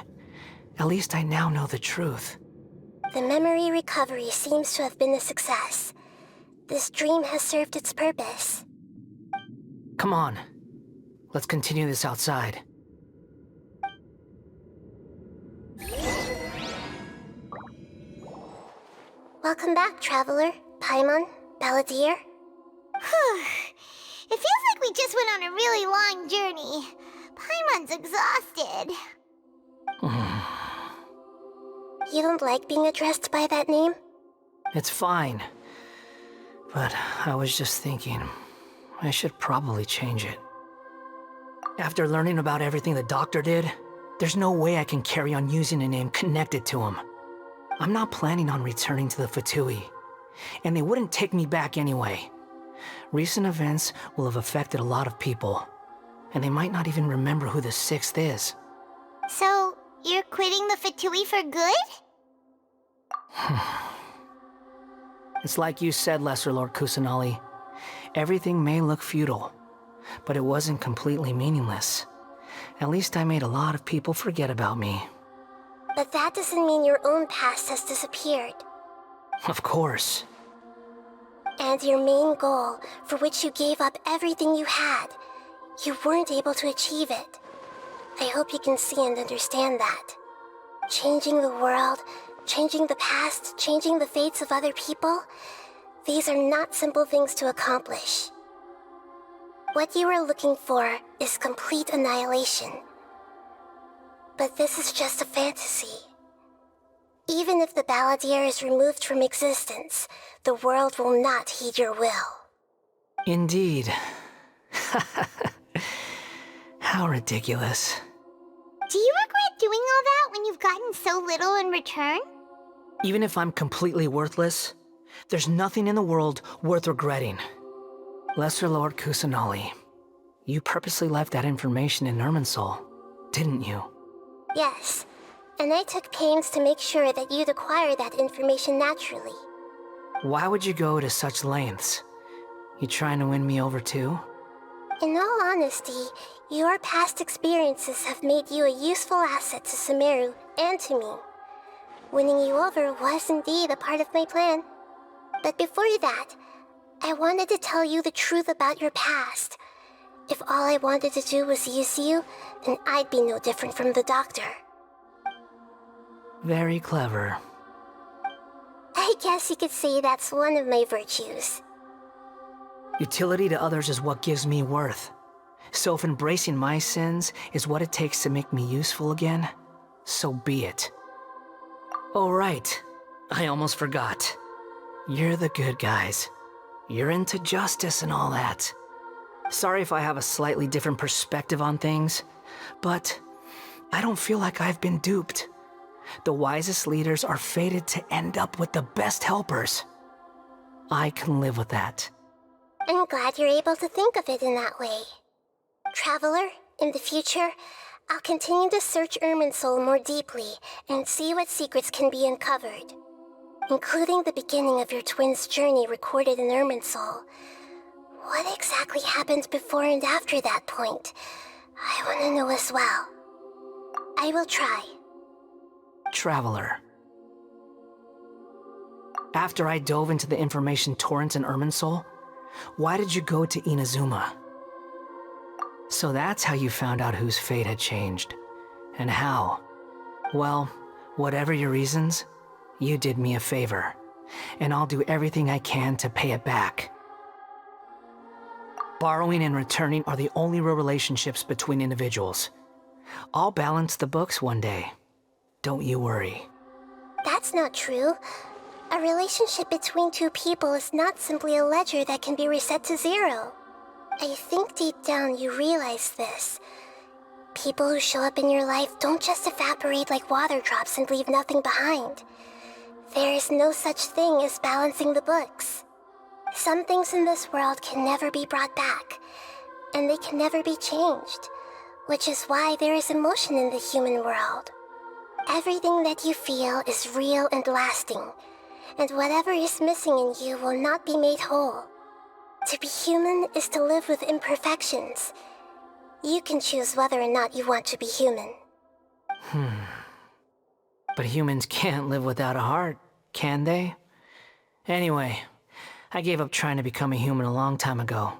Speaker 4: at least I now know the truth.
Speaker 5: The memory recovery seems to have been a success. This dream has served its purpose.
Speaker 4: Come on. Let's continue this outside.
Speaker 5: Welcome back, Traveler, Paimon, Balladeer.
Speaker 1: It feels like we just went on a really long journey. Paimon's exhausted.
Speaker 5: You don't like being addressed by that name?
Speaker 4: It's fine. But I was just thinking, I should probably change it. After learning about everything the doctor did, there's no way I can carry on using a name connected to him. I'm not planning on returning to the Fatui, and they wouldn't take me back anyway. Recent events will have affected a lot of people, and they might not even remember who the 6th is.
Speaker 1: So, you're quitting the Fatui for good?
Speaker 4: It's like you said, Lesser Lord Kusanali. Everything may look futile, but it wasn't completely meaningless. At least I made a lot of people forget about me.
Speaker 5: But that doesn't mean your own past has disappeared.
Speaker 4: Of course.
Speaker 5: And your main goal, for which you gave up everything you had, you weren't able to achieve it. I hope you can see and understand that. Changing the world, changing the past, changing the fates of other people, these are not simple things to accomplish. What you are looking for is complete annihilation. But this is just a fantasy. Even if the Balladeer is removed from existence, the world will not heed your will.
Speaker 4: Indeed. How ridiculous.
Speaker 1: Do you regret doing all that when you've gotten so little in return?
Speaker 4: Even if I'm completely worthless, there's nothing in the world worth regretting. Lesser Lord Kusanali, you purposely left that information in Irminsul, didn't you?
Speaker 5: Yes, and I took pains to make sure that you'd acquire that information naturally.
Speaker 4: Why would you go to such lengths? You trying to win me over too?
Speaker 5: In all honesty, your past experiences have made you a useful asset to Sumeru and to me. Winning you over was indeed a part of my plan. But before that, I wanted to tell you the truth about your past. If all I wanted to do was use you, then I'd be no different from the doctor.
Speaker 4: Very clever.
Speaker 5: I guess you could say that's one of my virtues.
Speaker 4: Utility to others is what gives me worth. So if embracing my sins is what it takes to make me useful again, so be it. Oh right, I almost forgot. You're the good guys. You're into justice and all that. Sorry if I have a slightly different perspective on things, but I don't feel like I've been duped. The wisest leaders are fated to end up with the best helpers. I can live with that.
Speaker 5: I'm glad you're able to think of it in that way. Traveler, in the future, I'll continue to search Irminsul more deeply and see what secrets can be uncovered, including the beginning of your twins' journey recorded in Irminsul. What exactly happened before and after that point? I want to know as well. I will try.
Speaker 4: Traveler. After I dove into the information torrent in Irminsul, why did you go to Inazuma? So that's how you found out whose fate had changed. And how. Well, whatever your reasons, you did me a favor. And I'll do everything I can to pay it back. Borrowing and returning are the only real relationships between individuals. I'll balance the books one day. Don't you worry.
Speaker 5: That's not true. A relationship between two people is not simply a ledger that can be reset to zero. I think deep down you realize this. People who show up in your life don't just evaporate like water drops and leave nothing behind. There is no such thing as balancing the books. Some things in this world can never be brought back, and they can never be changed, which is why there is emotion in the human world. Everything that you feel is real and lasting, and whatever is missing in you will not be made whole. To be human is to live with imperfections. You can choose whether or not you want to be human.
Speaker 4: But humans can't live without a heart, can they? Anyway, I gave up trying to become a human a long time ago.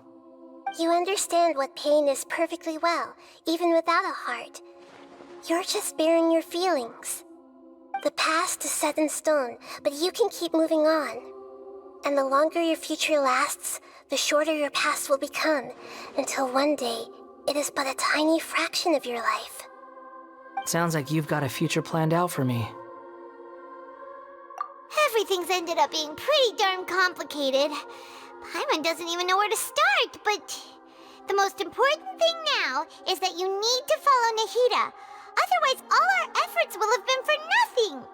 Speaker 5: You understand what pain is perfectly well, even without a heart. You're just bearing your feelings. The past is set in stone, but you can keep moving on. And the longer your future lasts, the shorter your past will become, until one day, it is but a tiny fraction of your life.
Speaker 4: Sounds like you've got a future planned out for me.
Speaker 1: Everything's ended up being pretty darn complicated. Paimon doesn't even know where to start, but the most important thing now is that you need to follow Nahida. Otherwise, all our efforts will have been for nothing.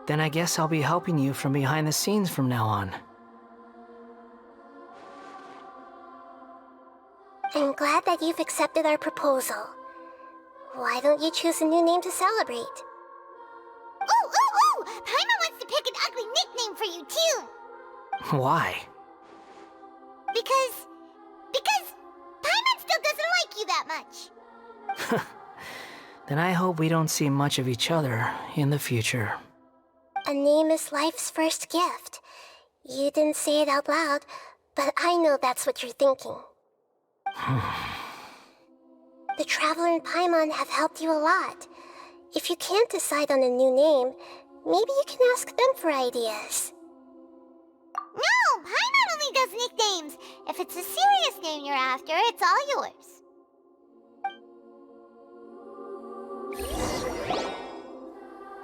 Speaker 4: Then I guess I'll be helping you from behind the scenes from now on.
Speaker 5: I'm glad that you've accepted our proposal. Why don't you choose a new name to celebrate?
Speaker 1: Ooh! Paimon wants to pick an ugly nickname for you, too!
Speaker 4: Why?
Speaker 1: Because Paimon still doesn't like you that much.
Speaker 4: Then I hope we don't see much of each other in the future.
Speaker 5: A name is life's first gift. You didn't say it out loud, but I know that's what you're thinking. The Traveler and Paimon have helped you a lot. If you can't decide on a new name, maybe you can ask them for ideas.
Speaker 1: No! Paimon only does nicknames! If it's a serious name you're after, it's all yours.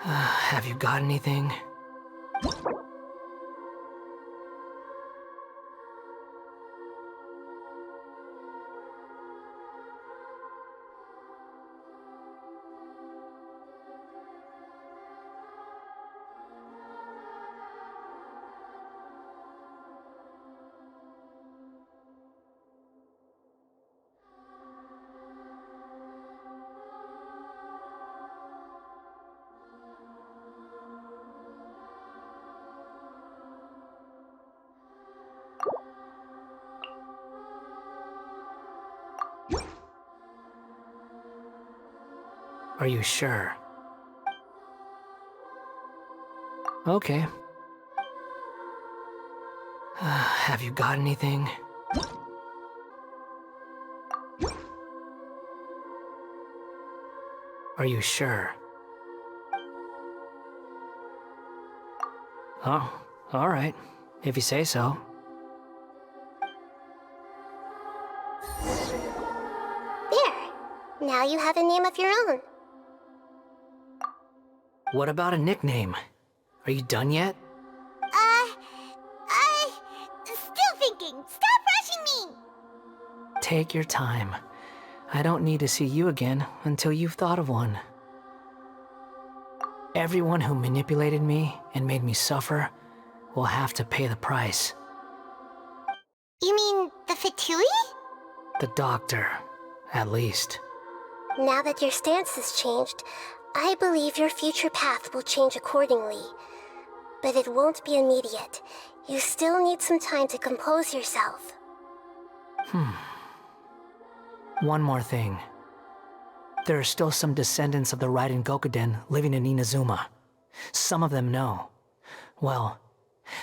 Speaker 4: Have you got anything? Are you sure? Okay. Have you got anything? Are you sure? Oh, all right. If you say so.
Speaker 5: There. Now you have a name of your own.
Speaker 4: What about a nickname? Are you done yet?
Speaker 1: Still thinking. Stop rushing me!
Speaker 4: Take your time. I don't need to see you again until you've thought of one. Everyone who manipulated me and made me suffer will have to pay the price.
Speaker 1: You mean the Fatui?
Speaker 4: The doctor, at least.
Speaker 5: Now that your stance has changed, I believe your future path will change accordingly. But it won't be immediate. You still need some time to compose yourself.
Speaker 4: One more thing. There are still some descendants of the Raiden Gokuden living in Inazuma. Some of them know. Well,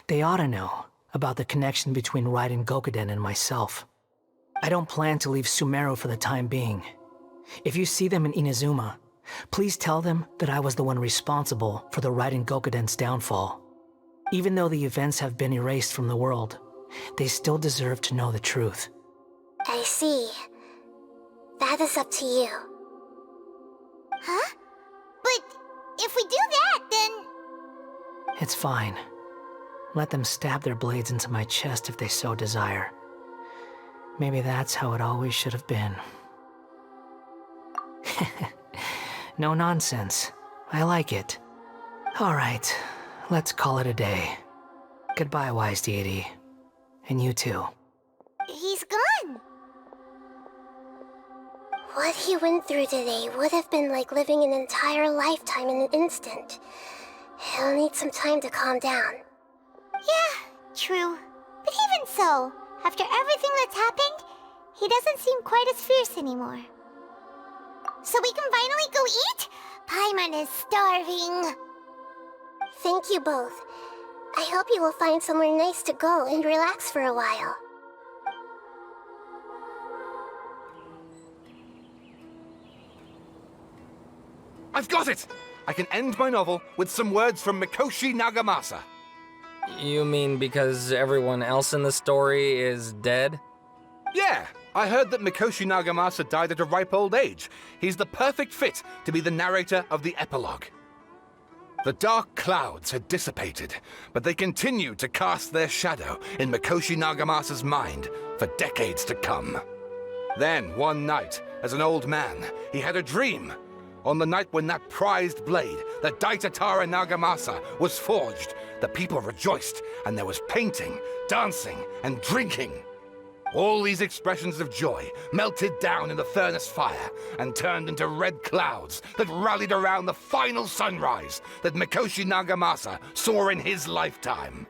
Speaker 4: they ought to know about the connection between Raiden Gokuden and myself. I don't plan to leave Sumeru for the time being. If you see them in Inazuma, please tell them that I was the one responsible for the Raiden Gokuden's downfall. Even though the events have been erased from the world, they still deserve to know the truth.
Speaker 5: I see. That is up to you.
Speaker 1: Huh? But if we do that, then...
Speaker 4: It's fine. Let them stab their blades into my chest if they so desire. Maybe that's how it always should have been. No nonsense. I like it. Alright, let's call it a day. Goodbye, wise deity. And you too.
Speaker 1: He's gone.
Speaker 5: What he went through today would have been like living an entire lifetime in an instant. He'll need some time to calm down.
Speaker 1: Yeah, true. But even so, after everything that's happened, he doesn't seem quite as fierce anymore. So we can finally go eat? Paimon is starving.
Speaker 5: Thank you both. I hope you will find somewhere nice to go and relax for a while.
Speaker 3: I've got it! I can end my novel with some words from Mikoshi Nagamasa.
Speaker 2: You mean because everyone else in the story is dead?
Speaker 3: Yeah, I heard that Mikoshi Nagamasa died at a ripe old age. He's the perfect fit to be the narrator of the epilogue. The dark clouds had dissipated, but they continued to cast their shadow in Mikoshi Nagamasa's mind for decades to come. Then, one night, as an old man, he had a dream. On the night when that prized blade, the Daitatara Nagamasa, was forged, the people rejoiced, and there was painting, dancing, and drinking. All these expressions of joy melted down in the furnace fire and turned into red clouds that rallied around the final sunrise that Mikoshi Nagamasa saw in his lifetime.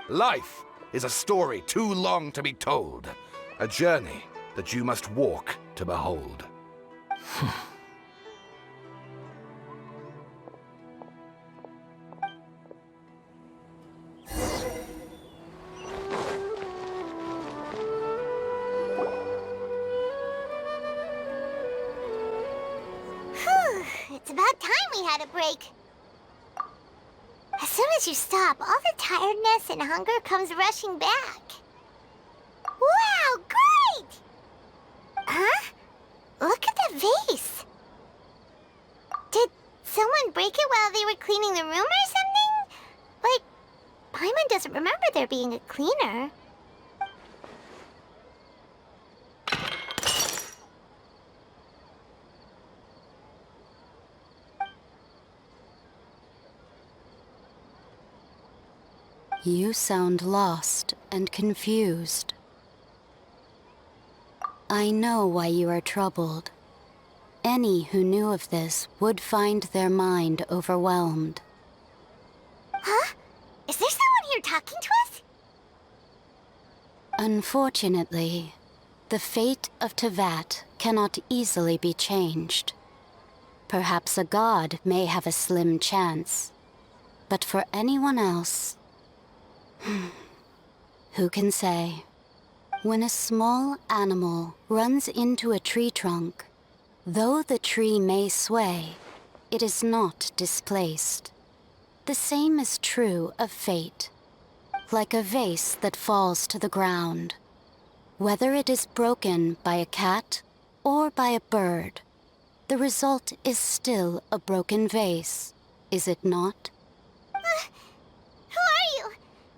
Speaker 3: Life is a story too long to be told, a journey that you must walk to behold.
Speaker 1: It's about time we had a break. As soon as you stop, all the tiredness and hunger comes rushing back. Wow, great! Huh? Look at the vase. Did someone break it while they were cleaning the room or something? Like, Paimon doesn't remember there being a cleaner.
Speaker 18: You sound lost and confused. I know why you are troubled. Any who knew of this would find their mind overwhelmed.
Speaker 1: Huh? Is there someone here talking to us?
Speaker 18: Unfortunately, the fate of Tevat cannot easily be changed. Perhaps a god may have a slim chance, but for anyone else, who can say? When a small animal runs into a tree trunk, though the tree may sway, it is not displaced. The same is true of fate. Like a vase that falls to the ground. Whether it is broken by a cat or by a bird, the result is still a broken vase, is it not?
Speaker 1: Who are you?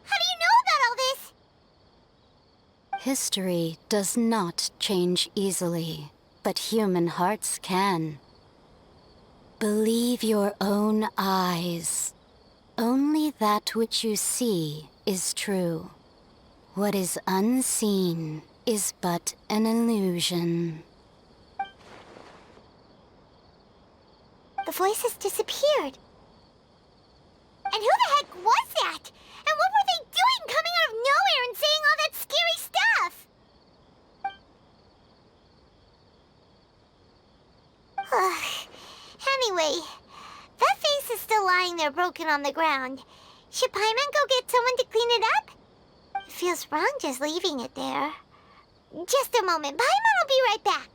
Speaker 1: How do you know about all this?
Speaker 18: History does not change easily, but human hearts can. Believe your own eyes. Only that which you see is true. What is unseen is but an illusion.
Speaker 1: The voice has disappeared. And who the heck was that? And what were they doing coming out of nowhere and saying all that scary stuff? Anyway, that vase is still lying there broken on the ground. Should Paimon go get someone to clean it up? It feels wrong just leaving it there. Just a moment. Paimon will be right back.